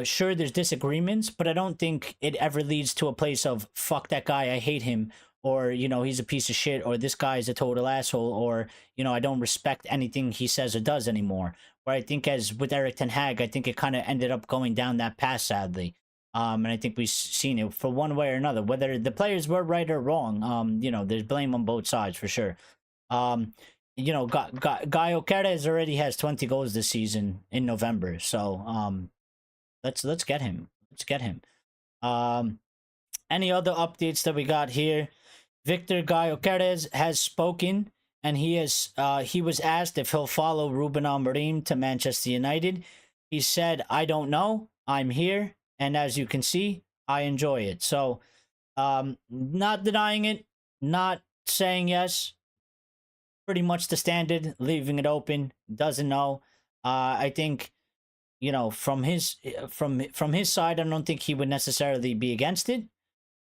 Sure, there's disagreements, but I don't think it ever leads to a place of, fuck that guy, I hate him, or, he's a piece of shit, or this guy is a total asshole, or, I don't respect anything he says or does anymore. Where I think, as with Erik ten Hag, I think it kind of ended up going down that path, sadly. And I think we've seen it for one way or another, whether the players were right or wrong. There's blame on both sides for sure. GYOKERES already has 20 goals this season in November, so let's get him. Let's get him. Any other updates that we got here? Victor GYOKERES has spoken, and he was asked if he'll follow Ruben Amorim to Manchester United. He said, I don't know. I'm here, and as you can see, I enjoy it. So, not denying it, not saying yes. Pretty much the standard, leaving it open. Doesn't know. I think, from his side, I don't think he would necessarily be against it.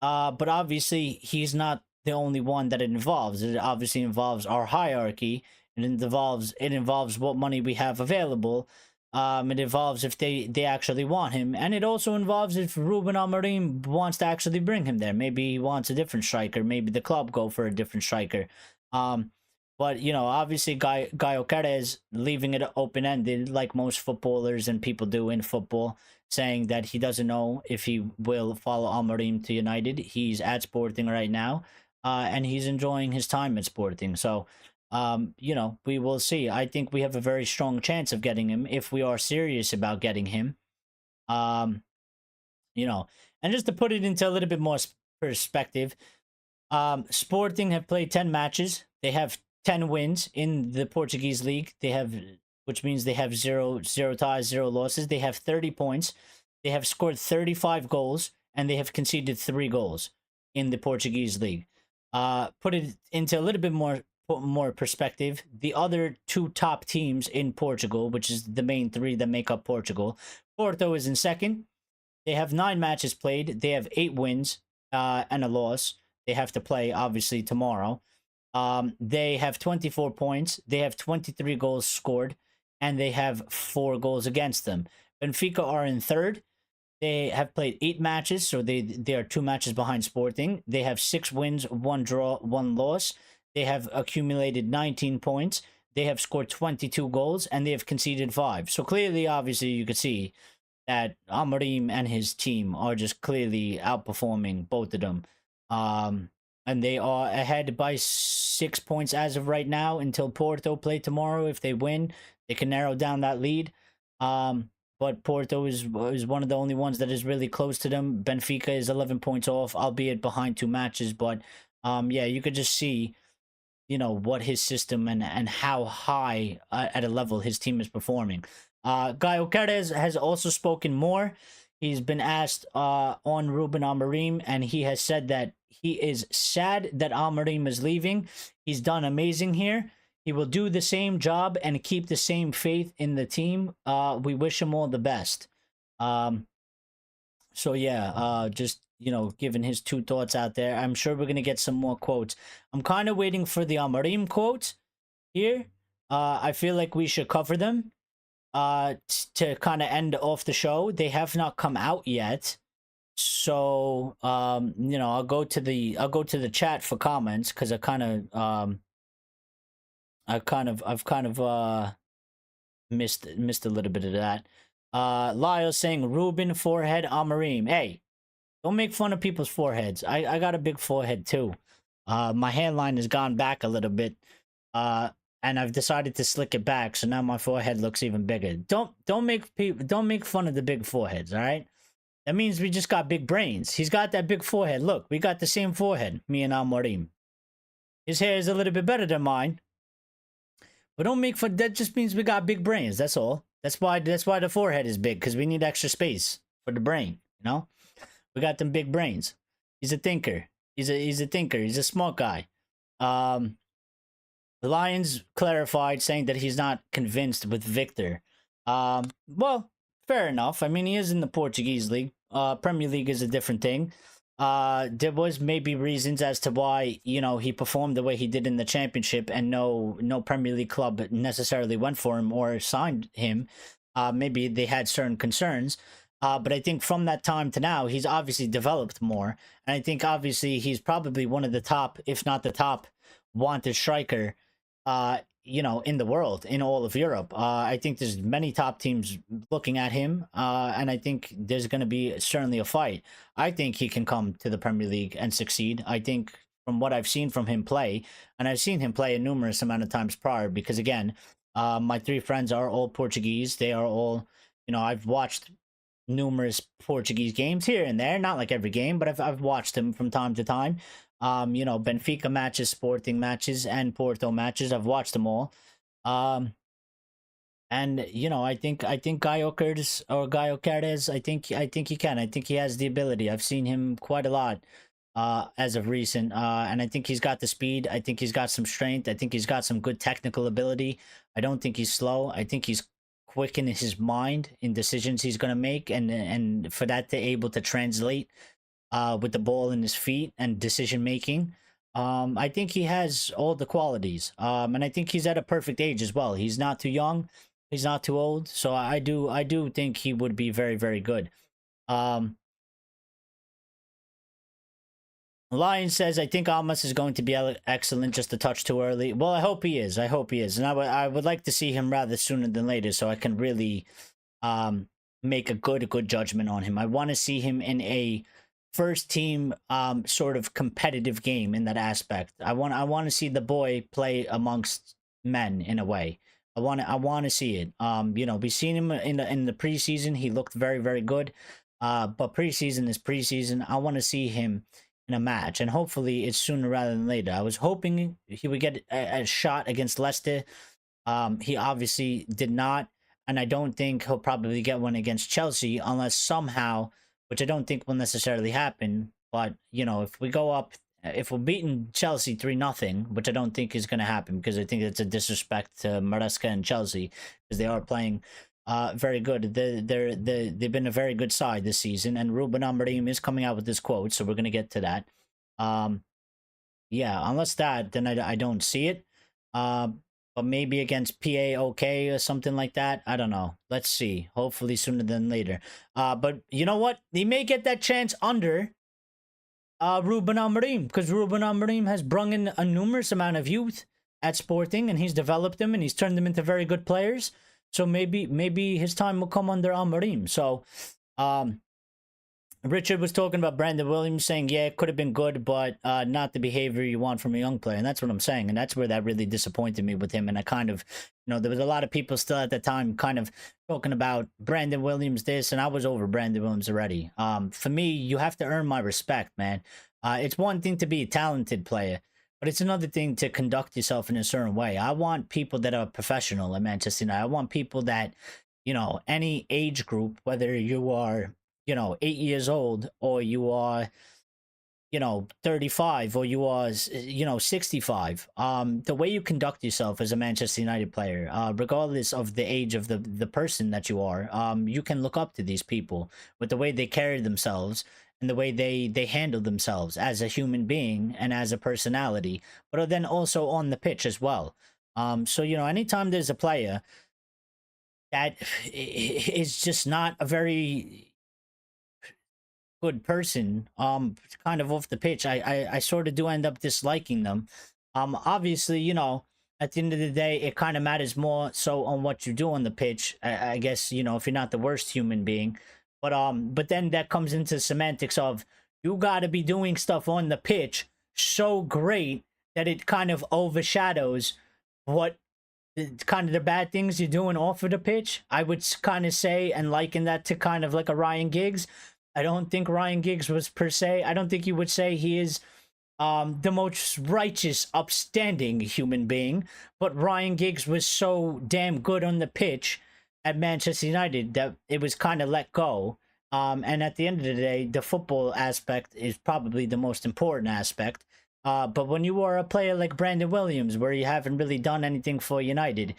But obviously, he's not the only one that it involves. It obviously involves our hierarchy. It involves what money we have available. It involves if they actually want him, and it also involves if Ruben Amorim wants to actually bring him there. Maybe he wants a different striker. Maybe the club go for a different striker. But, obviously GYOKERES leaving it open-ended like most footballers and people do in football, saying that he doesn't know if he will follow Amorim to United. He's at Sporting right now, and he's enjoying his time at Sporting. So, we will see. I think we have a very strong chance of getting him if we are serious about getting him. And just to put it into a little bit more perspective, Sporting have played 10 matches. They have 10 wins in the Portuguese league. Which means they have zero ties, 0 losses. They have 30 points. They have scored 35 goals, and they have conceded 3 goals in the Portuguese league. Put it into a little bit more perspective. The other 2 top teams in Portugal, which is the main 3 that make up Portugal, Porto is in second. They have 9 matches played. They have 8 wins and a loss. They have to play, obviously, tomorrow. They have 24 points. They have 23 goals scored, and they have 4 goals against them. Benfica are in third. They have played 8 matches, so they are 2 matches behind Sporting. They have 6 wins, 1 draw, 1 loss. They have accumulated 19 points. They have scored 22 goals, and they have conceded 5. So clearly, obviously, you could see that Amorim and his team are just clearly outperforming both of them. And they are ahead by 6 points as of right now until Porto play tomorrow. If they win, they can narrow down that lead. But Porto is one of the only ones that is really close to them. Benfica is 11 points off, albeit behind 2 matches. But yeah, you could just see, what his system and how high at a level his team is performing. GYOKERES has also spoken more. He's been asked on Ruben Amorim, and he has said that he is sad that Amorim is leaving. He's done amazing here. He will do the same job and keep the same faith in the team. We wish him all the best. So yeah, just, giving his 2 thoughts out there. I'm sure we're going to get some more quotes. I'm kind of waiting for the Amorim quotes here. I feel like we should cover them to kind of end off the show. They have not come out yet. So, I'll go to the chat for comments, because I've kind of missed a little bit of that. Lyle saying Ruben forehead Amorim. Hey, don't make fun of people's foreheads. I got a big forehead too. My hairline has gone back a little bit. And I've decided to slick it back, so now my forehead looks even bigger. Don't make fun of the big foreheads, all right? That means we just got big brains. He's got that big forehead. Look, we got the same forehead, me and Amorim. His hair is a little bit better than mine. But don't make fun. That just means we got big brains. That's all. That's why the forehead is big, because we need extra space for the brain. We got them big brains. He's a thinker. He's a thinker. He's a smart guy. The Lions clarified, saying that he's not convinced with Victor. Well, fair enough. I mean, he is in the Portuguese league. Premier League is a different thing. There was maybe reasons as to why, he performed the way he did in the championship, and no Premier League club necessarily went for him or signed him. Maybe they had certain concerns. But I think from that time to now, he's obviously developed more. And I think obviously he's probably one of the top, if not the top, wanted striker, in the world, in all of Europe. I think there's many top teams looking at him, and I think there's going to be certainly a fight. I think he can come to the Premier League and succeed. I think from what I've seen from him play, and I've seen him play a numerous amount of times prior, because again, my 3 friends are all Portuguese. They are all, I've watched numerous Portuguese games here and there, not like every game, but I've watched them from time to time. Benfica matches, Sporting matches, and Porto matches. I've watched them all. And I think GYOKERES, I think he can. I think he has the ability. I've seen him quite a lot as of recent, and I think he's got the speed. I think he's got some strength. I think he's got some good technical ability. I don't think he's slow. I think he's quick in his mind in decisions he's going to make, and for that to able to translate with the ball in his feet and decision making. I think he has all the qualities, and I think he's at a perfect age as well. He's not too young, he's not too old, so I do think he would be very, very good. Lion says, I think Almas is going to be excellent, just a touch too early. Well, I hope he is. And I would like to see him rather sooner than later, so I can really make a good judgment on him. I want to see him in a first team sort of competitive game in that aspect. I want to see the boy play amongst men in a way. I want to see it. We've seen him in the preseason. He looked very, very good. But preseason is preseason. I want to see him in a match, and hopefully it's sooner rather than later. I was hoping he would get a shot against Leicester. He obviously did not, and I don't think he'll probably get one against Chelsea unless somehow which I don't think will necessarily happen. But, you know, if we go up, if we're beating Chelsea 3-0, which I don't think is going to happen because I think it's a disrespect to Maresca and Chelsea because they are playing very good. They've been a very good side this season, and Ruben Amorim is coming out with this quote, so we're going to get to that. Yeah, unless that, then I don't see it. But maybe against PAOK or something like that. I don't know. Let's see. Hopefully sooner than later. But you know what? He may get that chance under Ruben Amorim, because Ruben Amorim has brung in a numerous amount of youth at Sporting, and he's developed them and he's turned them into very good players. So maybe his time will come under Amorim. So Richard was talking about Brandon Williams, saying, yeah, it could have been good, but not the behavior you want from a young player. And that's what I'm saying. And that's where that really disappointed me with him. And I kind of, you know, there was a lot of people still at the time kind of talking about Brandon Williams this, and I was over Brandon Williams already. For me, you have to earn my respect, man. It's one thing to be a talented player, but it's another thing to conduct yourself in a certain way. I want people that are professional at Manchester United. I want people that, you know, any age group, whether you are, you know, 8 years old, or you are, you know, 35, or you are, you know, 65. The way you conduct yourself as a Manchester United player, regardless of the age of the person that you are, you can look up to these people with the way they carry themselves and the way they handle themselves as a human being and as a personality, but then also on the pitch as well. So, you know, anytime there's a player that is just not a very good person, kind of off the pitch, I sort of do end up disliking them. Obviously, you know, at the end of the day, it kind of matters more so on what you do on the pitch. I guess, you know, if you're not the worst human being, but then that comes into semantics of you got to be doing stuff on the pitch so great that it kind of overshadows what kind of the bad things you're doing off of the pitch. I would kind of say and liken that to kind of like a Ryan Giggs. I don't think Ryan Giggs was per se, I don't think you would say he is the most righteous, upstanding human being, but Ryan Giggs was so damn good on the pitch at Manchester United that it was kind of let go. And at the end of the day, the football aspect is probably the most important aspect. But when you are a player like Brandon Williams, where you haven't really done anything for United,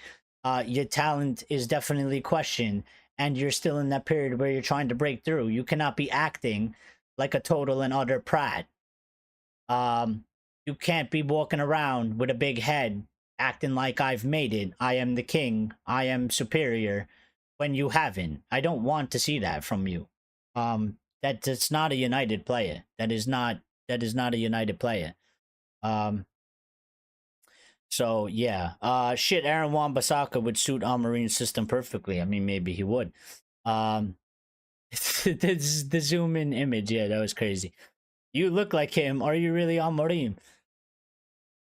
your talent is definitely questioned, and you're still in that period where you're trying to break through. You cannot be acting like a total and utter prat. You can't be walking around with a big head, acting like I've made it, I am the king, I am superior, when you haven't. I don't want to see that from you. That's not a United player. That is not a United player. So yeah, shit, Aaron Wan-Bissaka would suit Amorim's system perfectly. I mean, maybe he would. The zoom in image, yeah, that was crazy. You look like him. Are you really Amorim?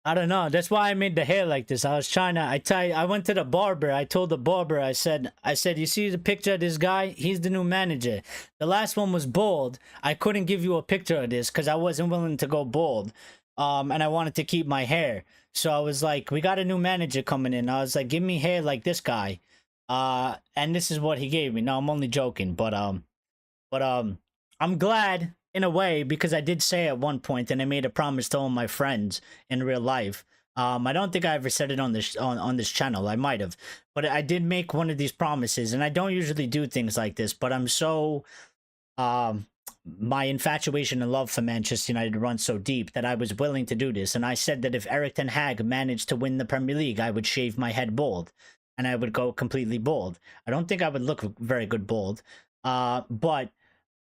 I don't know. That's why I made the hair like this. I was trying to. I went to the barber. I told the barber. I said, you see the picture of this guy? He's the new manager. The last one was bald. I couldn't give you a picture of this because I wasn't willing to go bald. And I wanted to keep my hair. So I was like, we got a new manager coming in. I was like, give me hair like this guy. And this is what he gave me. No, I'm only joking. But I'm glad in a way, because I did say at one point, and I made a promise to all my friends in real life. I don't think I ever said it on this on this channel. I might have, but I did make one of these promises, and I don't usually do things like this, but I'm so my infatuation and love for Manchester United runs so deep that I was willing to do this. And I said that if Erik ten Hag managed to win the Premier League, I would shave my head bald, and I would go completely bald. I don't think I would look very good bald, but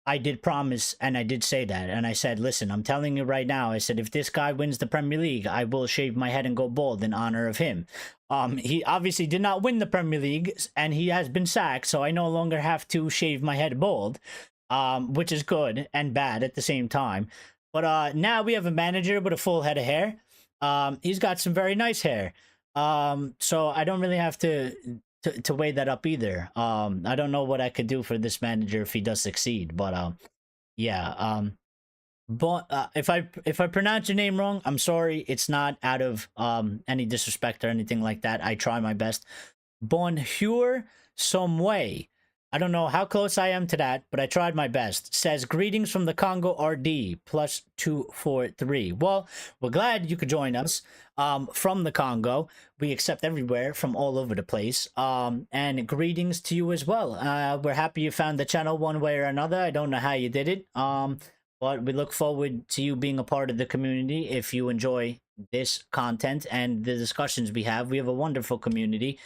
I did promise, and I did say that, and I said, listen, I'm telling you right now, I said, if this guy wins the Premier League, I will shave my head and go bald in honor of him. He obviously did not win the Premier League, and he has been sacked, so I no longer have to shave my head bald, which is good and bad at the same time. But now we have a manager with a full head of hair. He's got some very nice hair. So I don't really have to weigh that up either. I don't know what I could do for this manager if he does succeed, but yeah. But if I pronounce your name wrong, I'm sorry. It's not out of any disrespect or anything like that. I try my best. Bonjour, some way. I don't know how close I am to that, but I tried my best. Says, greetings from the Congo RD, plus 243. Well, we're glad you could join us from the Congo. We accept everywhere from all over the place. And greetings to you as well. We're happy you found the channel one way or another. I don't know how you did it. But we look forward to you being a part of the community if you enjoy this content and the discussions we have. We have a wonderful community.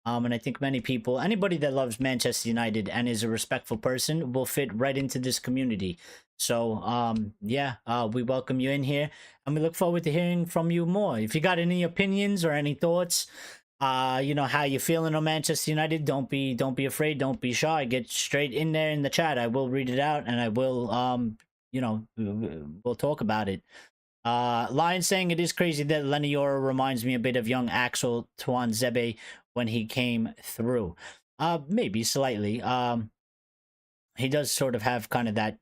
And I think many people, anybody that loves Manchester United and is a respectful person, will fit right into this community. So, yeah, we welcome you in here, and we look forward to hearing from you more. If you got any opinions or any thoughts, you know, how you feeling on Manchester United, don't be afraid, don't be shy. Get straight in there in the chat. I will read it out, and I will, you know, we'll talk about it. Lion saying it is crazy that Leniora reminds me a bit of young Axel Tuanzebe when he came through. Maybe slightly. He does sort of have kind of that,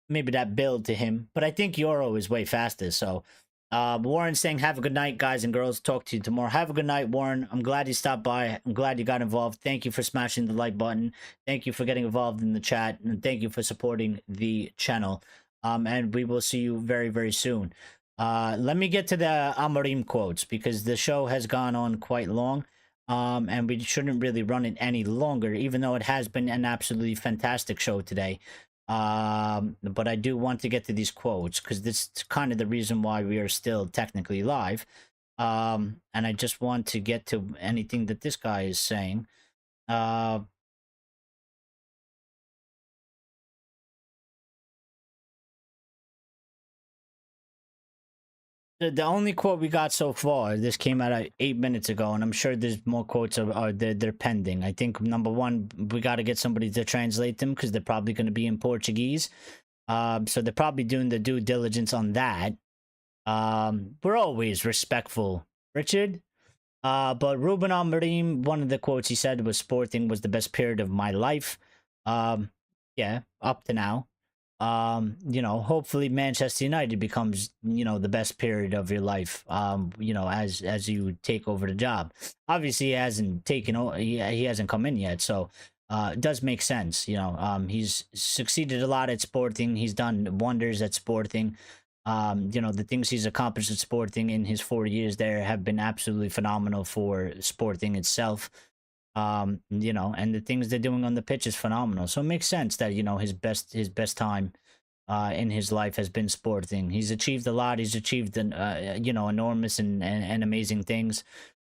maybe that build to him, but I think Euro is way faster. So Warren saying, have a good night, guys and girls. Talk to you tomorrow. Have a good night, Warren. I'm glad you stopped by. I'm glad you got involved. Thank you for smashing the like button. Thank you for getting involved in the chat, and thank you for supporting the channel. And we will see you very, very soon. Let me get to the Amorim quotes, because the show has gone on quite long. And we shouldn't really run it any longer, even though it has been an absolutely fantastic show today. But I do want to get to these quotes, because this is kind of the reason why we are still technically live. And I just want to get to anything that this guy is saying. The only quote we got so far, this came out 8 minutes ago, and I'm sure there's more quotes they're pending. I think number one, we got to get somebody to translate them, because they're probably going to be in Portuguese. So they're probably doing the due diligence on that. We're always respectful, Richard. But Ruben Amorim, one of the quotes he said was, "Sporting was the best period of my life." Yeah, up to now. You know, hopefully Manchester United becomes, you know, the best period of your life, you know, as you take over the job. Obviously he hasn't taken over, he hasn't come in yet, so it does make sense. You know, he's succeeded a lot at Sporting. He's done wonders at Sporting. You know, the things he's accomplished at Sporting in his 4 years there have been absolutely phenomenal for Sporting itself. You know, and the things they're doing on the pitch is phenomenal. So it makes sense that, you know, his best time in his life has been Sporting. He's achieved a lot. He's achieved you know, enormous and amazing things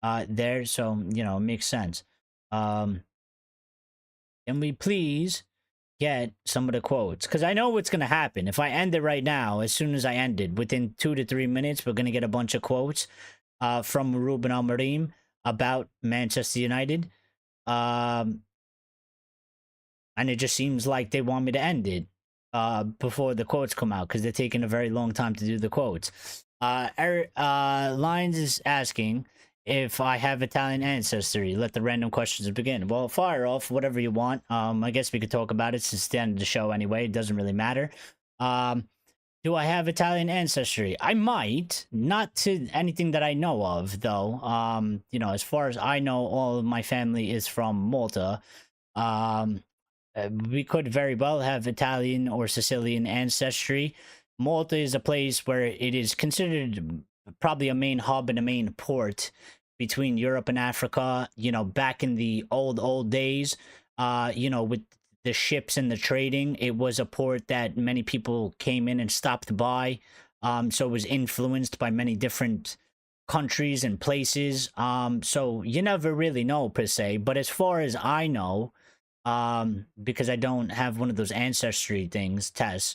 there. So, you know, it makes sense. Can we please get some of the quotes? Because I know what's going to happen. If I end it right now, as soon as I end it, within 2 to 3 minutes, we're going to get a bunch of quotes from Ruben Amorim about Manchester United. And it just seems like they want me to end it before the quotes come out, because they're taking a very long time to do the quotes. Lines is asking if I have Italian ancestry. Let the random questions begin. Well, fire off whatever you want. I guess we could talk about it since the end of the show anyway. It doesn't really matter. Do I have Italian ancestry? I might, not to anything that I know of, though. You know, as far as I know, all of my family is from Malta. We could very well have Italian or Sicilian ancestry. Malta is a place where it is considered probably a main hub and a main port between Europe and Africa. You know, back in the old days, you know, with the ships and the trading, it was a port that many people came in and stopped by. So it was influenced by many different countries and places. So you never really know per se, but as far as I know, because I don't have one of those ancestry things, tests,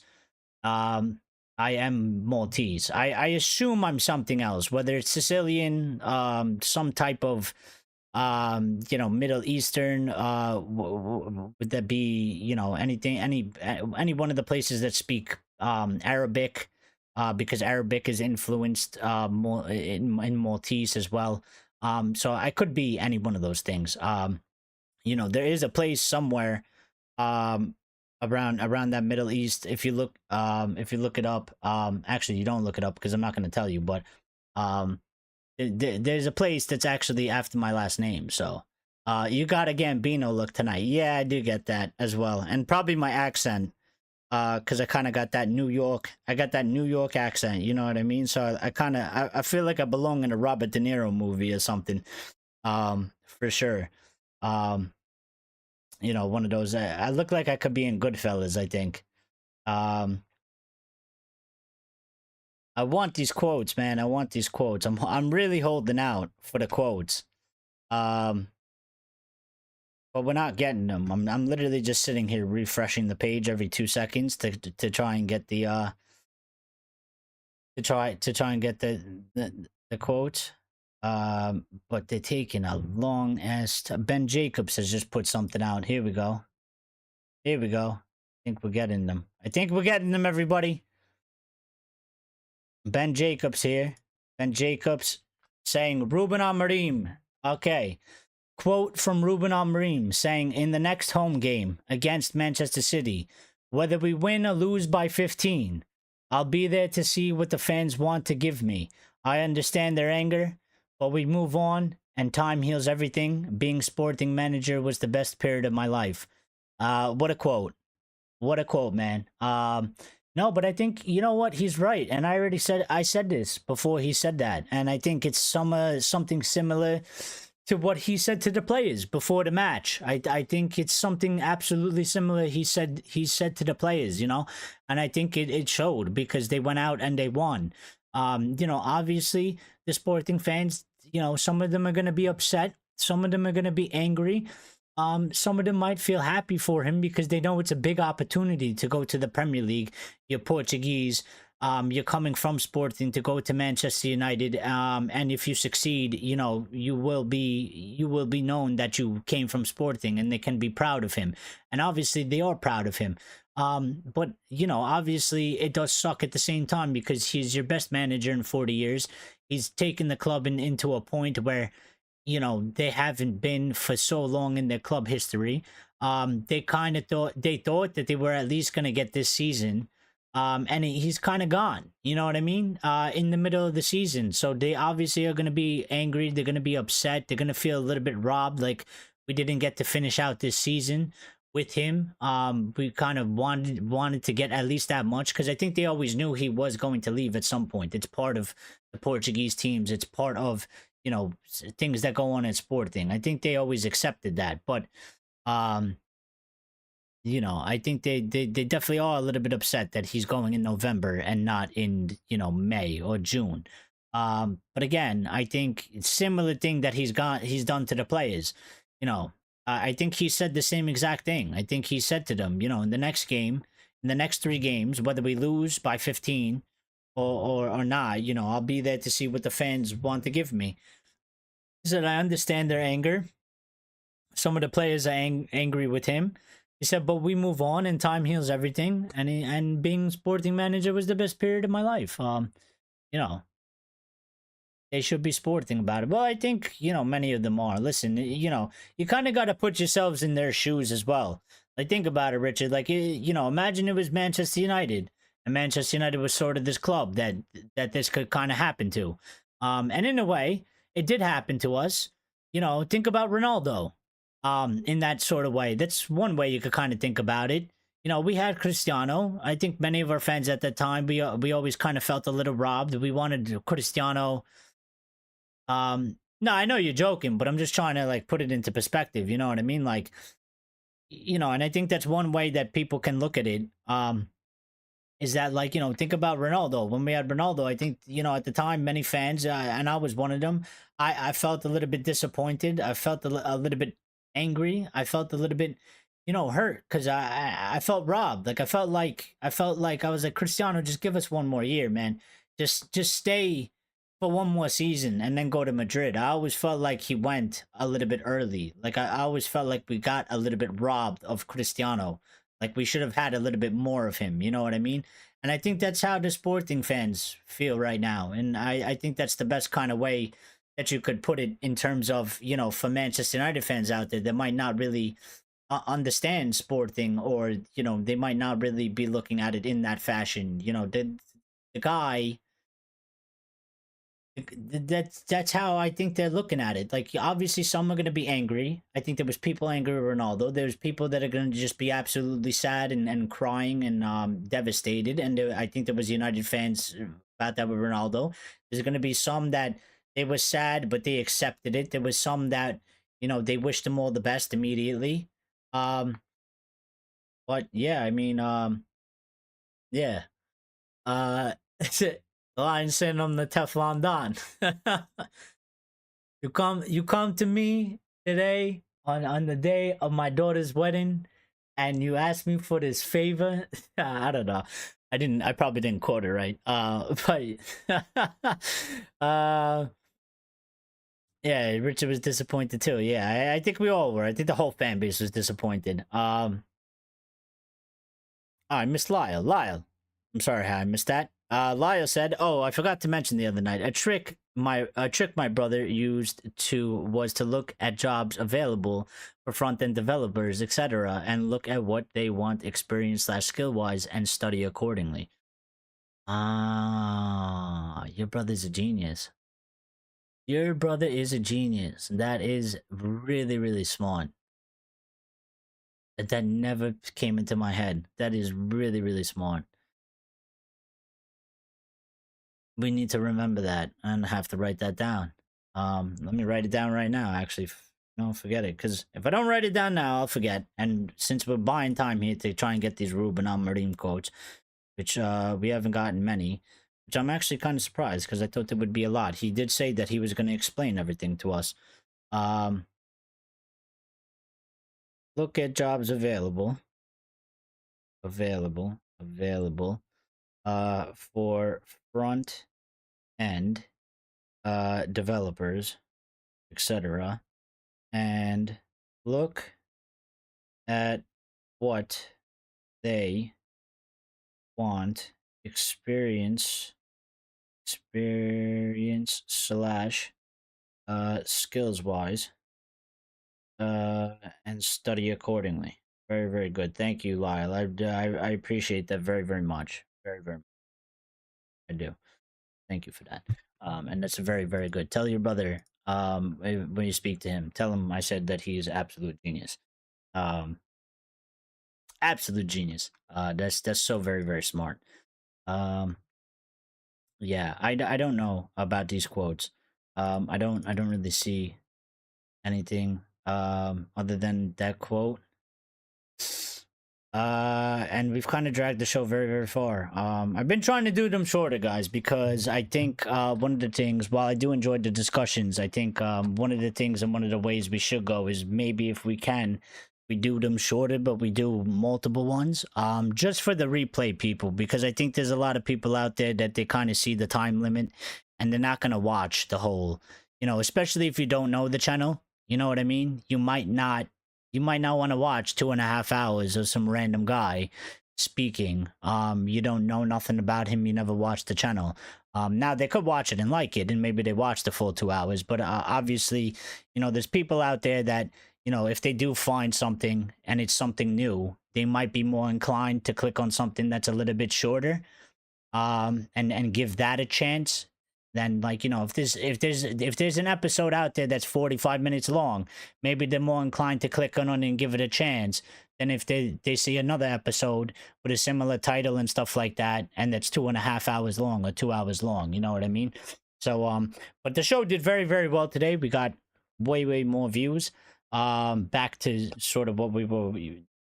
I am Maltese. I assume I'm something else, whether it's Sicilian, some type of you know, Middle Eastern, would that be, you know, anything, any one of the places that speak Arabic, because Arabic is influenced more in Maltese as well. So I could be any one of those things. You know, there is a place somewhere around that Middle East. If you look it up, actually you don't look it up because I'm not going to tell you, but there's a place that's actually after my last name. So You got a Gambino look tonight. Yeah, I do get that as well. And probably my accent. Because I kind of got that New York. I got that New York accent. You know what I mean? So I kind of I feel like I belong in a Robert De Niro movie or something. For sure. Um, one of those. I look like I could be in Goodfellas, I think. Um, I want these quotes, man. I want these quotes. I'm really holding out for the quotes. Um, but we're not getting them. I'm literally just sitting here refreshing the page every 2 seconds to try and get the to try and get the quotes. But they're taking a long ass. Ben Jacobs has just put something out. Here we go. Here we go. I think we're getting them. I think we're getting them, everybody. Ben Jacobs here. Ben Jacobs saying Ruben Amorim. Okay. Quote from Ruben Amorim saying, in the next home game against Manchester City, whether we win or lose by 15, I'll be there to see what the fans want to give me. I understand their anger, but we move on and time heals everything. Being sporting manager was the best period of my life. What a quote. What a quote, man. No, but I think, you know what, he's right. And I said this before he said that. And I think it's something similar to what he said to the players before the match. I think it's something absolutely similar he said to the players, and I think it showed because they went out and they won. Obviously the Sporting fans, some of them are going to be upset, some of them are going to be angry. Some of them might feel happy for him because they know it's a big opportunity to go to the Premier League. You're Portuguese. You're coming from Sporting to go to Manchester United, and if you succeed, you will be known that you came from Sporting, and they can be proud of him. And obviously, they are proud of him. But obviously, it does suck at the same time because he's your best manager in 40 years. He's taken the club into a point where they haven't been for so long in their club history. They thought that they were at least going to get this season. And he's kind of gone, you know what I mean? In the middle of the season. So they obviously are going to be angry. They're going to be upset. They're going to feel a little bit robbed. Like we didn't get to finish out this season with him. We kind of wanted to get at least that much because I think they always knew he was going to leave at some point. It's part of the Portuguese teams. It's part of, things that go on in Sporting. I think they always accepted that. But, I think they definitely are a little bit upset that he's going in November and not in, May or June. But again, I think similar thing that he's done to the players. I think he said the same exact thing. I think he said to them, in the next game, in the next 3 games, whether we lose by 15 or not, I'll be there to see what the fans want to give me. He said, I understand their anger. Some of the players are angry with him. He said, but we move on and time heals everything. And being Sporting manager was the best period of my life. They should be sporting about it. Well, I think, many of them are. Listen, you kind of got to put yourselves in their shoes as well. Like, think about it, Richard. Like, imagine it was Manchester United. And Manchester United was sort of this club that this could kind of happen to. And in a way, it did happen to us. Think about Ronaldo. In that sort of way. That's one way you could kind of think about it. We had Cristiano. I think many of our fans at that time, we always kind of felt a little robbed. We wanted Cristiano. No, I know you're joking, but I'm just trying to like put it into perspective. You know what I mean? Like, and I think that's one way that people can look at it. Is that like, think about Ronaldo. When we had Ronaldo, I think, at the time, many fans, and I was one of them, I felt a little bit disappointed. I felt a little bit angry. I felt a little bit, hurt because I felt robbed. Like I felt like I was like, Cristiano, just give us one more year, man. Just stay for one more season and then go to Madrid. I always felt like he went a little bit early. Like I always felt like we got a little bit robbed of Cristiano. Like we should have had a little bit more of him. You know what I mean? And I think that's how the Sporting fans feel right now. And I think that's the best kind of way that you could put it in terms of, for Manchester United fans out there that might not really understand Sporting, or, they might not really be looking at it in that fashion. The guy That's how I think they're looking at it. Like, obviously, some are going to be angry. I think there was people angry with Ronaldo. There's people that are going to just be absolutely sad and crying and devastated. And I think there was United fans about that with Ronaldo. There's going to be some that they were sad, but they accepted it. There was some that, they wished him all the best immediately. But yeah, I mean, yeah. The lion sitting on the Teflon Don. You come to me today on the day of my daughter's wedding, and you ask me for this favor. I don't know. I probably didn't quote it right. But yeah, Richard was disappointed too. Yeah, I think we all were. I think the whole fan base was disappointed. I missed Lyle. Lyle, I'm sorry how I missed that. Lyle said, "Oh, I forgot to mention the other night. A trick my brother used was to look at jobs available for front end developers, etc., and look at what they want experience / skill wise and study accordingly." Ah, your brother's a genius. Your brother is a genius. That is really, really smart. That never came into my head. That is really, really smart. We need to remember that and have to write that down. Let me write it down right now. Actually, no, forget it. Because if I don't write it down now, I'll forget. And since we're buying time here to try and get these Ruben Amorim quotes, which we haven't gotten many, which I'm actually kind of surprised because I thought there would be a lot. He did say that he was going to explain everything to us. Look at jobs available. Available. For front end developers, etc., and look at what they want experience slash skills wise and study accordingly. Very, very good. Thank you, Lyle. I appreciate that very, very much. Very, very much. I do. Thank you for that. And that's very, very good. Tell your brother when you speak to him, tell him I said that he is absolute genius. Absolute genius. That's so very, very smart. Yeah, I don't know about these quotes. I don't really see anything other than that quote. And we've kind of dragged the show very, very far. I've been trying to do them shorter, guys, because I think one of the things, while I do enjoy the discussions, I think one of the things and one of the ways we should go is maybe if we can, we do them shorter, but we do multiple ones, just for the replay people, because I think there's a lot of people out there that they kind of see the time limit and they're not going to watch the whole, especially if you don't know the channel, you know what I mean? You might not want to watch 2.5 hours of some random guy speaking. You don't know nothing about him. You never watched the channel. Now they could watch it and like it, and maybe they watch the full 2 hours. But obviously, there's people out there that, if they do find something and it's something new, they might be more inclined to click on something that's a little bit shorter, and give that a chance. Then, like, if there's an episode out there that's 45 minutes long, maybe they're more inclined to click on it and give it a chance than if they see another episode with a similar title and stuff like that, and that's 2.5 hours long or 2 hours long. You know what I mean? So, but the show did very, very well today. We got way, way more views. Back to sort of what we were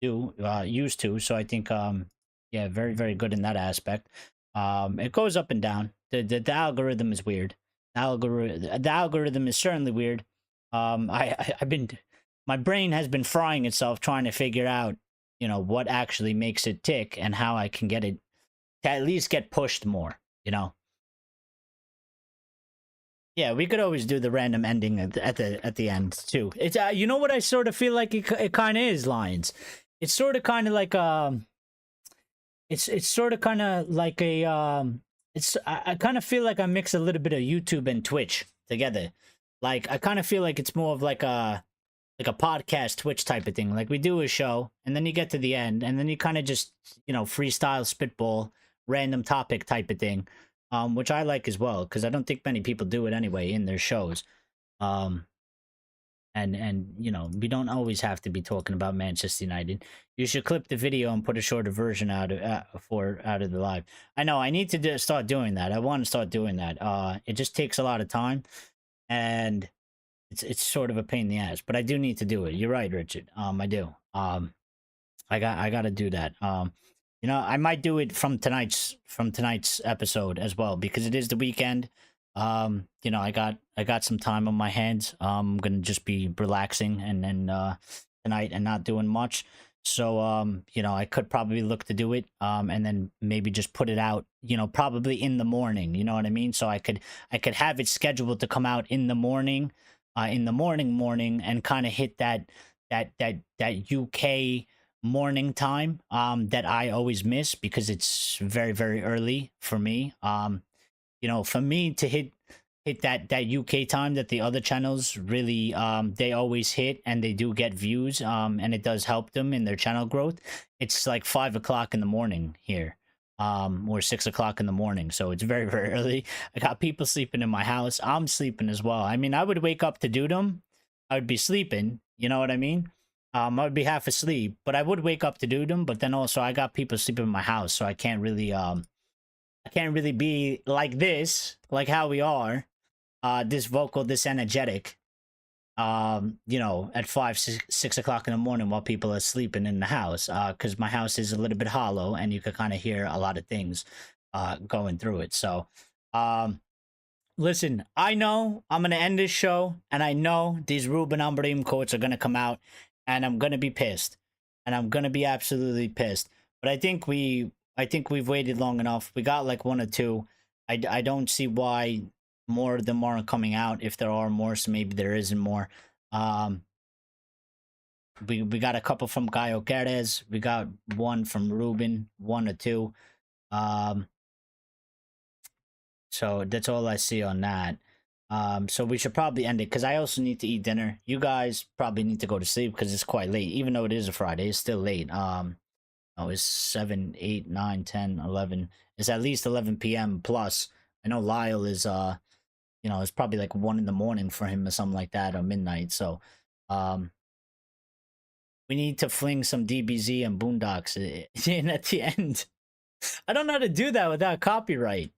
used to. So I think, yeah, very, very good in that aspect. It goes up and down. The algorithm is weird. The algorithm is certainly weird. My brain has been frying itself trying to figure out, what actually makes it tick and how I can get it to at least get pushed more, Yeah, we could always do the random ending at the end too. It's you know what I sort of feel like it kind of is, Lions. It's sort of kind of like it's sort of kind of like a I kind of feel like I mix a little bit of YouTube and Twitch together. Like, I kind of feel like it's more of like a podcast Twitch type of thing. Like, we do a show and then you get to the end and then you kind of just, freestyle spitball random topic type of thing. which I like as well because I don't think many people do it anyway in their shows. Um, and you know, we don't always have to be talking about Manchester United. You should clip the video and put a shorter version out of out of the live. I know I need to start doing that. I want to start doing that. It just takes a lot of time, and it's sort of a pain in the ass. But I do need to do it. You're right, Richard. I do. I got to do that. You know, I might do it from tonight's episode as well because it is the weekend. You know, I got some time on my hands. I'm gonna just be relaxing and then tonight and not doing much. So you know, I could probably look to do it. And then maybe just put it out. You know, probably in the morning. You know what I mean? So I could have it scheduled to come out in the morning, morning, and kind of hit that UK morning time that I always miss because it's very very early for me. You know, for me to hit that UK time that the other channels really they always hit and they do get views and it does help them in their channel growth. It's like 5 o'clock in the morning here or 6 o'clock in the morning, so it's very very early. I got people sleeping in my house. I'm sleeping as well. I mean, I would wake up to do them. I would be sleeping, you know what I mean? I would be half asleep, but I would wake up to do them. But then also I got people sleeping in my house, so I can't really be like this, like how we are, this vocal, this energetic, you know, at 6 o'clock in the morning while people are sleeping in the house, because my house is a little bit hollow and you can kind of hear a lot of things going through it. So, listen, I know I'm going to end this show, and I know these Ruben Amorim quotes are going to come out, and I'm going to be pissed, and I'm going to be absolutely pissed. But I think we've waited long enough. We got like one or two. I don't see why more of them aren't coming out. If there are more, so maybe there isn't more. We got a couple from GYOKERES. We got one from Ruben, one or two. So that's all I see on that. So we should probably end it because I also need to eat dinner. You guys probably need to go to sleep because it's quite late. Even though it is a Friday, it's still late. Oh, it's 7, 8, 9, 10, 11. It's at least 11 p.m. plus. I know Lyle is, you know, it's probably like 1 in the morning for him or something like that, or midnight. So, we need to fling some DBZ and Boondocks in at the end. I don't know how to do that without copyright.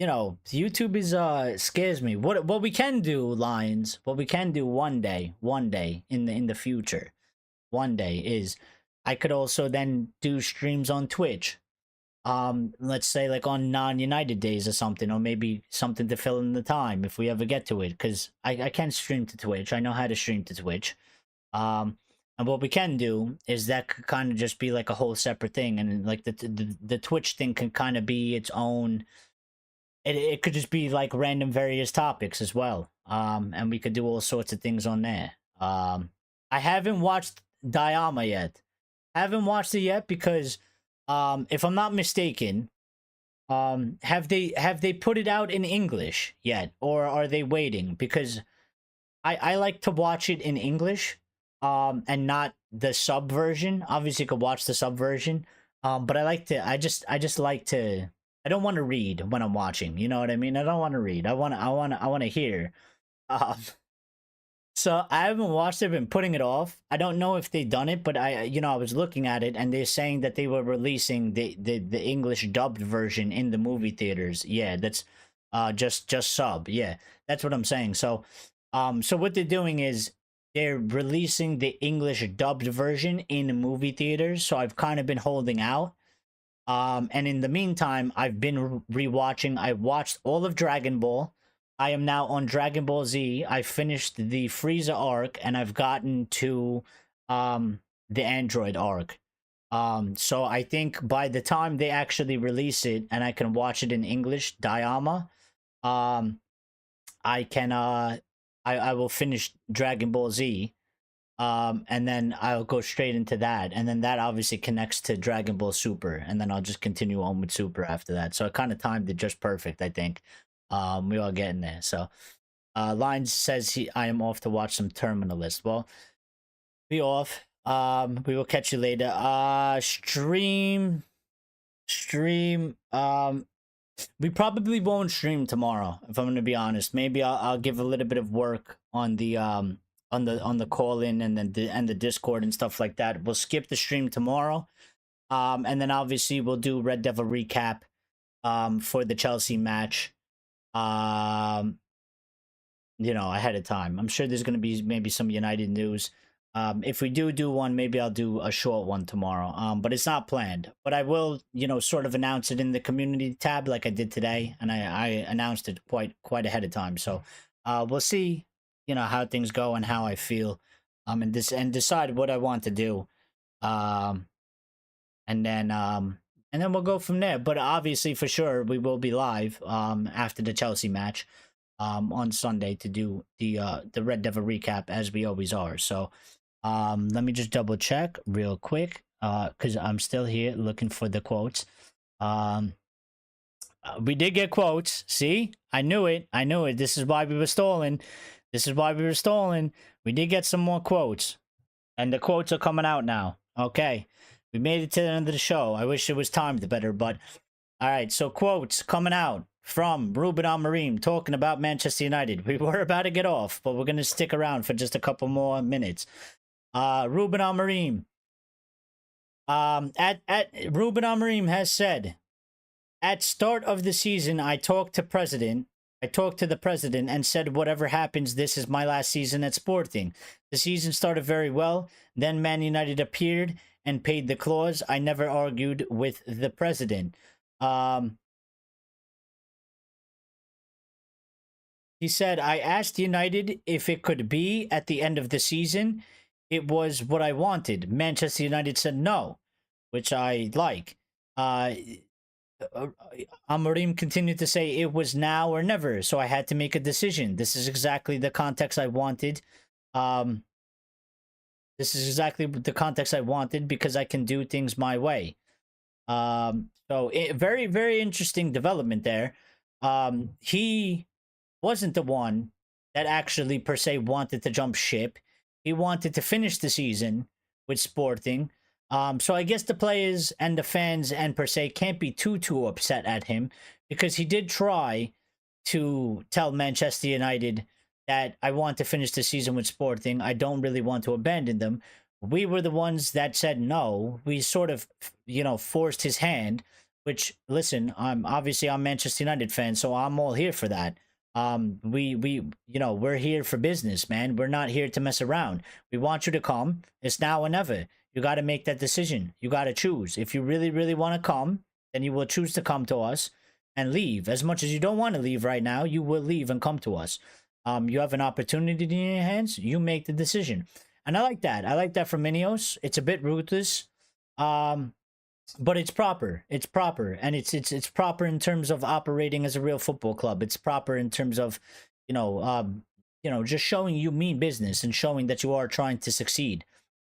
You know, YouTube is scares me. What we can do, Lions, what we can do one day in the future, one day is I could also then do streams on Twitch. Let's say like on non-United days or something, or maybe something to fill in the time if we ever get to it, because I can stream to Twitch. I know how to stream to Twitch. And what we can do is that could kind of just be like a whole separate thing, and like the Twitch thing can kind of be its own. It could just be like random various topics as well. And we could do all sorts of things on there. I haven't watched Diama yet. I haven't watched it yet because if I'm not mistaken, have they put it out in English yet, or are they waiting? Because I like to watch it in English and not the sub version. Obviously you could watch the sub version. But I just like to, I don't want to read when I'm watching. You know what I mean? I don't want to read. I want to hear. So I haven't watched it. Been putting it off. I don't know if they done it, but I was looking at it and they're saying that they were releasing the English dubbed version in the movie theaters. Yeah, that's just sub. Yeah, that's what I'm saying. So so what they're doing is they're releasing the English dubbed version in movie theaters. So I've kind of been holding out. And in the meantime, I've been rewatching. I watched all of Dragon Ball. I am now on Dragon Ball Z. I finished the Frieza arc, and I've gotten to the Android arc. So I think by the time they actually release it, and I can watch it in English, Diama, I can I will finish Dragon Ball Z. And then I'll go straight into that, and then that obviously connects to Dragon Ball Super, and then I'll just continue on with Super after that. So I kind of timed it just perfect, I think. We are getting there. So Lines says I am off to watch some Terminalist. Well, be off. We will catch you later. Stream Stream. We probably won't stream tomorrow, if I'm gonna be honest. Maybe I'll give a little bit of work on the on the call in and then the Discord and stuff like that. We'll skip the stream tomorrow. And then obviously we'll do Red Devil recap for the Chelsea match. Ahead of time. I'm sure there's gonna be maybe some United news. If we do one, maybe I'll do a short one tomorrow. But it's not planned. But I will, sort of announce it in the community tab like I did today, and I announced it quite ahead of time. So, we'll see, how things go and how I feel, and decide what I want to do, and then we'll go from there. But obviously, for sure, we will be live, after the Chelsea match, on Sunday to do the Red Devil recap as we always are. So. Let me just double check real quick, because I'm still here looking for the quotes. We did get quotes. See, I knew it. This is why we were stalling. We did get some more quotes, and the quotes are coming out now. Okay, we made it to the end of the show. I wish it was timed better, but all right. So quotes coming out from Ruben Amorim talking about Manchester United. We were about to get off, but we're gonna stick around for just a couple more minutes. Ruben Amorim. Ruben Amorim has said, at start of the season, I talked to the president and said, whatever happens, this is my last season at Sporting. The season started very well. Then Man United appeared and paid the clause. I never argued with the president. He said, I asked United if it could be at the end of the season. It was what I wanted. Manchester United said no, which I like. Amorim continued to say it was now or never, so I had to make a decision. This is exactly the context I wanted. Because I can do things my way. Very, very interesting development there. He wasn't the one that actually per se wanted to jump ship. He wanted to finish the season with Sporting. So I guess the players and the fans and per se can't be too upset at him, because he did try to tell Manchester United that I want to finish the season with Sporting. I don't really want to abandon them. We were the ones that said no. We sort of, forced his hand, which, listen, I'm Manchester United fan, so I'm all here for that. We're here for business, man. We're not here to mess around. We want you to come. It's now or never. You got to make that decision. You got to choose. If you really, really want to come, then you will choose to come to us and leave. As much as you don't want to leave right now, you will leave and come to us. You have an opportunity in your hands. You make the decision. And I like that. I like that from INEOS. It's a bit ruthless. But it's proper. It's proper, and it's proper in terms of operating as a real football club. It's proper in terms of, just showing you mean business and showing that you are trying to succeed.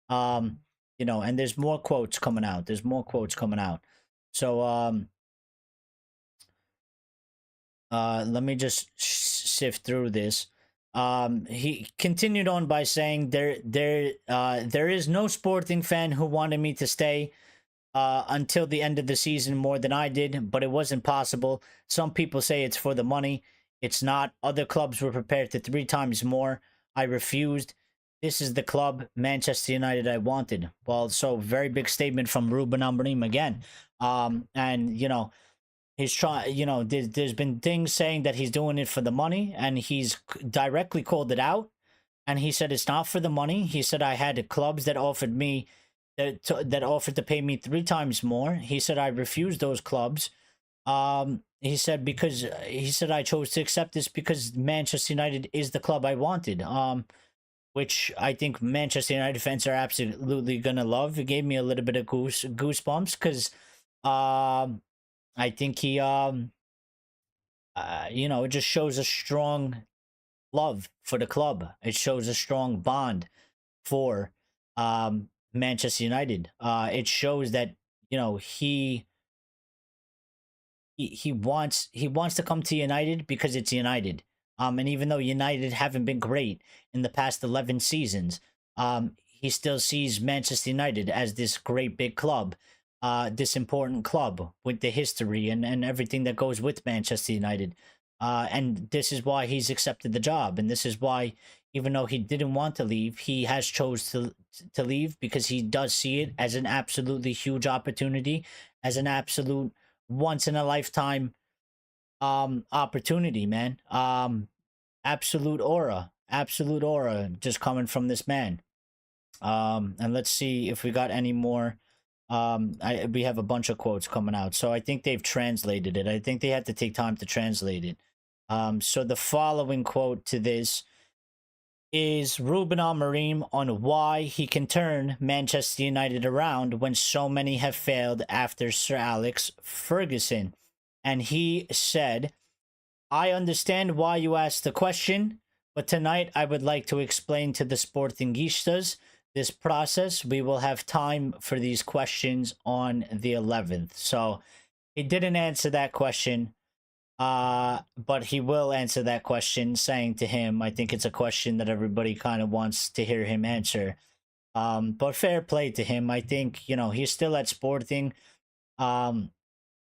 And there's more quotes coming out. So let me just sift through this. He continued on by saying there is no Sporting fan who wanted me to stay until the end of the season more than I did, but it wasn't possible. Some people say it's for the money. It's not. Other clubs were prepared to 3 times more. I refused. This is the club, Manchester United, I wanted. Well, so very big statement from Ruben Amorim again. And, he's trying, there's been things saying that he's doing it for the money, and he's directly called it out. And he said it's not for the money. He said I had clubs that offered me that offered to pay me 3 times more. He said I refused those clubs. He said I chose to accept this because Manchester United is the club I wanted. Which I think Manchester United fans are absolutely gonna love. It gave me a little bit of goosebumps, because I think he it just shows a strong love for the club. It shows a strong bond for Manchester United. It shows that he wants to come to United because it's United. And even though United haven't been great in the past 11 seasons, he still sees Manchester United as this great big club. this important club with the history and everything that goes with Manchester United. And this is why he's accepted the job. And this is why, even though he didn't want to leave, he has chose to leave, because he does see it as an absolutely huge opportunity, as an absolute once in a lifetime opportunity, man. Absolute aura just coming from this man. And let's see if we got any more. We have a bunch of quotes coming out, so I think they've translated it. I think they had to take time to translate it. So the following quote to this is Ruben Amorim on why he can turn Manchester United around when so many have failed after Sir Alex Ferguson. And he said, "I understand why you asked the question, but tonight I would like to explain to the Sportingistas this process. We will have time for these questions on the 11th. So he didn't answer that question, but he will answer that question, saying to him, I think it's a question that everybody kind of wants to hear him answer. But fair play to him. I think, you know, he's still at Sporting.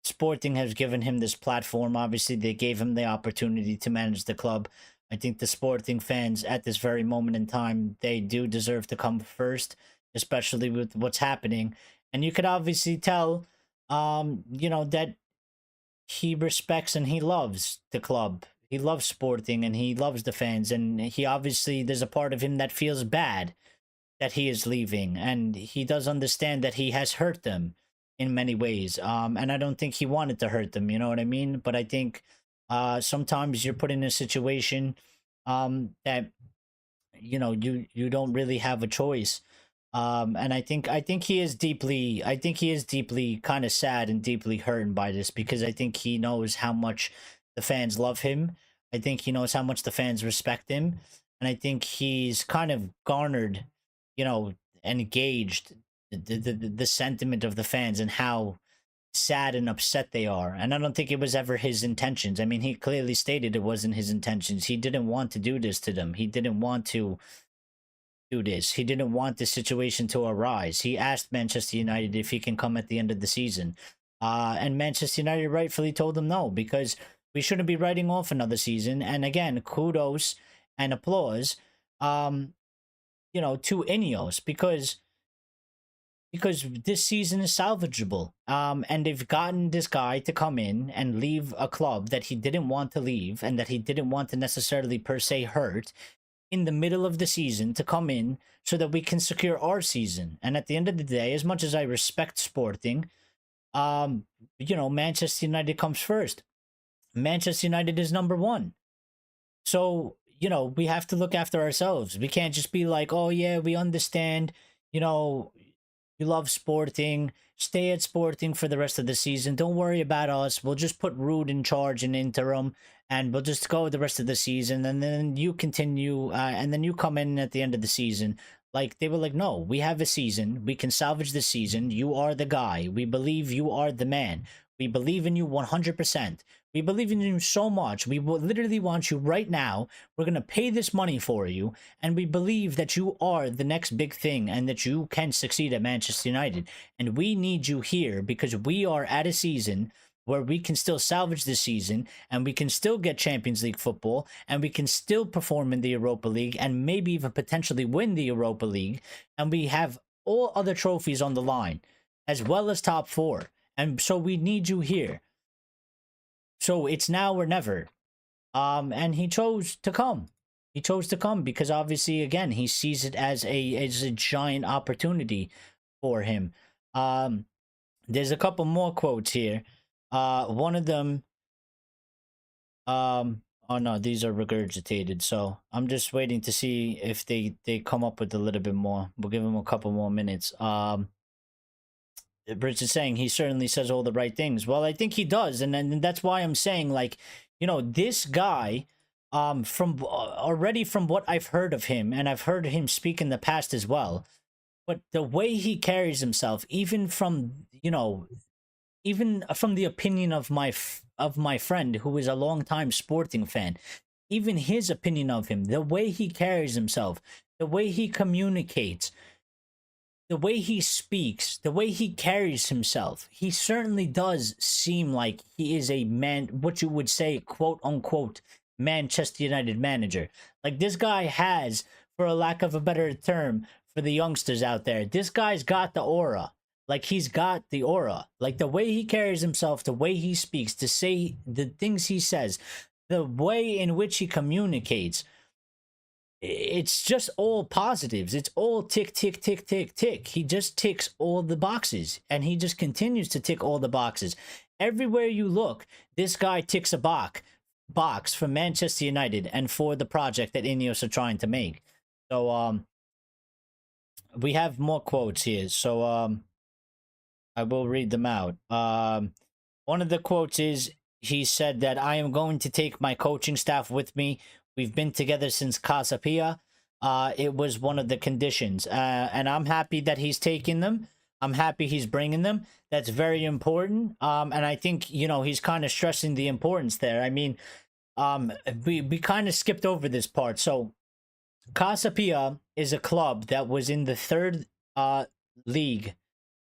Sporting has given him this platform. Obviously, they gave him the opportunity to manage the club. I think the Sporting fans at this very moment in time, they do deserve to come first, especially with what's happening. And you could obviously tell, you know, that he respects and he loves the club. He loves Sporting and he loves the fans. And he obviously, there's a part of him that feels bad that he is leaving. And he does understand that he has hurt them in many ways. And I don't think he wanted to hurt them, you know what I mean? But I think sometimes you're put in a situation that, you know, you don't really have a choice. And I think he is deeply kind of sad and deeply hurting by this, because I think he knows how much the fans love him. I think he knows how much the fans respect him. And I think he's kind of garnered, you know, and gauged the sentiment of the fans and how sad and upset they are. And I don't think it was ever his intentions. I mean, he clearly stated it wasn't his intentions. He didn't want to do this to them. He didn't want to do this. He didn't want this situation to arise. He asked Manchester United if he can come at the end of the season. And Manchester United rightfully told him no, because we shouldn't be writing off another season. And again, kudos and applause, you know, to INEOS, because this season is salvageable. And they've gotten this guy to come in and leave a club that he didn't want to leave and that he didn't want to necessarily per se hurt in the middle of the season, to come in so that we can secure our season. And at the end of the day, as much as I respect Sporting, you know, Manchester United comes first. Manchester United is number one. So, you know, we have to look after ourselves. We can't just be like, oh yeah, we understand, you know, you love Sporting, stay at Sporting for the rest of the season. Don't worry about us. We'll just put Rude in charge in interim, and we'll just go the rest of the season. And then you continue, and then you come in at the end of the season. Like, they were like, no, we have a season. We can salvage the season. You are the guy. We believe you are the man. We believe in you 100%. We believe in you so much. We will literally want you right now. We're going to pay this money for you. And we believe that you are the next big thing and that you can succeed at Manchester United. And we need you here because we are at a season where we can still salvage this season and we can still get Champions League football and we can still perform in the Europa League and maybe even potentially win the Europa League. And we have all other trophies on the line as well as top four. And so we need you here. So it's now or never. And he chose to come. He chose to come because obviously, again, he sees it as a giant opportunity for him. There's a couple more quotes here. One of them, oh no, these are regurgitated. So I'm just waiting to see if they come up with a little bit more. We'll give him a couple more minutes. Rich is saying he certainly says all the right things. Well, I think he does. And that's why I'm saying, like, you know, this guy, from already from what I've heard of him, and I've heard him speak in the past as well, but the way he carries himself, even from, you know, even from the opinion of my friend who is a longtime Sporting fan, even his opinion of him, the way he carries himself, the way he communicates, the way he speaks, the way he carries himself, he certainly does seem like he is a man, what you would say, quote unquote, Manchester United manager. Like this guy has, for a lack of a better term, for the youngsters out there, this guy's got the aura. Like he's got the aura. Like the way he carries himself, the way he speaks, to say the things he says, the way in which he communicates, it's just all positives. It's all tick, tick, tick, tick, tick. He just ticks all the boxes, and he just continues to tick all the boxes. Everywhere you look, this guy ticks a box for Manchester United and for the project that INEOS are trying to make. So we have more quotes here. So I will read them out. One of the quotes is, he said that I am going to take my coaching staff with me. We've been together since Casa Pia. It was one of the conditions. And I'm happy that he's taking them. I'm happy he's bringing them. That's very important. And I think, you know, he's kind of stressing the importance there. I mean, we kind of skipped over this part. So Casa Pia is a club that was in the third league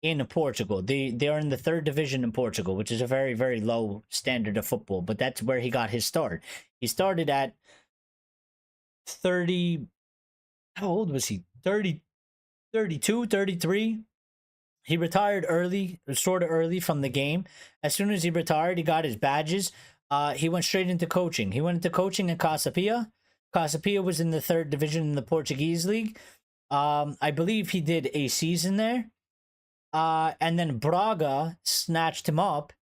in Portugal. They are in the third division in Portugal, which is a very, very low standard of football. But that's where he got his start. He started at 30, how old was he? 30, 32, 33. He retired early, sort of early from the game. As soon as he retired, he got his badges. He went straight into coaching. He went into coaching at Casa Pia. Casa Pia was in the third division in the Portuguese league. I believe he did a season there. And then Braga snatched him up.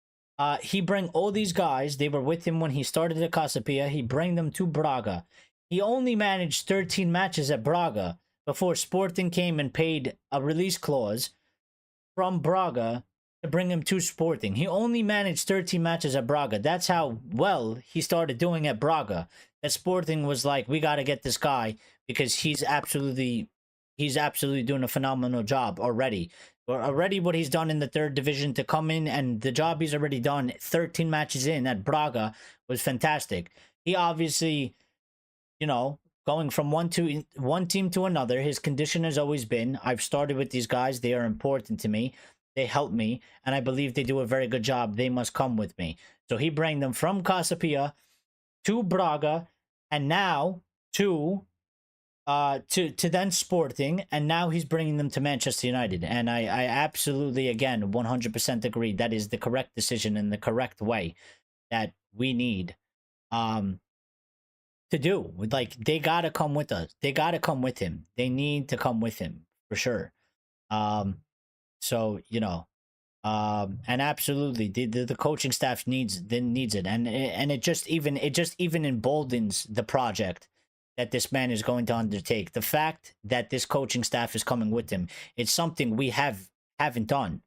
He bring all these guys. They were with him when he started at Casa Pia. He bring them to Braga. He only managed 13 matches at Braga before Sporting came and paid a release clause from Braga to bring him to Sporting. He only managed 13 matches at Braga. That's how well he started doing at Braga. That Sporting was like, we got to get this guy because he's absolutely doing a phenomenal job already. Already what he's done in the third division to come in, and the job he's already done 13 matches in at Braga was fantastic. He obviously, you know, going from one team to another, his condition has always been, I've started with these guys, they are important to me, they help me, and I believe they do a very good job, they must come with me. So he bring them from Casa Pia to Braga, and now to then Sporting, and now he's bringing them to Manchester United. And I absolutely, again, 100% agree. That is the correct decision and the correct way that we need to do. Like, they got to come with us. They got to come with him. They need to come with him for sure. So, you know, and absolutely the coaching staff needs it. And it just even emboldens the project that this man is going to undertake. The fact that this coaching staff is coming with him, it's something we haven't done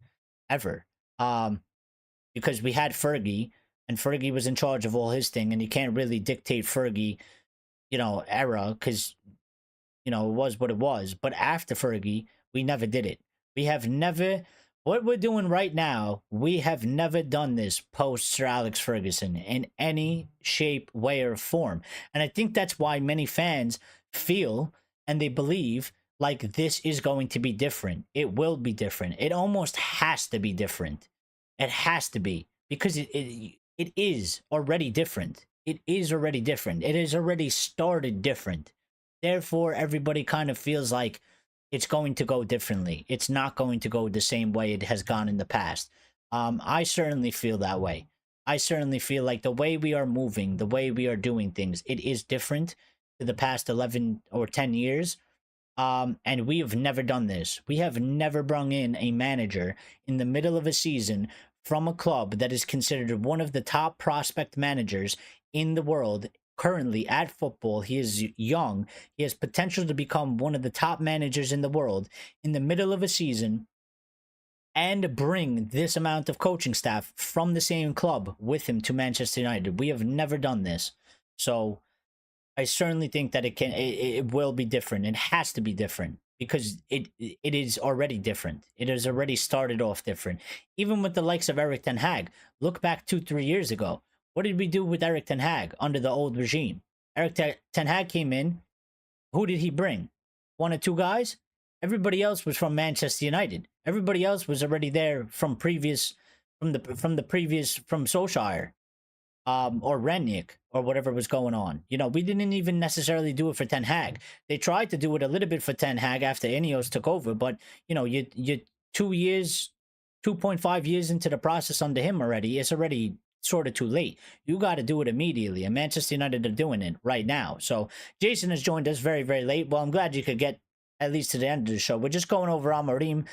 ever. Because we had Fergie, and Fergie was in charge of all his thing, and you can't really dictate Fergie, you know, era, because, you know, it was what it was. But after Fergie, we never did it. We have never, what we're doing right now, we have never done this post Sir Alex Ferguson in any shape, way, or form. And I think that's why many fans feel and they believe like this is going to be different. It will be different. It almost has to be different. It has to be, because it is already different. It is already different. It has already started different. Therefore, everybody kind of feels like it's going to go differently. It's not going to go the same way it has gone in the past. I certainly feel that way. I certainly feel like the way we are moving, the way we are doing things, it is different to the past 11 or 10 years. And we have never done this. We have never brought in a manager in the middle of a season from a club that is considered one of the top prospect managers in the world currently at football. He is young. He has potential to become one of the top managers in the world in the middle of a season, and bring this amount of coaching staff from the same club with him to Manchester United. We have never done this. So I certainly think that it will be different. It has to be different, because it is already different. It has already started off different. Even with the likes of Erik ten Hag. Look back 2-3 years ago. What did we do with Erik ten Hag under the old regime? Erik ten Hag came in. Who did he bring? One or two guys? Everybody else was from Manchester United. Everybody else was already there from previous, from Solskjaer, or Renick, or whatever was going on. You know, we didn't even necessarily do it for Ten Hag. They tried to do it a little bit for Ten Hag after INEOS took over, but you know, you 2 years, 2.5 years into the process under him already. It's already sort of too late. You got to do it immediately, and Manchester United are doing it right now. So Jason has joined us very, very late. Well, I'm glad you could get at least to the end of the show. We're just going over Amorim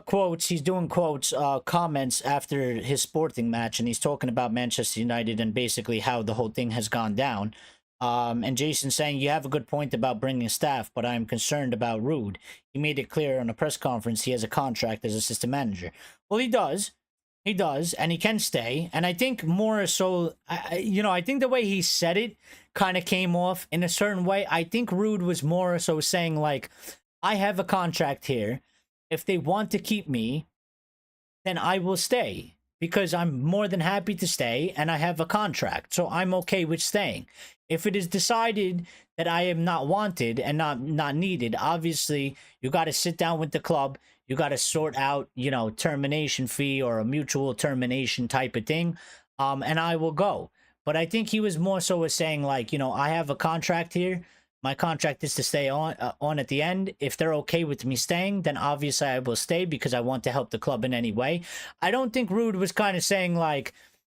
quotes. He's doing quotes, comments after his Sporting match, and he's talking about Manchester United and basically how the whole thing has gone down. And Jason saying, you have a good point about bringing staff, but I am concerned about Rude. He made it clear on a press conference he has a contract as assistant manager. Well, he does. He does, and he can stay. And I think more so, I think the way he said it kind of came off in a certain way. I think Rude was more so saying, like, I have a contract here. If they want to keep me, then I will stay, because I'm more than happy to stay and I have a contract. So I'm okay with staying. If it is decided that I am not wanted and not needed, obviously you got to sit down with the club. You got to sort out, termination fee or a mutual termination type of thing. And I will go. But I think he was more so as saying, like, I have a contract here. My contract is to stay on at the end. If they're okay with me staying, then obviously I will stay because I want to help the club in any way. I don't think Rude was kind of saying, like,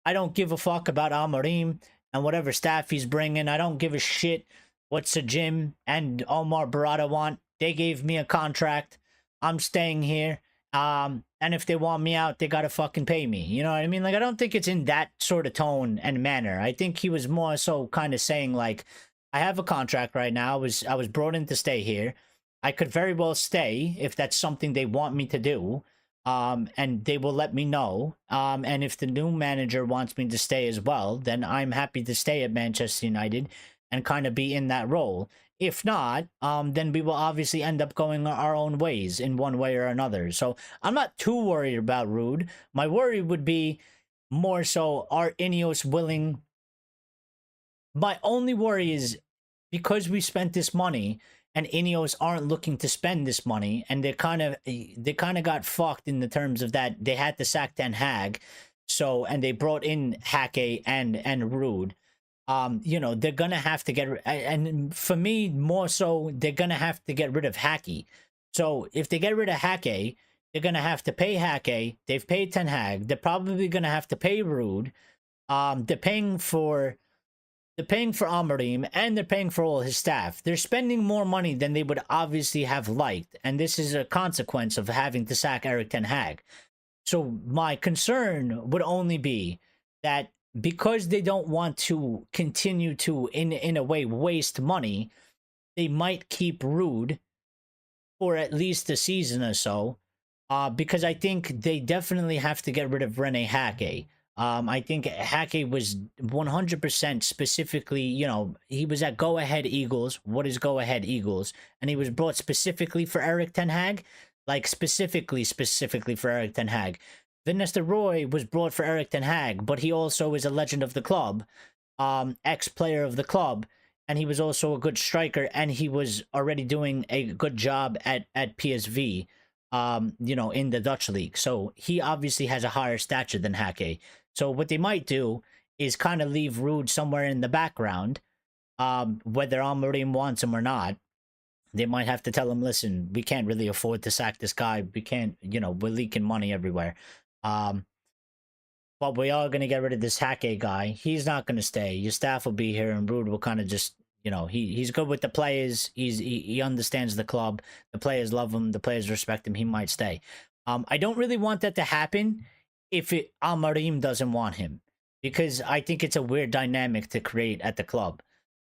I don't give a fuck about Amorim and whatever staff he's bringing. I don't give a shit what Sir Jim and Omar Barada want. They gave me a contract. I'm staying here. And if they want me out, they got to fucking pay me. You know what I mean? Like, I don't think it's in that sort of tone and manner. I think he was more so kind of saying, like, I have a contract right now. I was brought in to stay here. I could very well stay if that's something they want me to do. And they will let me know. And if the new manager wants me to stay as well, then I'm happy to stay at Manchester United and kind of be in that role. If not, then we will obviously end up going our own ways in one way or another. So I'm not too worried about Rude. My worry would be more so, are INEOS willing? My only worry is, because we spent this money and INEOS aren't looking to spend this money, and they kind of got fucked in the terms of that they had to sack Ten Hag, and they brought in Haag and Rude. They're gonna have to get, and for me more so, they're gonna have to get rid of Haag. So if they get rid of Haag, they're gonna have to pay Haag. They've paid Ten Hag. They're probably gonna have to pay Rude. They're paying for Amorim, and they're paying for all his staff. They're spending more money than they would obviously have liked, and this is a consequence of having to sack Erik Ten Hag. So my concern would only be that because they don't want to continue to, in a way, waste money, they might keep Rude for at least a season or so, because I think they definitely have to get rid of Rene Haag. I think Haag was 100% specifically, he was at Go Ahead Eagles. What is Go Ahead Eagles? And he was brought specifically for Erik Ten Hag, like specifically for Erik Ten Hag. Van Nistelrooy was brought for Erik Ten Hag, but he also is a legend of the club, ex-player of the club, and he was also a good striker, and he was already doing a good job at PSV, in the Dutch league. So he obviously has a higher stature than Haag. So what they might do is kind of leave Rude somewhere in the background, whether Amorim wants him or not. They might have to tell him, listen, we can't really afford to sack this guy. We can't, we're leaking money everywhere. But we are going to get rid of this Haag guy. He's not going to stay. Your staff will be here, and Rude will kind of just, he's good with the players. He understands the club. The players love him. The players respect him. He might stay. I don't really want that to happen if Amorim doesn't want him, because I think it's a weird dynamic to create at the club.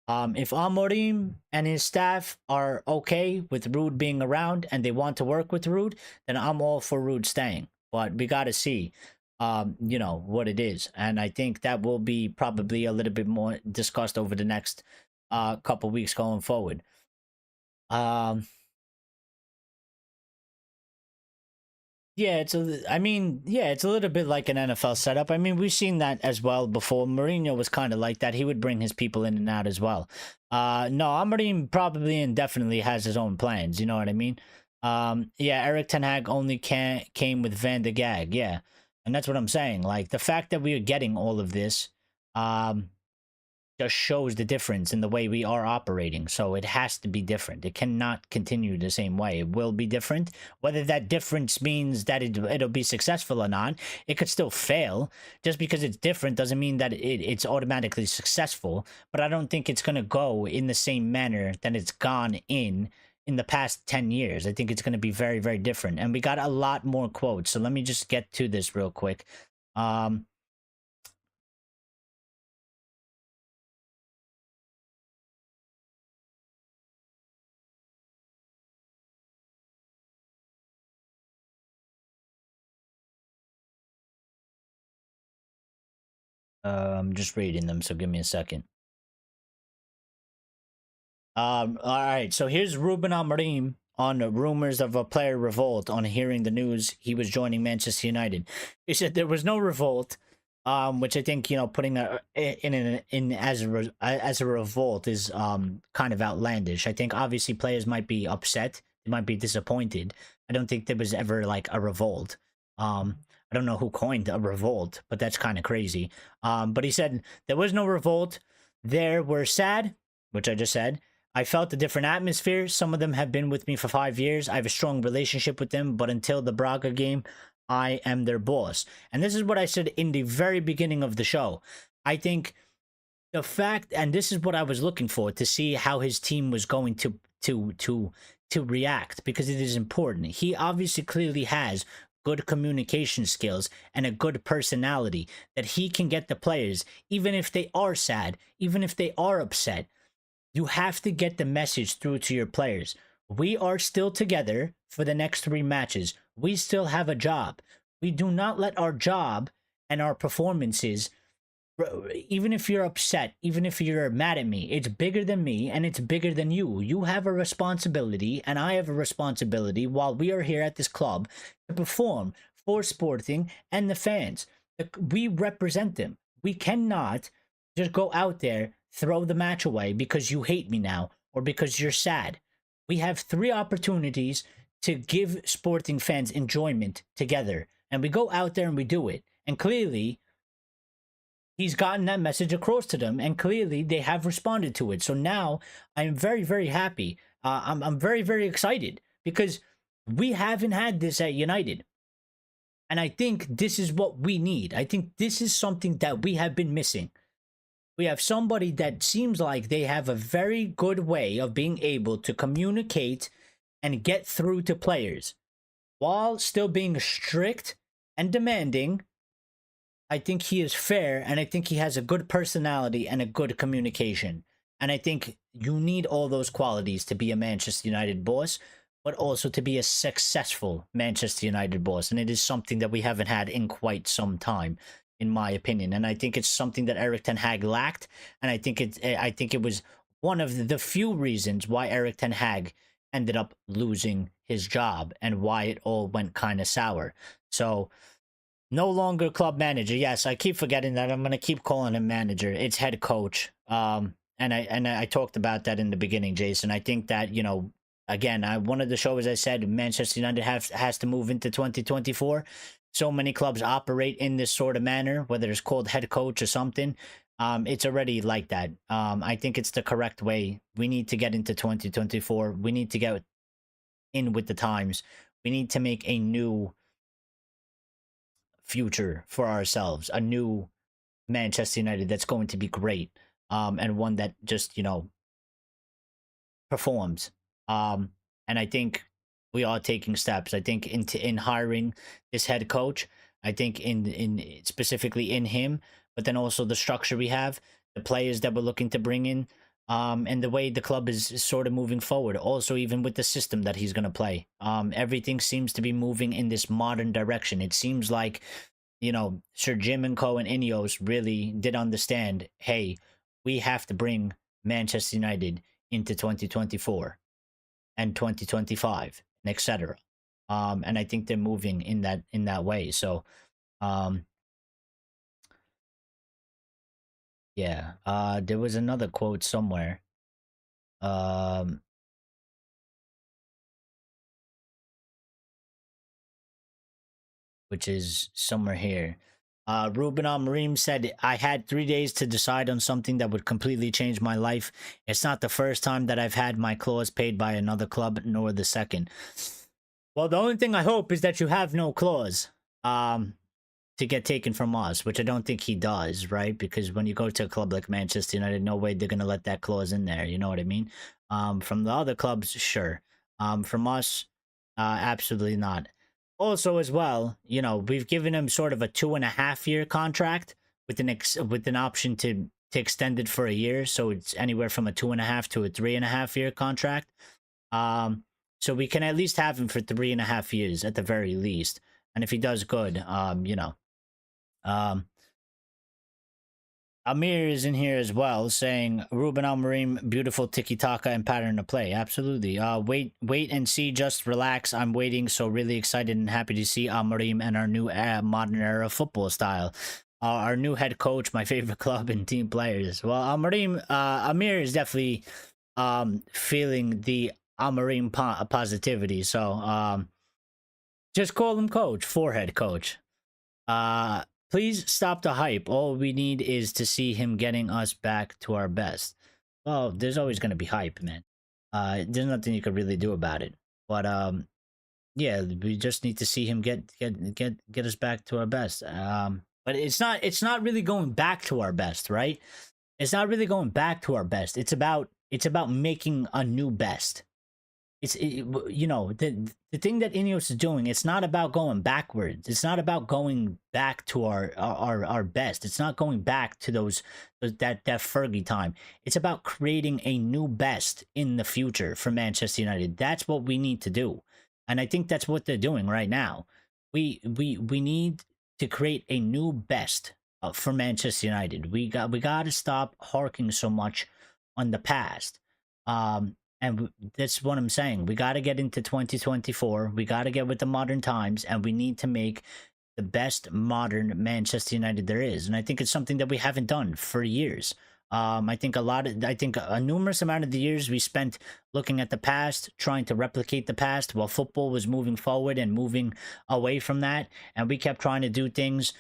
If Amorim and his staff are okay with Rude being around and they want to work with Rude, then I'm all for Rude staying. But we got to see, what it is. And I think that will be probably a little bit more discussed over the next couple weeks going forward. Yeah, I mean, yeah, it's a little bit like an NFL setup. I mean, we've seen that as well before. Mourinho was kind of like that. He would bring his people in and out as well. No, Amorim probably and definitely has his own plans. You know what I mean? Yeah, Eric Ten Hag only came with Van de Gag. Yeah, and that's what I'm saying. Like the fact that we are getting all of this, um, just shows the difference in the way we are operating. So it has to be different. It cannot continue the same way. It will be different. Whether that difference means that it'll be successful or not, it could still fail. Just because it's different doesn't mean that it's automatically successful. But I don't think it's going to go in the same manner that it's gone in the past 10 years. I think it's going to be very, very different. And we got a lot more quotes. So let me just get to this real quick. Um, I'm just reading them, so give me a second. All right. So here's Ruben Amorim on rumors of a player revolt on hearing the news he was joining Manchester United. He said there was no revolt, which I think putting in as a revolt is kind of outlandish. I think obviously players might be upset, they might be disappointed. I don't think there was ever like a revolt. I don't know who coined a revolt, but that's kind of crazy. But he said there was no revolt. There were sad, which I just said. I felt a different atmosphere. Some of them have been with me for 5 years. I have a strong relationship with them, but until the Braga game, I am their boss. And this is what I said in the very beginning of the show. I think the fact, and this is what I was looking for, to see how his team was going to react, because it is important. He obviously clearly has good communication skills and a good personality that he can get the players, even if they are sad, even if they are upset. You have to get the message through to your players. We are still together for the next 3 matches. We still have a job. We do not let our job and our performances, even if you're upset, even if you're mad at me, it's bigger than me and it's bigger than you. You have a responsibility and I have a responsibility while we are here at this club to perform for Sporting and the fans. We represent them. We cannot just go out there, throw the match away because you hate me now or because you're sad. We have 3 opportunities to give Sporting fans enjoyment together, and we go out there and we do it. And clearly, he's gotten that message across to them, and clearly they have responded to it. So now I'm very, very happy. I'm very, very excited because we haven't had this at United. And I think this is what we need. I think this is something that we have been missing. We have somebody that seems like they have a very good way of being able to communicate and get through to players while still being strict and demanding. I think he is fair, and I think he has a good personality and a good communication. And I think you need all those qualities to be a Manchester United boss, but also to be a successful Manchester United boss. And it is something that we haven't had in quite some time, in my opinion. And I think it's something that Eric Ten Hag lacked. And I think it was one of the few reasons why Eric Ten Hag ended up losing his job and why it all went kind of sour. So no longer club manager. Yes, I keep forgetting that. I'm gonna keep calling him manager. It's head coach. And I talked about that in the beginning, Jason. I think that again, one of the shows I said Manchester United has to move into 2024. So many clubs operate in this sort of manner, whether it's called head coach or something. It's already like that. I think it's the correct way. We need to get into 2024. We need to get in with the times. We need to make a new future for ourselves, a new Manchester United that's going to be great, and one that just performs. And I think we are taking steps. I think in hiring this head coach. I think in specifically in him, but then also the structure we have, the players that we're looking to bring in, and the way the club is sort of moving forward. Also, even with the system that he's going to play, everything seems to be moving in this modern direction. It seems like, Sir Jim and Co and INEOS really did understand, hey, we have to bring Manchester United into 2024 and 2025 and etc. And I think they're moving in that way. So yeah, there was another quote somewhere. Which is somewhere here. Ruben Amorim said, I had 3 days to decide on something that would completely change my life. It's not the first time that I've had my clause paid by another club, nor the second. Well, the only thing I hope is that you have no clause to get taken from us, which I don't think he does, right? Because when you go to a club like Manchester United, no way they're going to let that clause in there. You know what I mean? From the other clubs, sure. From us, absolutely not. Also, as well, you know, we've given him sort of a 2.5-year contract with an option to extend it for a year, so it's anywhere from a 2.5 to a 3.5-year contract. So we can at least have him for 3.5 years at the very least, and if he does good, you know, Amir is in here as well, saying Ruben Amorim, beautiful tiki-taka and pattern of play. Absolutely. Wait and see. Just relax. I'm waiting. So really excited and happy to see Amorim and our new modern era football style. Our new head coach, my favorite club and team players. Well, Amir is definitely feeling the Amorim positivity. So just call him coach, forehead coach. Please stop the hype. All we need is to see him getting us back to our best. Well, there's always going to be hype, man. There's nothing you could really do about it. But yeah, we just need to see him get us back to our best. But it's not really going back to our best, right? It's not really going back to our best. It's about making a new best. You know, the thing that INEOS is doing, it's not about going backwards. It's not about going back to our best. It's not going back to that Fergie time. It's about creating a new best in the future for Manchester United. That's what we need to do, and I think that's what they're doing right now. We need to create a new best for Manchester United. We got to stop harking so much on the past. And that's what I'm saying. We got to get into 2024. We got to get with the modern times, and we need to make the best modern Manchester United there is. And I think it's something that we haven't done for years. I think a numerous amount of the years we spent looking at the past, trying to replicate the past, while football was moving forward and moving away from that. And we kept trying to do things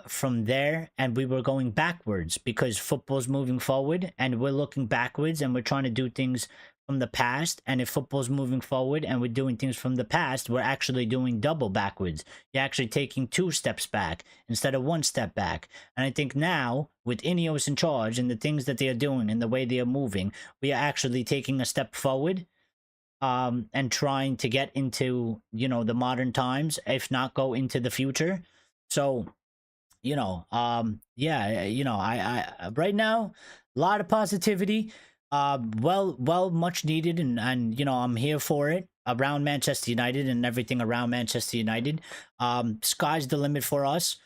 from there, and we were going backwards because football's moving forward and we're looking backwards, and we're trying to do things from the past. And if football's moving forward and we're doing things from the past, we're actually doing double backwards. You're actually taking 2 steps back instead of 1 step back. And I think now with INEOS in charge and the things that they are doing and the way they are moving, we are actually taking a step forward and trying to get into, you know, the modern times, if not go into the future. So, you know, yeah, you know, I right now, a lot of positivity. Well, much needed, and you know, I'm here for it around Manchester United and everything around Manchester United. Sky's the limit for us.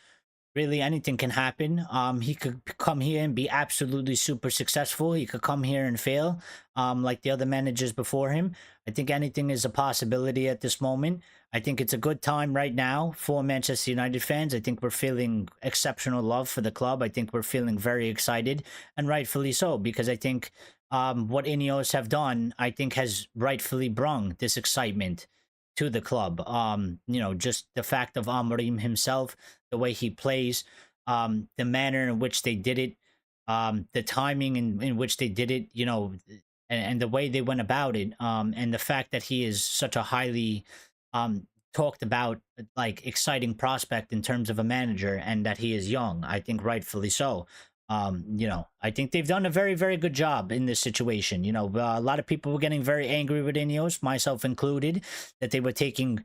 Really, anything can happen. He could come here and be absolutely super successful. He could come here and fail, like the other managers before him. I think anything is a possibility at this moment. I think it's a good time right now for Manchester United fans. I think we're feeling exceptional love for the club. I think we're feeling very excited, and rightfully so, because I think what INEOS have done, I think, has rightfully brung this excitement to the club. You know, just the fact of Amorim himself, the way he plays, the manner in which they did it, the timing in which they did it, you know, and the way they went about it, and the fact that he is such a highly talked about, like, exciting prospect in terms of a manager, and that he is young. I think rightfully so. You know, I think they've done a very, very good job in this situation. You know, a lot of people were getting very angry with INEOS, myself included, that they were taking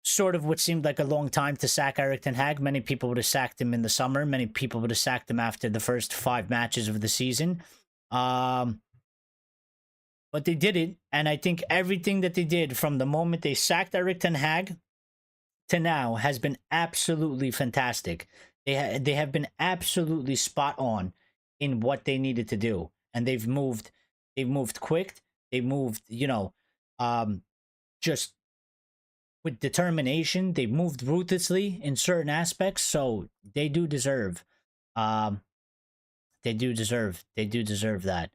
sort of what seemed like a long time to sack Eric Ten Hag. Many people would have sacked him in the summer. Many people would have sacked him after the first 5 matches of the season. But they did it, and I think everything that they did from the moment they sacked Eric Ten Hag to now has been absolutely fantastic. They have been absolutely spot on in what they needed to do, and they've moved quick. They moved, you know, just with determination. They moved ruthlessly in certain aspects, so they do deserve. Um, they do deserve that.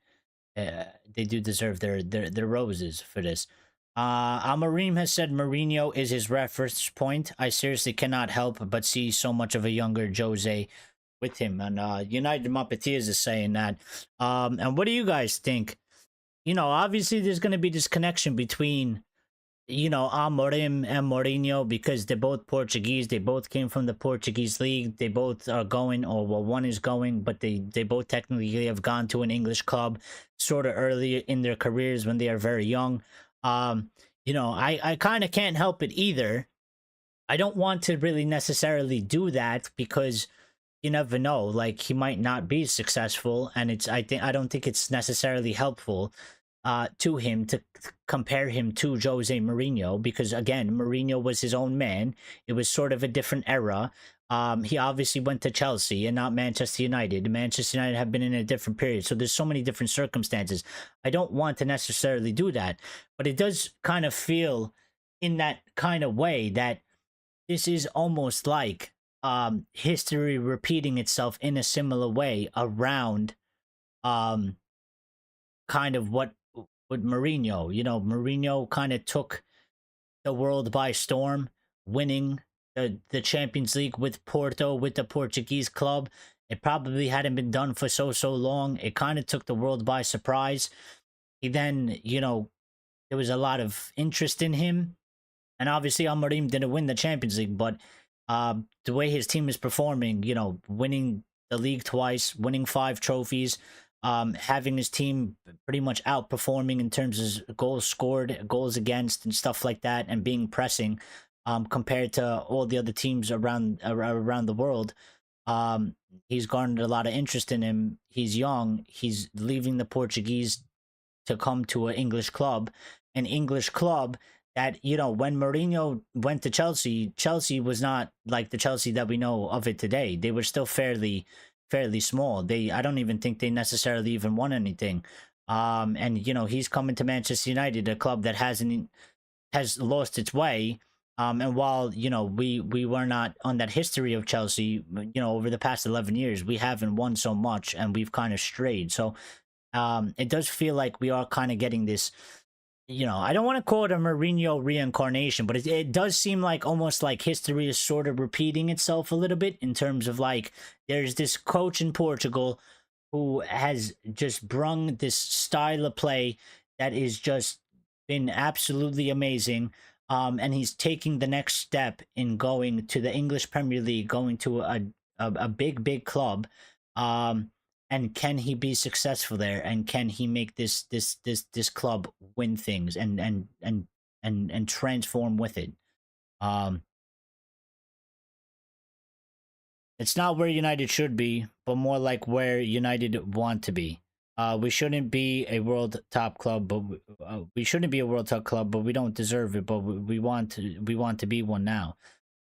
They do deserve their roses for this. Amorim has said Mourinho is his reference point. I seriously cannot help but see so much of a younger Jose with him. And United Muppeteers is saying that. And what do you guys think? You know, obviously there's going to be this connection between, you know, Amorim and Mourinho because they're both Portuguese. They both came from the Portuguese league. They both are going, or well, one is going, but they both technically have gone to an English club sort of early in their careers when they are very young. You know, I kind of can't help it either. I don't want to really necessarily do that because you never know. Like he might not be successful, and I don't think it's necessarily helpful to him to compare him to Jose Mourinho because again, Mourinho was his own man. It was sort of a different era. He obviously went to Chelsea and not Manchester United. Manchester United have been in a different period, so there's so many different circumstances. I don't want to necessarily do that, but it does kind of feel in that kind of way that this is almost like history repeating itself in a similar way around kind of what with Mourinho. You know, Mourinho kind of took the world by storm, winning the Champions League with Porto, with the Portuguese club. It probably hadn't been done for so long. It kind of took the world by surprise. He then, you know, there was a lot of interest in him. And obviously Amorim didn't win the Champions League, but the way his team is performing, you know, winning the league twice, winning 5 trophies, having his team pretty much outperforming in terms of goals scored, goals against, and stuff like that, and being pressing compared to all the other teams around the world. He's garnered a lot of interest in him. He's young. He's leaving the Portuguese to come to an English club that, you know, when Mourinho went to Chelsea, Chelsea was not like the Chelsea that we know of it today. They were still fairly small. I don't even think they necessarily even won anything. And you know, he's coming to Manchester United, a club that has lost its way. And while, you know, we were not on that history of Chelsea, you know, over the past 11 years, we haven't won so much and we've kind of strayed. So it does feel like we are kind of getting this, you know, I don't want to call it a Mourinho reincarnation, but it does seem like almost like history is sort of repeating itself a little bit in terms of like there's this coach in Portugal who has just brung this style of play that is just been absolutely amazing. And he's taking the next step in going to the English Premier League, going to a big club. And can he be successful there? And can he make this club win things and transform with it? It's not where United should be, but more like where United want to be. We shouldn't be a world top club, but we shouldn't be a world top club, but we don't deserve it. But we want to be one now.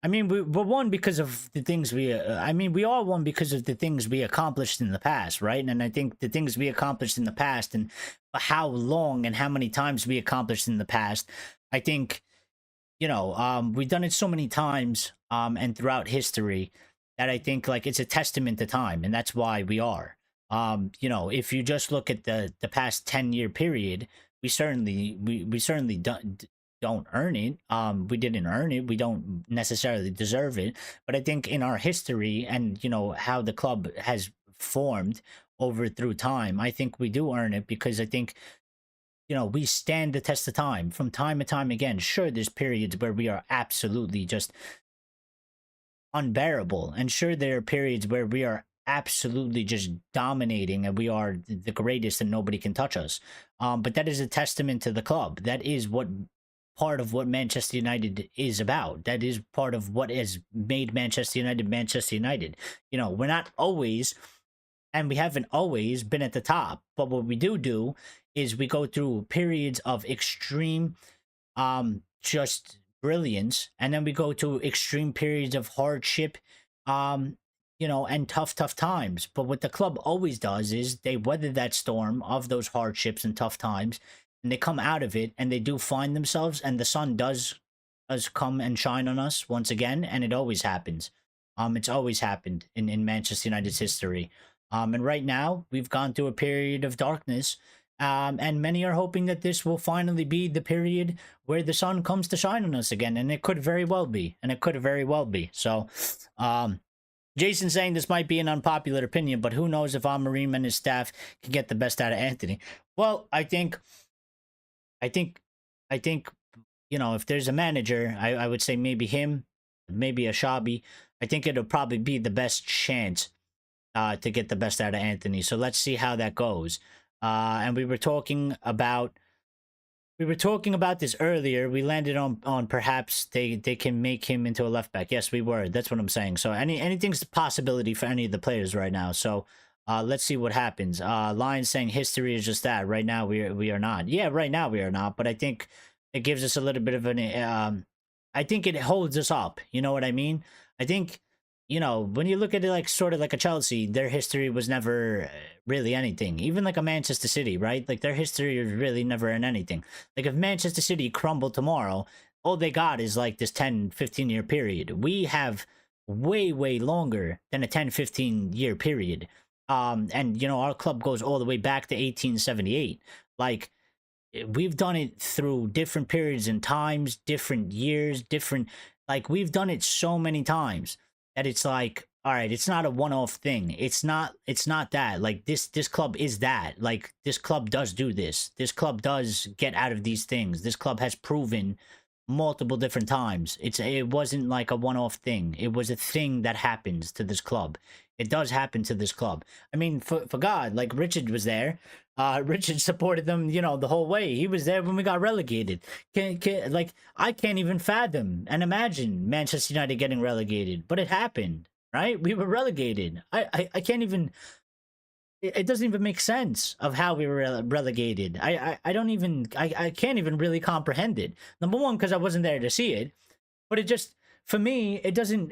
I mean, we're one because of the things we are one because of the things we accomplished in the past, right? And I think the things we accomplished in the past and how long and how many times we accomplished in the past, I think, you know, we've done it so many times and throughout history that I think like it's a testament to time, and that's why we are. You know, if you just look at the past 10-year period, we certainly don't earn it. We didn't earn it. We don't necessarily deserve it. But I think in our history and, you know, how the club has formed through time, I think we do earn it because I think, you know, we stand the test of time from time and time again. Sure, there's periods where we are absolutely just unbearable. And sure, there are periods where we are absolutely just dominating and we are the greatest and nobody can touch us. But that is a testament to the club. That is what part of what Manchester United is about. That is part of what has made Manchester United Manchester United. You know, we're not always, and we haven't always been at the top, but what we do is we go through periods of extreme just brilliance, and then we go to extreme periods of hardship, you know, and tough times. But what the club always does is they weather that storm of those hardships and tough times, and they come out of it and they do find themselves, and the sun does does come and shine on us once again, and it always happens. It's always happened in Manchester United's history. And right now we've gone through a period of darkness. And many are hoping that this will finally be the period where the sun comes to shine on us again, and it could very well be, So, Jason saying this might be an unpopular opinion, but who knows if Amorim and his staff can get the best out of Anthony? Well, I think, you know, if there's a manager, I would say maybe him, maybe a Shabby. I think it'll probably be the best chance to get the best out of Anthony. So let's see how that goes. And we were talking about this earlier. We landed on perhaps they can make him into a left back. Yes, we were. That's what I'm saying. So anything's a possibility for any of the players right now. So let's see what happens. Lions saying history is just that. Right now we are not. Yeah, right now we are not. But I think it gives us a little bit of an. I think it holds us up. You know what I mean? I think, you know, when you look at it like sort of like a Chelsea, their history was never really anything. Even like a Manchester City, right? Like their history is really never in anything. Like if Manchester City crumbled tomorrow, all they got is like this 10, 15-year period. We have way, way longer than a 10, 15-year period. And, you know, our club goes all the way back to 1878. Like, we've done it through different periods and times, different years, like we've done it so many times that it's like, all right, it's not a one-off thing. It's not that. Like this club is that. Like this club does do this. This club does get out of these things. This club has proven multiple different times. It wasn't like a one-off thing. It was a thing that happens to this club. It does happen to this club. I mean, for God, like Richard was there. Richard supported them, you know, the whole way. He was there when we got relegated. Like, I can't even fathom and imagine Manchester United getting relegated, but it happened, right? We were relegated. I can't even. It doesn't even make sense of how we were relegated. I can't even really comprehend it. Number one, because I wasn't there to see it, but it just, for me, it doesn't.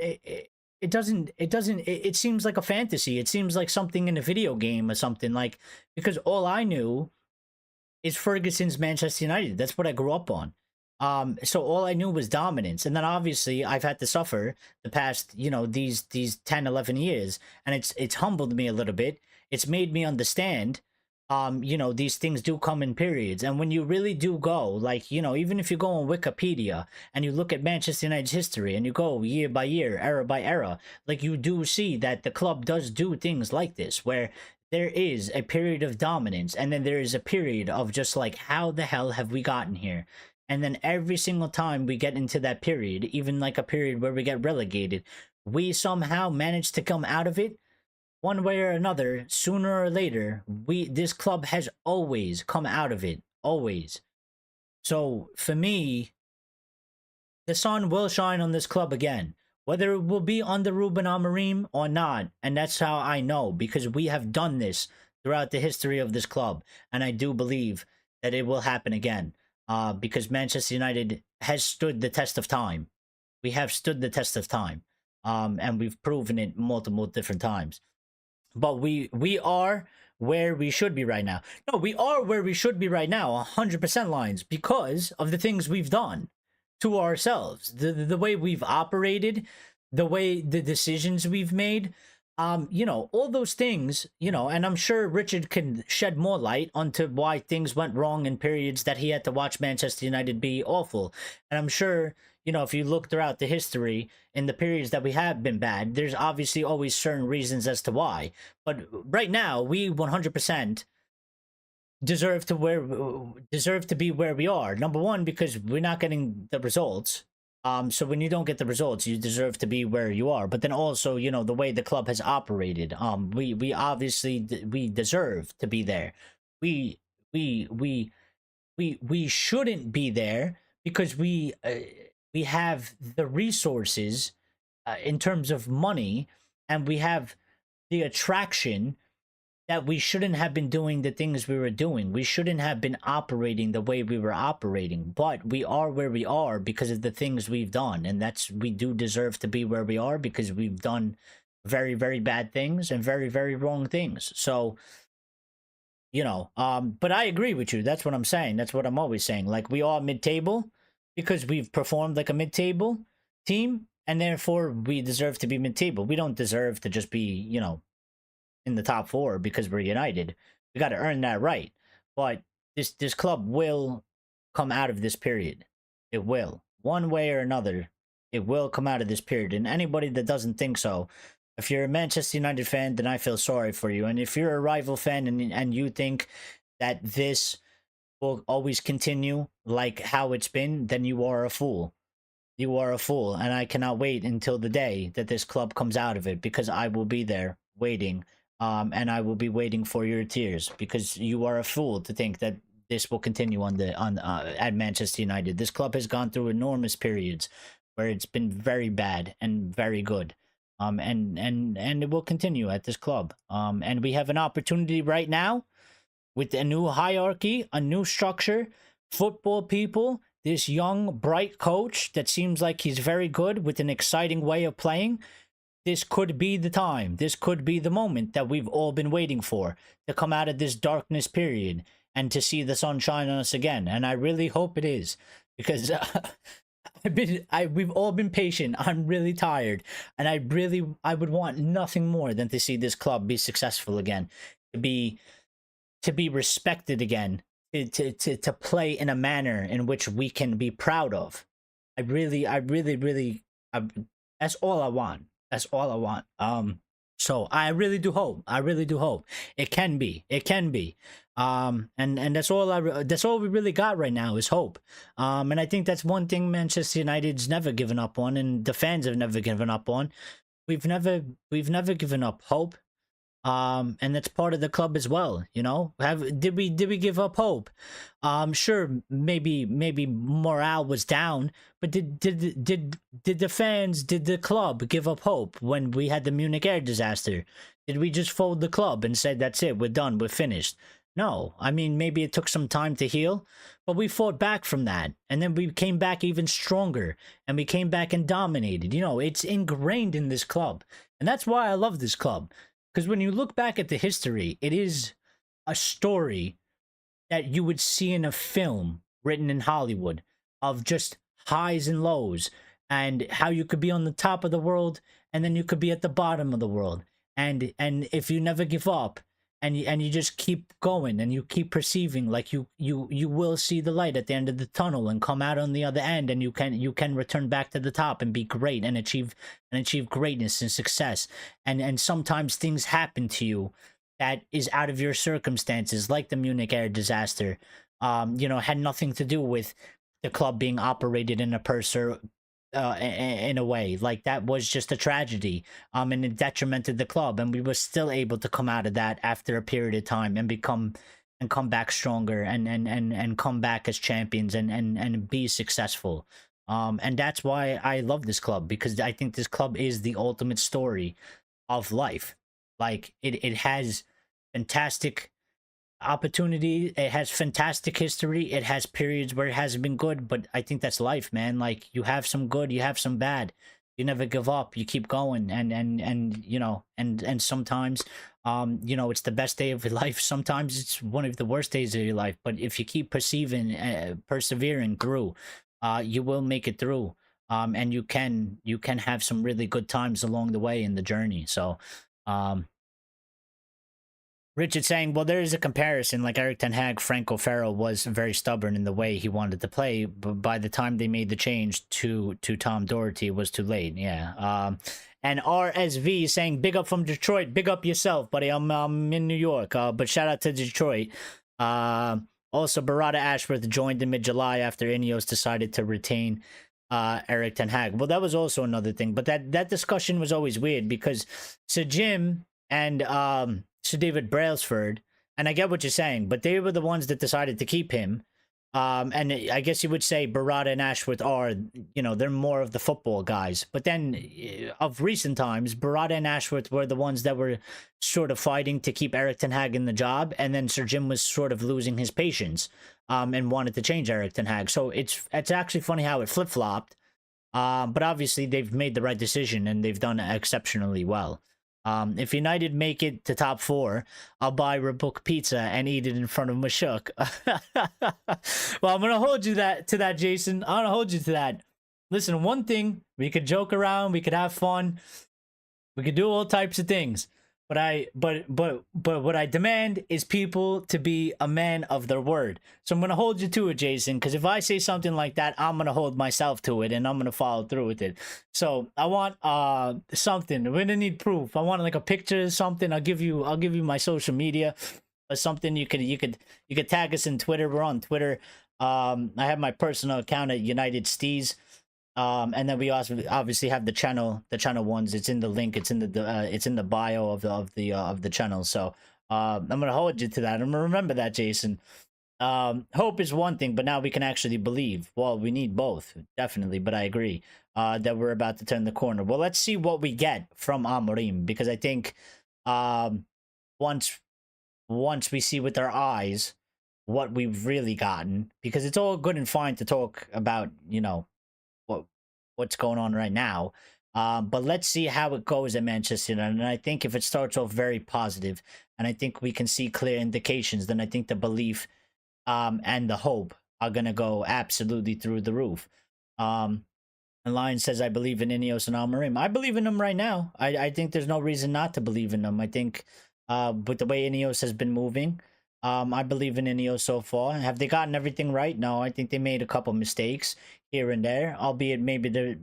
It seems like a fantasy. It seems like something in a video game or something, like, because all I knew is Ferguson's Manchester United. That's what I grew up on. So all I knew was dominance. And then obviously I've had to suffer the past, you know, these 10, 11 years, and it's humbled me a little bit. It's made me understand, you know, these things do come in periods. And when you really do go, like, you know, even if you go on Wikipedia and you look at Manchester United's history and you go year by year, era by era, like you do see that the club does do things like this, where there is a period of dominance and then there is a period of just like, how the hell have we gotten here? And then every single time we get into that period, even like a period where we get relegated, we somehow manage to come out of it. One way or another, sooner or later, this club has always come out of it. Always. So, for me, the sun will shine on this club again. Whether it will be under Ruben Amorim or not. And that's how I know. Because we have done this throughout the history of this club. And I do believe that it will happen again. Because Manchester United has stood the test of time. We have stood the test of time. And we've proven it multiple different times. But we are where we should be right now. No, we are where we should be right now, 100% Lions, because of the things we've done to ourselves. The way we've operated, the way the decisions we've made, you know, all those things, you know, and I'm sure Richard can shed more light onto why things went wrong in periods that he had to watch Manchester United be awful. And I'm sure, you know, if you look throughout the history in the periods that we have been bad, there's obviously always certain reasons as to why. But right now, we 100% deserve to be where we are. Number one, because we're not getting the results. So when you don't get the results, you deserve to be where you are. But then also, you know, the way the club has operated, we obviously we deserve to be there. We shouldn't be there because we have the resources in terms of money, and we have the attraction that we shouldn't have been doing the things we were doing. We shouldn't have been operating the way we were operating, but we are where we are because of the things we've done. And we do deserve to be where we are because we've done very, very bad things and very, very wrong things. So, you know, but I agree with you. That's what I'm saying. That's what I'm always saying. Like, we are mid-table because we've performed like a mid-table team, and therefore we deserve to be mid-table. We don't deserve to just be, you know, in the top 4 because we're United. We got to earn that right. But this club will come out of this period. It will, one way or another. It will come out of this period. And anybody that doesn't think so, if you're a Manchester United fan, then I feel sorry for you. And if you're a rival fan and you think that this will always continue like how it's been, then you are a fool. You are a fool. And I cannot wait until the day that this club comes out of it, because I will be there waiting. And I will be waiting for your tears, because you are a fool to think that this will continue at Manchester United. This club has gone through enormous periods where it's been very bad and very good. And it will continue at this club. And we have an opportunity right now with a new hierarchy, a new structure, football people, this young, bright coach that seems like he's very good with an exciting way of playing. This could be the time. This could be the moment that we've all been waiting for, to come out of this darkness period and to see the sun shine on us again. And I really hope it is, because we've all been patient. I'm really tired, and I would want nothing more than to see this club be successful again, to be respected again, to play in a manner in which we can be proud of. That's all I want. That's all I want. So I really do hope. It can be. And that's all we really got right now is hope. And I think that's one thing Manchester United's never given up on, and the fans have never given up on. We've never given up hope. And that's part of the club as well, you know. Did we give up hope? Sure, maybe morale was down, but did the fans, did the club give up hope when we had the Munich air disaster? Did we just fold the club and say that's it, we're done, we're finished? No. I mean, maybe it took some time to heal, but we fought back from that, and then we came back even stronger, and we came back and dominated. You know, it's ingrained in this club, and that's why I love this club. Because when you look back at the history, it is a story that you would see in a film written in Hollywood, of just highs and lows, and how you could be on the top of the world and then you could be at the bottom of the world. And if you never give up, and you just keep going and you keep perceiving, like you will see the light at the end of the tunnel and come out on the other end, and you can return back to the top and be great and achieve greatness and success. And sometimes things happen to you that is out of your circumstances, like the Munich air disaster. You know, had nothing to do with the club being operated in in a way. Like, that was just a tragedy, and it detrimented the club, and we were still able to come out of that after a period of time and come back stronger and come back as champions and be successful. And that's why I love this club, because I think this club is the ultimate story of life. Like, it has fantastic opportunity, it has fantastic history, it has periods where it hasn't been good, but I think that's life, man. Like, you have some good, you have some bad, you never give up, you keep going, and you know, and sometimes you know, it's the best day of your life, sometimes it's one of the worst days of your life, but if you keep persevering through, you will make it through, and you can have some really good times along the way in the journey. So Richard saying, well, there is a comparison. Like, Eric Ten Hag, Franco Farrell was very stubborn in the way he wanted to play, but by the time they made the change to Tom Doherty, it was too late. Yeah. And RSV saying, big up from Detroit. Big up yourself, buddy. I'm in New York, but shout out to Detroit. Also, Barada Ashworth joined in mid-July after INEOS decided to retain Eric Ten Hag. Well, that was also another thing, but that discussion was always weird, because Sir Jim and Sir David Brailsford, and I get what you're saying, but they were the ones that decided to keep him. And I guess you would say Barada and Ashworth are, you know, they're more of the football guys. But then of recent times, Barada and Ashworth were the ones that were sort of fighting to keep Eric Ten Hag in the job, and then Sir Jim was sort of losing his patience and wanted to change Eric Ten Hag. So it's actually funny how it flip-flopped. But obviously they've made the right decision and they've done exceptionally well. If United make it to top 4, I'll buy Rabuk pizza and eat it in front of Mashuk. Well, I'm gonna hold you to that, Jason. I'm gonna hold you to that. Listen, one thing, we could joke around, we could have fun, we could do all types of things. But what I demand is people to be a man of their word. So I'm gonna hold you to it, Jason, because if I say something like that, I'm gonna hold myself to it and I'm gonna follow through with it. So I want something. We're gonna need proof. I want like a picture or something. I'll give you my social media or something. You could tag us in Twitter. We're on Twitter. I have my personal account at United Steez. And then we also obviously have the channel ones. It's in the link. It's in the bio of the channel. So I'm gonna hold you to that. I'm gonna remember that, Jason. Hope is one thing, but now we can actually believe. Well, we need both, definitely. But I agree that we're about to turn the corner. Well, let's see what we get from Amorim, because I think once we see with our eyes what we've really gotten, because it's all good and fine to talk about, you know, what's going on right now, but let's see how it goes at Manchester United. And I think if it starts off very positive, and I think we can see clear indications, then I think the belief and the hope are gonna go absolutely through the roof. And Lion says, I believe in INEOS and Amorim. I believe in them right now. I think there's no reason not to believe in them. I think with the way INEOS has been moving, I believe in INEOS so far. Have they gotten everything right? No, I think they made a couple mistakes here and there, albeit maybe they're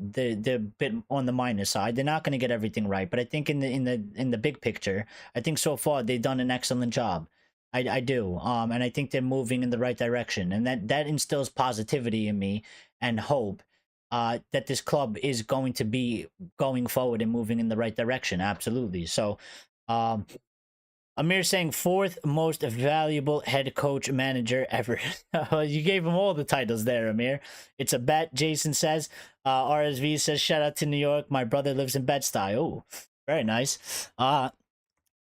a bit on the minor side. They're not going to get everything right, but I think in the big picture, I think so far they've done an excellent job. I do, and I think they're moving in the right direction, and that instills positivity in me and hope that this club is going to be going forward and moving in the right direction. Absolutely. So, Amir saying 4th most valuable head coach manager ever. You gave him all the titles there, Amir. It's a bet, Jason says. RSV says, shout out to New York. My brother lives in Bed-Stuy. Oh, very nice.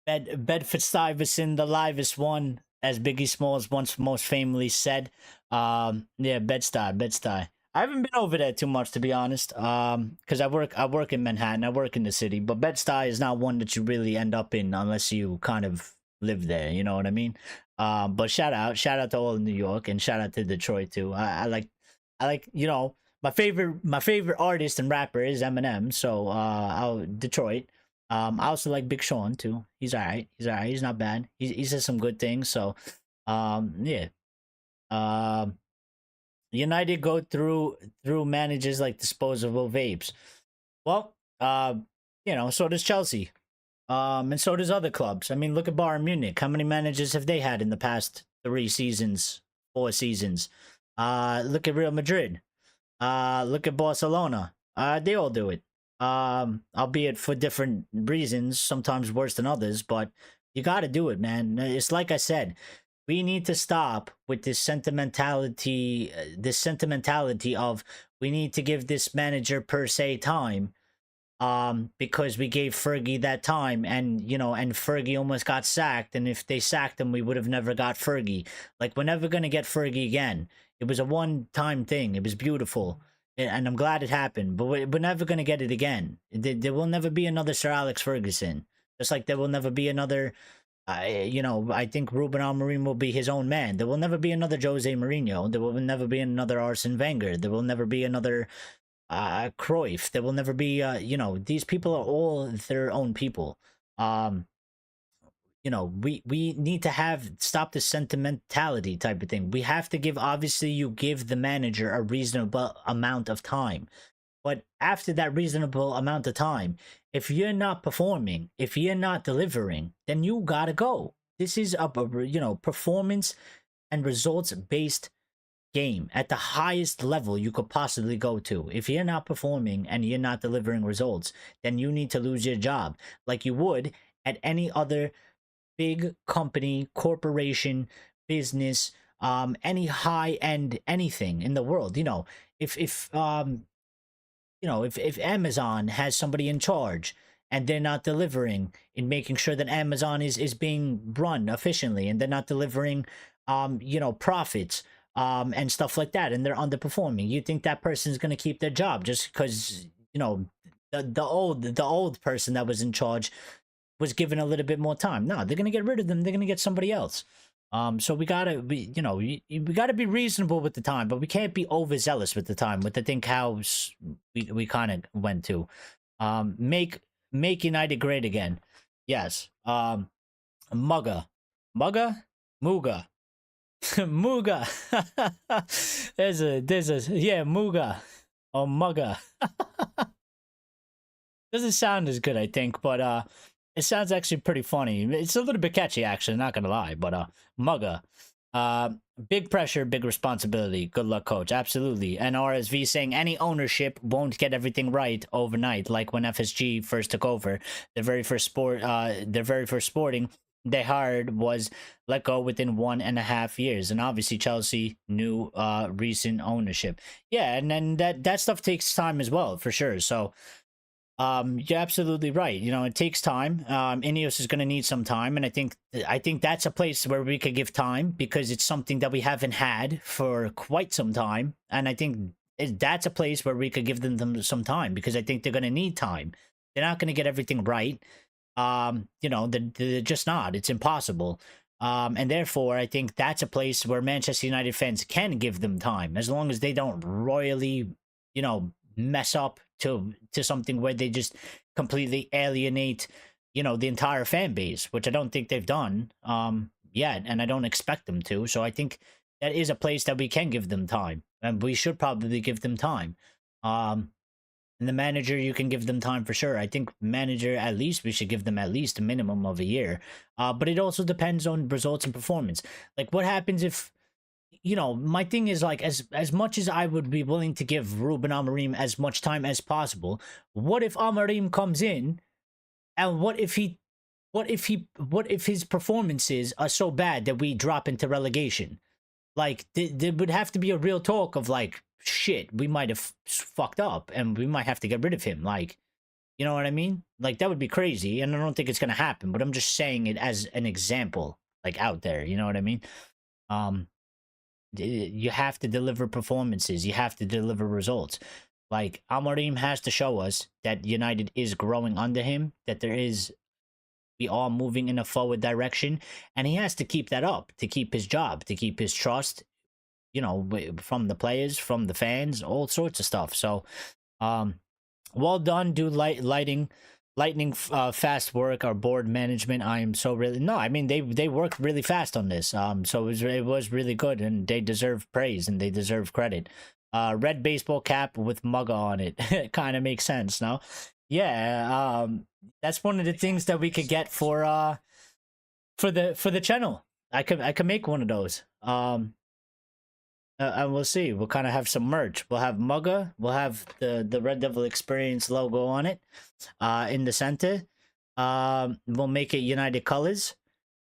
Bedford-Stuyvesant, the livest one, as Biggie Smalls once most famously said. Yeah, Bed-Stuy. I haven't been over there too much, to be honest, because I work in Manhattan, I work in the city, but Bed-Stuy is not one that you really end up in unless you kind of live there, you know what I mean? But shout out to all of New York, and shout out to Detroit too. I like, you know, my favorite artist and rapper is Eminem, so Detroit. I also like Big Sean too. He's alright. He's not bad. He says some good things. So, yeah. United go through managers like disposable vapes. Well, you know, so does Chelsea. And so does other clubs. I mean, look at Bayern Munich. How many managers have they had in the past 4 seasons? Look at Real Madrid. Look at Barcelona. They all do it. Albeit for different reasons, sometimes worse than others, but you got to do it, man. It's like I said, we need to stop with this sentimentality of we need to give this manager per se time, because we gave Fergie that time, and you know, and Fergie almost got sacked, and if they sacked him, we would have never got Fergie. Like, we're never gonna get Fergie again. It was a one-time thing. It was beautiful, and I'm glad it happened, but we're never gonna get it again. There will never be another Sir Alex Ferguson, just like there will never be another. You know, I think Ruben Amorim will be his own man. There will never be another Jose Mourinho. There will never be another Arsene Wenger. There will never be another Cruyff. There will never be, you know, these people are all their own people. You know, we need to stop the sentimentality type of thing. We have to give, obviously, you give the manager a reasonable amount of time. But after that reasonable amount of time, if you're not performing, if you're not delivering, then you gotta go. This is a, you know, performance and results based game at the highest level you could possibly go to. If you're not performing and you're not delivering results, then you need to lose your job, like you would at any other big company, corporation, business, any high end anything in the world. You know, if you know, if Amazon has somebody in charge and they're not delivering in making sure that Amazon is being run efficiently, and they're not delivering, you know, profits, and stuff like that, and they're underperforming, you think that person's going to keep their job just because, you know, the old person that was in charge was given a little bit more time. No, they're gonna get rid of them. They're gonna get somebody else. So we gotta be, we gotta be reasonable with the time, but we can't be overzealous with the time. With the think how we kind of went to, make United great again. Yes. Muga, Muga. Muga. there's a yeah, Muga or Mugga. Doesn't sound as good, I think, but it sounds actually pretty funny. It's a little bit catchy, actually, not gonna lie, but Mugga. Big pressure, big responsibility. Good luck, coach. Absolutely. And RSV saying any ownership won't get everything right overnight, like when FSG first took over. Their very first sporting they hired was let go within 1.5 years, and obviously Chelsea knew recent ownership. Yeah, and then that stuff takes time as well, for sure. So you're absolutely right. It takes time. INEOS is going to need some time, and I think that's a place where we could give time, because it's something that we haven't had for quite some time, and I think that's a place where we could give them some time, because I think they're going to need time. They're not going to get everything right. They're just not. It's impossible. And therefore, I think that's a place where Manchester United fans can give them time, as long as they don't royally, mess up to something where they just completely alienate, the entire fan base, which I don't think they've done yet, and I don't expect them to. So I think that is a place that we can give them time, and we should probably give them time. And the manager, you can give them time for sure. I think manager, at least we should give them at least a minimum of a year. But it also depends on results and performance. Like, what happens if, my thing is, like, as much as I would be willing to give Ruben Amorim as much time as possible, what if Amorim comes in, and what if his performances are so bad that we drop into relegation? Like, there would have to be a real talk of, like, shit, we might have fucked up and we might have to get rid of him. Like, you know what I mean? Like, that would be crazy, and I don't think it's gonna happen, but I'm just saying it as an example, like, out there. You know what I mean? You have to deliver performances. You have to deliver results. Like, Amorim has to show us that United is growing under him, that we are moving in a forward direction, and he has to keep that up, to keep his job, to keep his trust, from the players, from the fans, all sorts of stuff. So, well done, do lightning fast work, our board management. I am so really, no, I mean, they worked really fast on this. So it was really good, and they deserve praise and they deserve credit. Red baseball cap with Mugga on it. It kind of makes sense, no? Yeah, that's one of the things that we could get for the channel. I could make one of those. And we'll see. We'll kind of have some merch. We'll have Mugga. We'll have the Red Devil Experience logo on it, in the center. We'll make it United colors.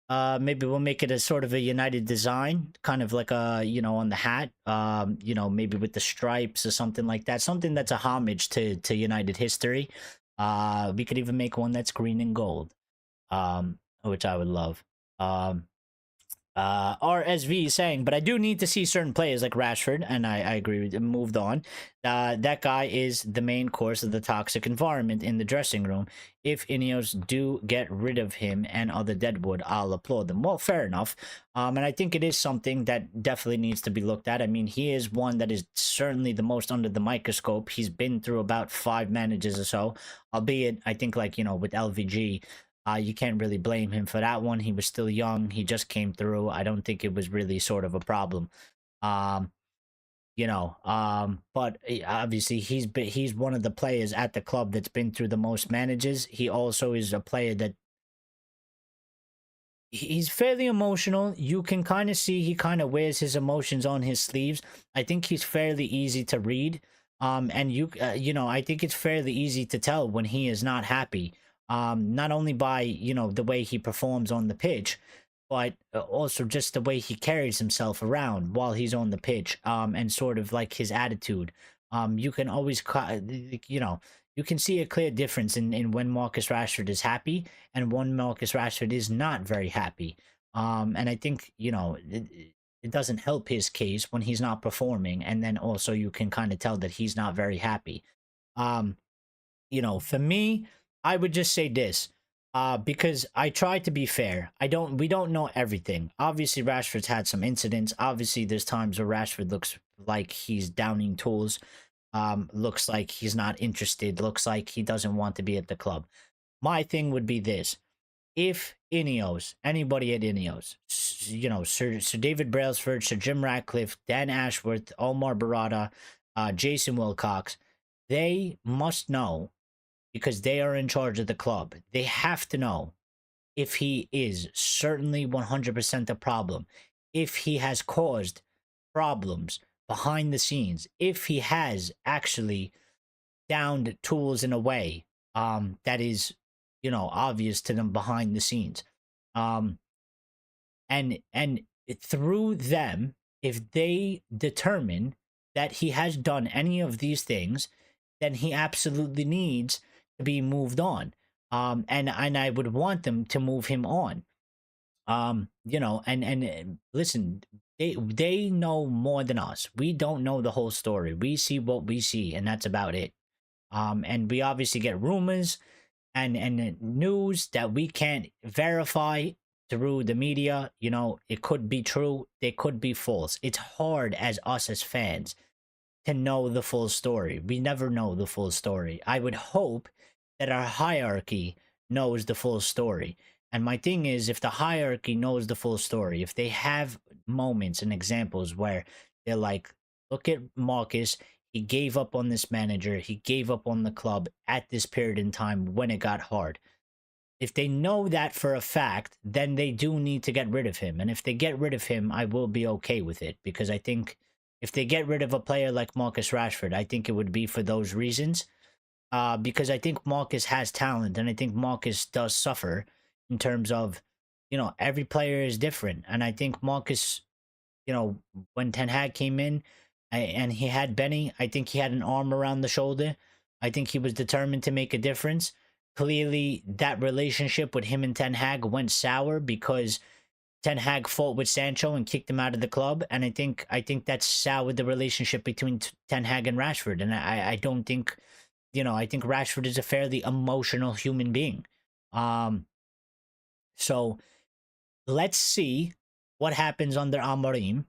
Maybe we'll make it a sort of a United design, kind of like on the hat. Maybe with the stripes or something like that. Something that's a homage to United history. We could even make one that's green and gold, which I would love. RSV is saying, but I do need to see certain players like Rashford, and I agree with him, moved on. That guy is the main cause of the toxic environment in the dressing room. If INEOS do get rid of him and other deadwood, I'll applaud them. Well, fair enough. And I think it is something that definitely needs to be looked at. I mean, he is one that is certainly the most under the microscope. He's been through about 5 managers or so, albeit, I think, like, with LVG, you can't really blame him for that one. He was still young. He just came through. I don't think it was really sort of a problem. But obviously he's one of the players at the club that's been through the most managers. He also is a player that he's fairly emotional. You can kind of see he kind of wears his emotions on his sleeves. I think he's fairly easy to read. And I think it's fairly easy to tell when he is not happy. Not only by, the way he performs on the pitch, but also just the way he carries himself around while he's on the pitch, and sort of like his attitude. You can always, you can see a clear difference in when Marcus Rashford is happy and when Marcus Rashford is not very happy. And I think, it doesn't help his case when he's not performing, and then also you can kind of tell that he's not very happy. For me, I would just say this. because I try to be fair. We don't know everything. Obviously, Rashford's had some incidents. Obviously, there's times where Rashford looks like he's downing tools. Looks like he's not interested. Looks like he doesn't want to be at the club. My thing would be this: if INEOS, anybody at INEOS, you know, Sir David Brailsford, Sir Jim Ratcliffe, Dan Ashworth, Omar Barada, Jason Wilcox, they must know, because they are in charge of the club. They have to know if he is certainly 100% the problem, if he has caused problems behind the scenes, if he has actually downed tools in a way that is, you know, obvious to them behind the scenes. And through them, if they determine that he has done any of these things, then he absolutely needs to be moved on. And I would want them to move him on. You know, and listen, they know more than us. We don't know the whole story. We see what we see, and that's about it. And we obviously get rumors and news that we can't verify through the media. You know, it could be true, they could be false. It's hard as us as fans to know the full story. We never know the full story. I would hope that our hierarchy knows the full story. And my thing is, if the hierarchy knows the full story, if they have moments and examples where they're like, look at Marcus, he gave up on this manager, he gave up on the club at this period in time when it got hard. If they know that for a fact, then they do need to get rid of him. And if they get rid of him, I will be okay with it, because I think if they get rid of a player like Marcus Rashford, I think it would be for those reasons. Because I think Marcus has talent, and I think Marcus does suffer in terms of, you know, every player is different. And I think Marcus, you know, when Ten Hag came in and he had Benny, I think he had an arm around the shoulder. I think he was determined to make a difference. Clearly, that relationship with him and Ten Hag went sour because Ten Hag fought with Sancho and kicked him out of the club. And I think that soured the relationship between Ten Hag and Rashford. And I don't think, you know, I think Rashford is a fairly emotional human being. So let's see what happens under Amorim.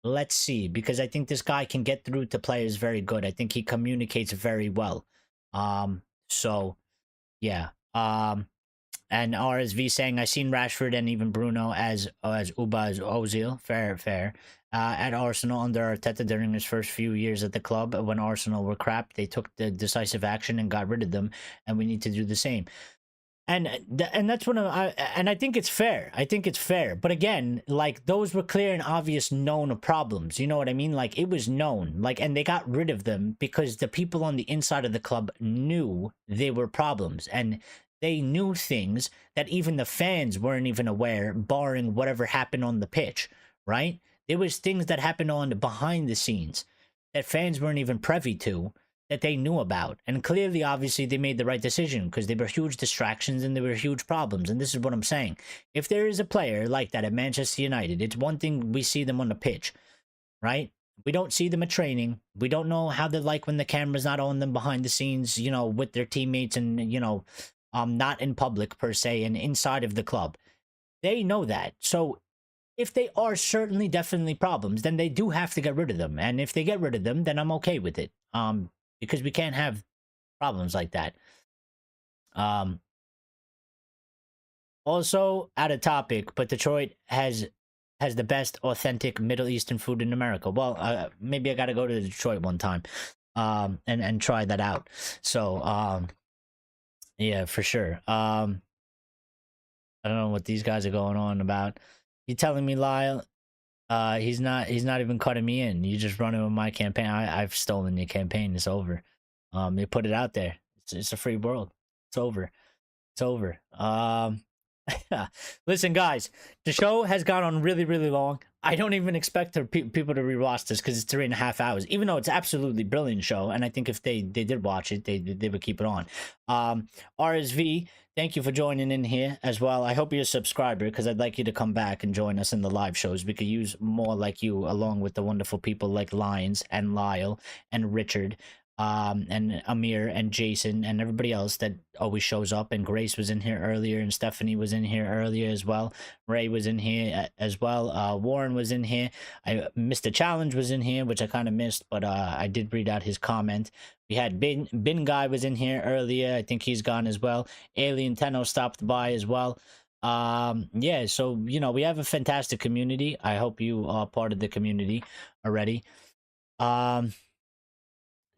Let's see, because I think this guy can get through to players very good. I think he communicates very well. So yeah. And RSV saying, I seen Rashford and even Bruno as Uba as Ozil. Fair. At Arsenal under Arteta during his first few years at the club, when Arsenal were crap, they took the decisive action and got rid of them, and we need to do the same. And that's what I think it's fair. I think it's fair. But again, like, those were clear and obvious known problems. You know what I mean? Like, it was known. Like, and they got rid of them because the people on the inside of the club knew they were problems. And they knew things that even the fans weren't even aware, barring whatever happened on the pitch, right? There was things that happened on behind the scenes that fans weren't even privy to, that they knew about. And clearly, obviously, they made the right decision because they were huge distractions and they were huge problems. And this is what I'm saying. If there is a player like that at Manchester United, it's one thing we see them on the pitch, right? We don't see them at training. We don't know how they're like when the camera's not on them behind the scenes, you know, with their teammates and, you know, not in public per se and inside of the club. They know that. So if they are certainly definitely problems, then they do have to get rid of them. And if they get rid of them, then I'm okay with it. Because we can't have problems like that. Also, out of topic, but Detroit has the best authentic Middle Eastern food in America. Well, maybe I got to go to Detroit one time and try that out. So, yeah, for sure. I don't know what these guys are going on about. You telling me, Lyle? He's not even cutting me in. You just running with my campaign. I've stolen your campaign. It's over. You put it out there. It's a free world. It's over. It's over. Listen, guys, the show has gone on really, really long. I don't even expect people to rewatch this because it's 3.5 hours, even though it's absolutely brilliant show. And I think if they did watch it, they would keep it on. RSV, thank you for joining in here as well. I hope you're a subscriber because I'd like you to come back and join us in the live shows. We could use more like you along with the wonderful people like Lions and Lyle and Richard. and Amir and Jason and everybody else that always shows up. And Grace was in here earlier, and Stephanie was in here earlier as well. Ray was in here as well. Warren was in here. Mr. Challenge was in here, which I kind of missed, but I did read out his comment. We had Bin Guy was in here earlier. I think he's gone as well. Alien Tenno stopped by as well. Yeah, so we have a fantastic community. I hope you are part of the community already.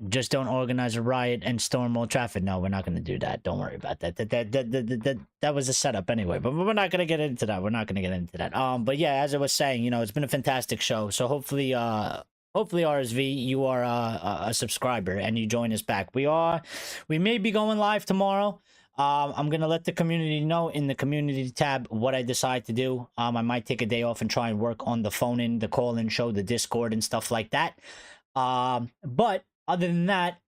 Just don't organize a riot and storm Old Trafford. No, we're not going to do that. Don't worry about that. That was a setup anyway, but we're not going to get into that. We're not going to get into that. But yeah, as I was saying, it's been a fantastic show. So hopefully RSV, you are a subscriber and you join us back. We may be going live tomorrow. I'm going to let the community know in the community tab what I decide to do. I might take a day off and try and work on the phone in, the call in show, the Discord and stuff like that. But other than that,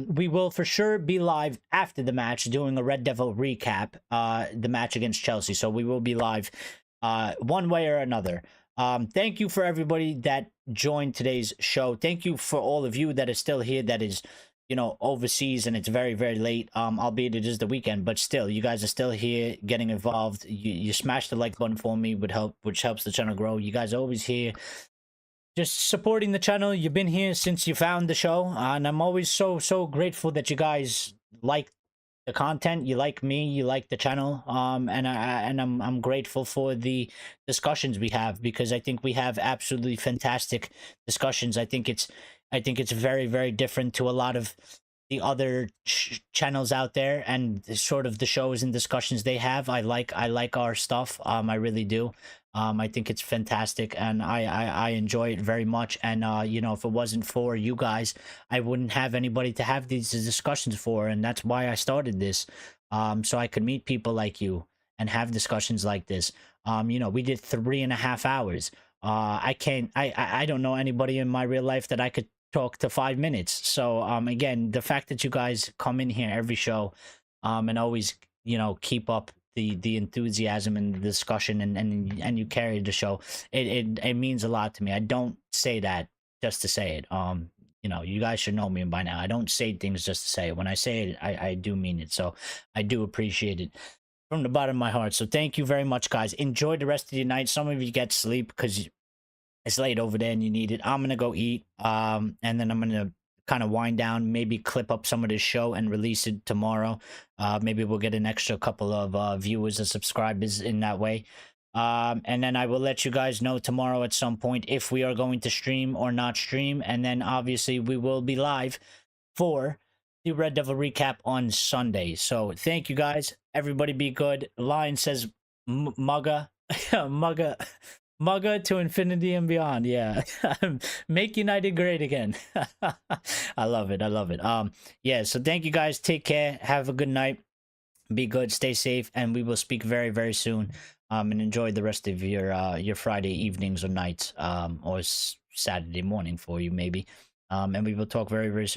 we will for sure be live after the match doing a Red Devil recap, the match against Chelsea. So we will be live one way or another. Thank you for everybody that joined today's show. Thank you for all of you that are still here, that is, overseas, and it's very, very late, albeit it is the weekend, but still, you guys are still here getting involved. You smash the like button for me, which helps the channel grow. You guys are always here just supporting the channel. You've been here since you found the show, and I'm always so grateful that you guys like the content, you like me, you like the channel, and I'm grateful for the discussions we have, because I think we have absolutely fantastic discussions. I think it's very, very different to a lot of the other channels out there, and sort of the shows and discussions they have. I like our stuff. I really do. I think it's fantastic, and I enjoy it very much. And if it wasn't for you guys, I wouldn't have anybody to have these discussions for, and that's why I started this, so I could meet people like you and have discussions like this. We did 3.5 hours. I don't know anybody in my real life that I could talk to 5 minutes. So again, the fact that you guys come in here every show, and always keep up the enthusiasm and the discussion, and you carry the show, it means a lot to me. I don't say that just to say it. You guys should know me by now. I don't say things just to say it. When I say it, I do mean it. So I do appreciate it from the bottom of my heart. So thank you very much, guys. Enjoy the rest of your night. Some of you get sleep because it's late over there and you need it. I'm gonna go eat, and then I'm gonna kind of wind down, maybe clip up some of this show and release it tomorrow. Maybe we'll get an extra couple of viewers and subscribers in that way. And then I will let you guys know tomorrow at some point if we are going to stream or not stream. And then obviously we will be live for the Red Devil recap on Sunday. So thank you guys. Everybody be good. Lion says mugga. Mugga to infinity and beyond. Yeah. Make United great again. I love it. Yeah, so thank you guys. Take care. Have a good night. Be good. Stay safe. And we will speak very, very soon. And enjoy the rest of your Friday evenings or nights, or Saturday morning for you maybe. And we will talk very, very soon.